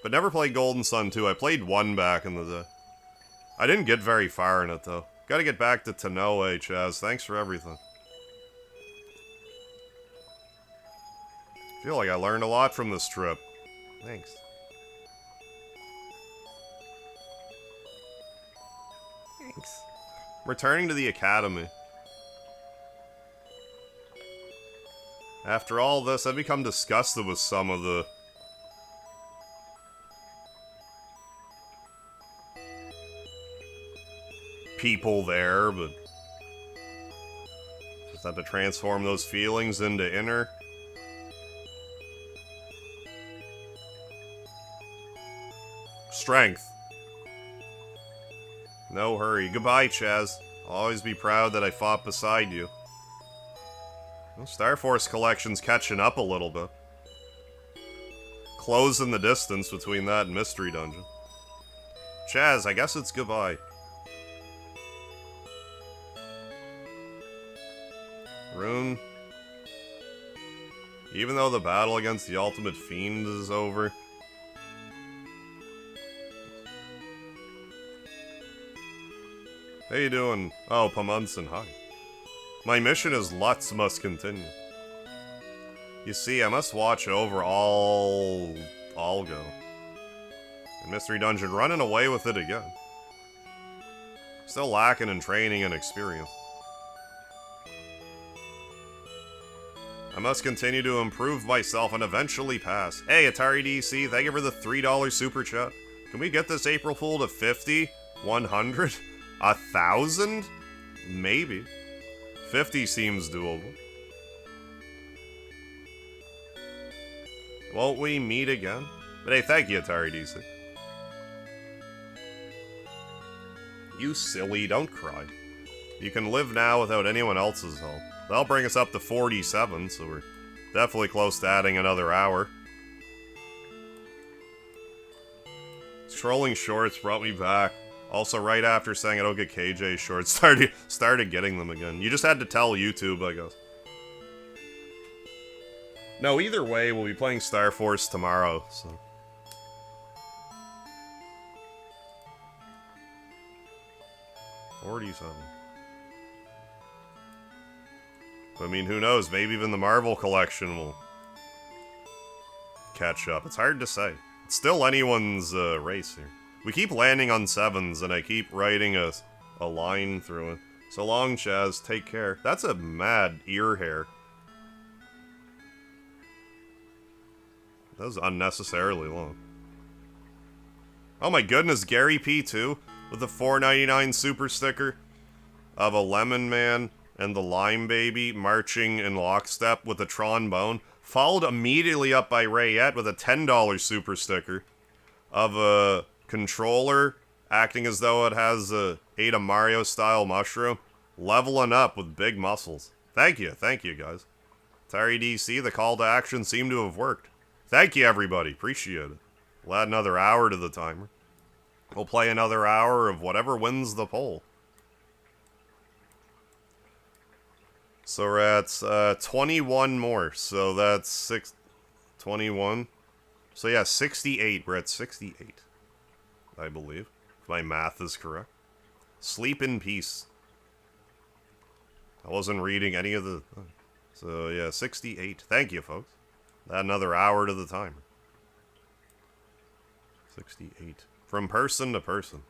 But never played Golden Sun 2. I played 1 back in the day. I didn't get very far in it, though. Gotta get back to Tanoe, Chaz. Thanks for everything. Feel like I learned a lot from this trip. Thanks. Thanks. Returning to the academy. After all this, I've become disgusted with some of the... people there, but... just have to transform those feelings into inner... strength. No hurry. Goodbye, Chaz. I'll always be proud that I fought beside you. Well, Star Force collection's catching up a little bit. Closing the distance between that and Mystery Dungeon. Chaz, I guess it's goodbye. Rune. Even though the battle against the Ultimate Fiend is over... How you doing? Oh, Pamunson, hi. My mission is Lutz must continue. You see, I must watch over all... Algo. And Mystery Dungeon running away with it again. Still lacking in training and experience. I must continue to improve myself and eventually pass. Hey, Atari DC, thank you for the $3 super chat. Can we get this April Fool to 50? 100? 1,000? Maybe. 50 seems doable. Won't we meet again? But hey, thank you, Atari DC. You silly, don't cry. You can live now without anyone else's help. That'll bring us up to 47, so we're definitely close to adding another hour. Trolling shorts brought me back. Also, right after saying I don't get KJ shorts, started getting them again. You just had to tell YouTube, I guess. No, either way, we'll be playing Star Force tomorrow, so... 47. But I mean, who knows? Maybe even the Marvel collection will catch up. It's hard to say. It's still anyone's race here. We keep landing on 7s, and I keep writing a line through it. So long, Chaz. Take care. That's a mad ear hair. That was unnecessarily long. Oh my goodness, Gary P too, with the $4.99 super sticker of a Lemon Man and the Lime Baby marching in lockstep with a trombone, followed immediately up by Rayette with a $10 super sticker of a controller acting as though it has ate a Mario-style mushroom, leveling up with big muscles. Thank you guys. Atari DC, the call to action seemed to have worked. Thank you everybody, appreciate it. We'll add another hour to the timer. We'll play another hour of whatever wins the poll. So we're at 21 more, so that's 21. So yeah, 68. We're at 68, I believe, if my math is correct. Sleep in peace. I wasn't reading any of the... So yeah, 68. Thank you, folks. Add another hour to the timer. 68. From person to person.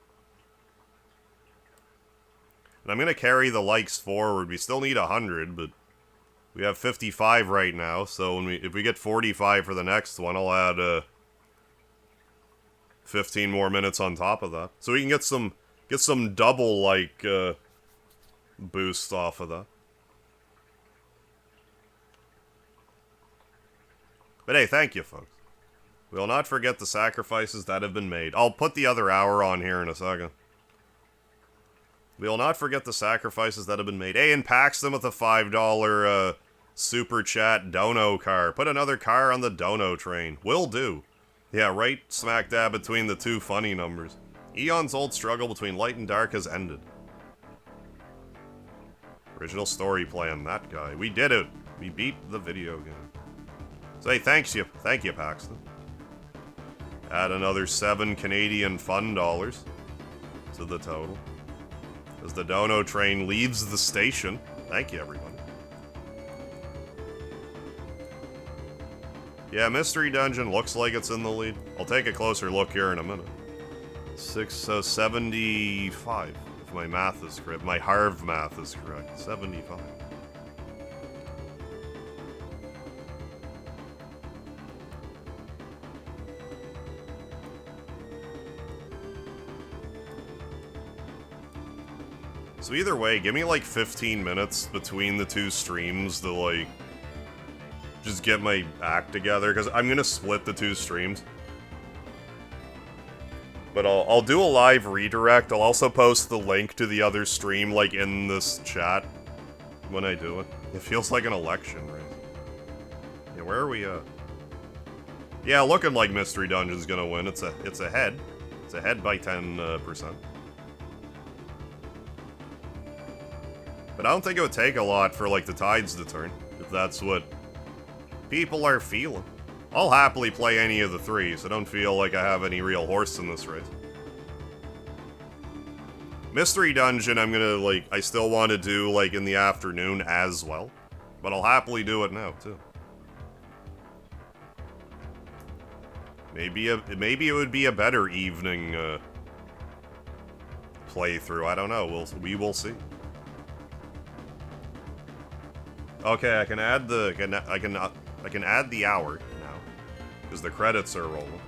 And I'm going to carry the likes forward. We still need 100, but we have 55 right now, so if we get 45 for the next one, I'll add 15 more minutes on top of that. So we can get some double, like, boost off of that. But hey, thank you, folks. We will not forget the sacrifices that have been made. I'll put the other hour on here in a second. We will not forget the sacrifices that have been made. Hey, and Paxton with a $5 super chat dono car. Put another car on the dono train. Will do. Yeah, right smack dab between the two funny numbers. Eon's old struggle between light and dark has ended. Original story plan, that guy. We did it. We beat the video game. So hey, thank you, Paxton. Add another 7 Canadian fun dollars to the total. As the dono train leaves the station. Thank you, everybody. Yeah, Mystery Dungeon looks like it's in the lead. I'll take a closer look here in a minute. 75, if my math is correct. My Harv math is correct. 75. So either way, give me like 15 minutes between the two streams to like just get my act together, because I'm gonna split the two streams. But I'll do a live redirect. I'll also post the link to the other stream like in this chat when I do it. It feels like an election race. Yeah, where are we at? Yeah, looking like Mystery Dungeon's gonna win. It's ahead. It's ahead by 10%. But I don't think it would take a lot for, like, the tides to turn, if that's what people are feeling. I'll happily play any of the three, so don't feel like I have any real horse in this race. Mystery Dungeon, I'm gonna, like, I still want to do, like, in the afternoon as well. But I'll happily do it now, too. Maybe it would be a better evening, playthrough. I don't know. We will see. Okay, I can add the I can add the hour now because the credits are rolling.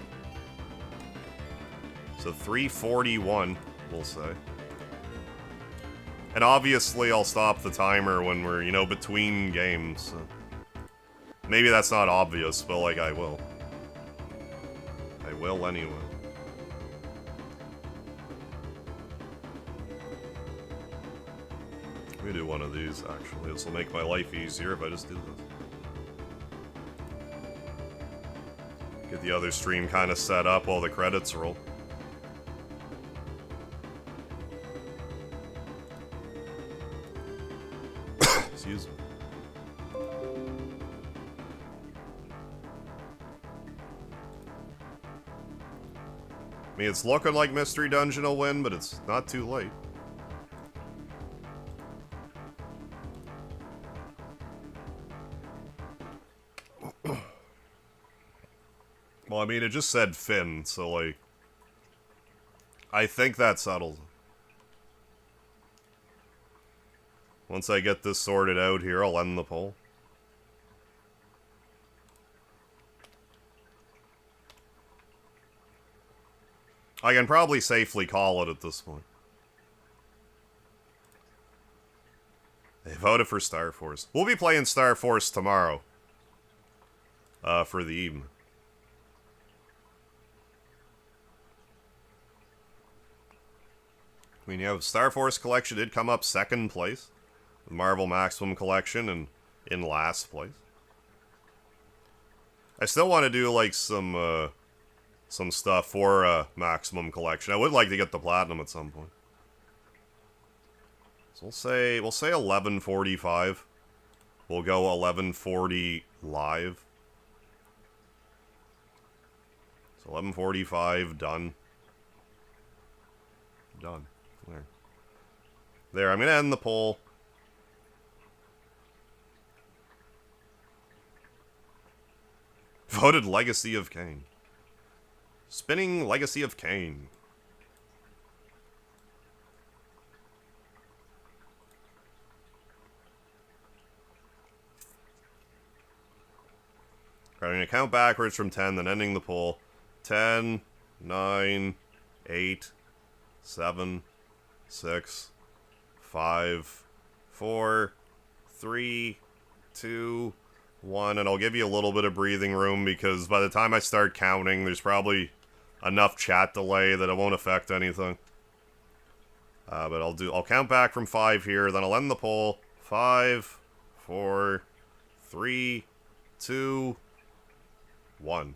So 3:41, we'll say. And obviously, I'll stop the timer when we're, you know, between games. So maybe that's not obvious, but like I will. I will anyway. Let me do one of these, actually. This will make my life easier if I just do this. Get the other stream kind of set up while the credits roll. Excuse me. I mean, it's looking like Mystery Dungeon will win, but it's not too late. Well, I mean, it just said Finn, so, like... I think that settles. Once I get this sorted out here, I'll end the poll. I can probably safely call it at this point. They voted for Star Force. We'll be playing Star Force tomorrow. For the evening. I mean, you have Star Force Collection did come up second place. The Marvel Maximum Collection and in last place. I still want to do, like, some stuff for Maximum Collection. I would like to get the Platinum at some point. So we'll say 11:45. We'll go 11:40 live. So 11:45 done. Done. There. I'm gonna end the poll. Voted Legacy of Kain. Spinning Legacy of Kain. Alright, I'm going to count backwards from 10, then ending the poll. 10, 9, 8, 7, 6, 5, 4, 3, 2, 1. And I'll give you a little bit of breathing room because by the time I start counting, there's probably enough chat delay that it won't affect anything. But I'll count back from 5 here, then I'll end the poll. 5, 4, 3, 2, 1.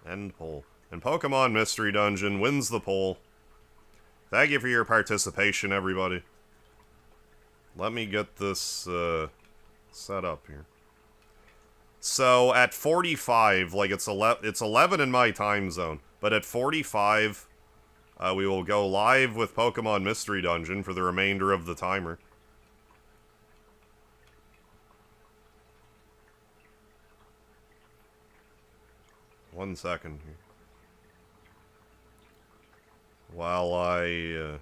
End poll. And Pokemon Mystery Dungeon wins the poll. Thank you for your participation, everybody. Let me get this set up here. So at 45, like it's 11 in my time zone, but at 45, we will go live with Pokemon Mystery Dungeon for the remainder of the timer. One second here. While I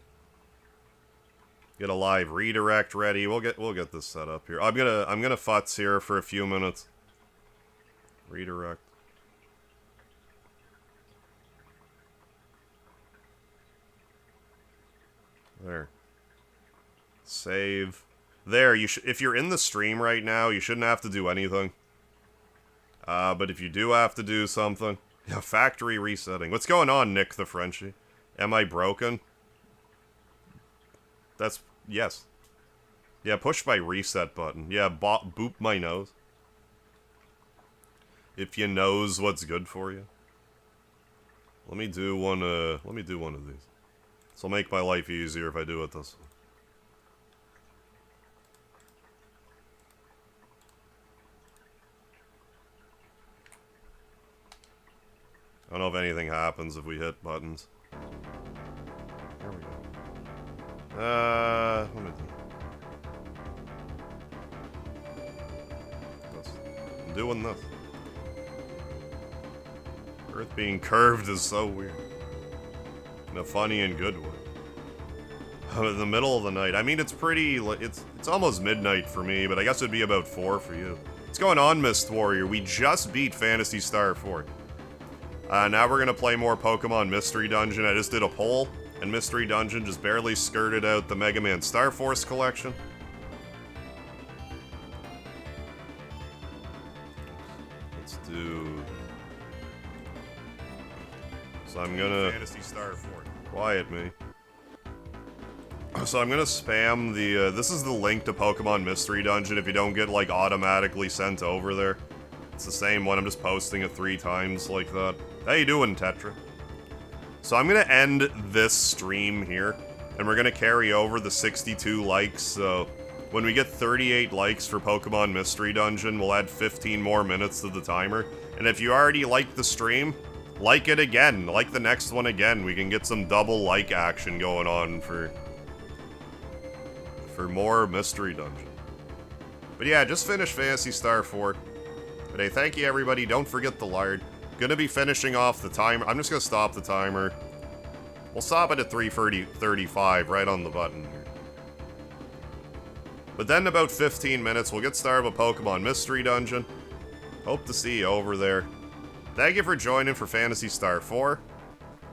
get a live redirect ready, we'll get this set up here. I'm gonna futz here for a few minutes. Redirect. There. Save. There, if you're in the stream right now, you shouldn't have to do anything. But if you do have to do something... Yeah, factory resetting. What's going on, Nick the Frenchie? Am I broken? That's... Yes. Yeah, push my reset button. Yeah, boop my nose. If you knows what's good for you. Let me do one of these. This will make my life easier if I do it this way. I don't know if anything happens if we hit buttons. There we go. Let me do this. I'm doing this. Earth being curved is so weird. In a funny and good way. In the middle of the night. I mean, it's pretty... It's almost midnight for me, but I guess it'd be about 4 for you. What's going on, Mist Warrior? We just beat Phantasy Star IV. Now we're gonna play more Pokemon Mystery Dungeon. I just did a poll, and Mystery Dungeon just barely skirted out the Mega Man Star Force collection. Let's do... So I'm gonna... Phantasy Star IV. Quiet me. So I'm gonna spam the, this is the link to Pokemon Mystery Dungeon if you don't get, like, automatically sent over there. It's the same one, I'm just posting it 3 times like that. How you doing, Tetra? So I'm gonna end this stream here, and we're gonna carry over the 62 likes, so when we get 38 likes for Pokemon Mystery Dungeon, we'll add 15 more minutes to the timer. And if you already liked the stream, like it again, like the next one again. We can get some double like action going on for more Mystery Dungeon. But yeah, just finished Phantasy Star IV. But hey, thank you everybody, don't forget the lard. Gonna be finishing off the timer. I'm just gonna stop the timer. We'll stop it at 3:35, right on the button here. But then in about 15 minutes, we'll get started with Pokemon Mystery Dungeon. Hope to see you over there. Thank you for joining for Phantasy Star IV.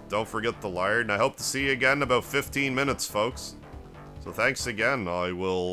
Don't forget the Lard, and I hope to see you again in about 15 minutes, folks. So thanks again. I will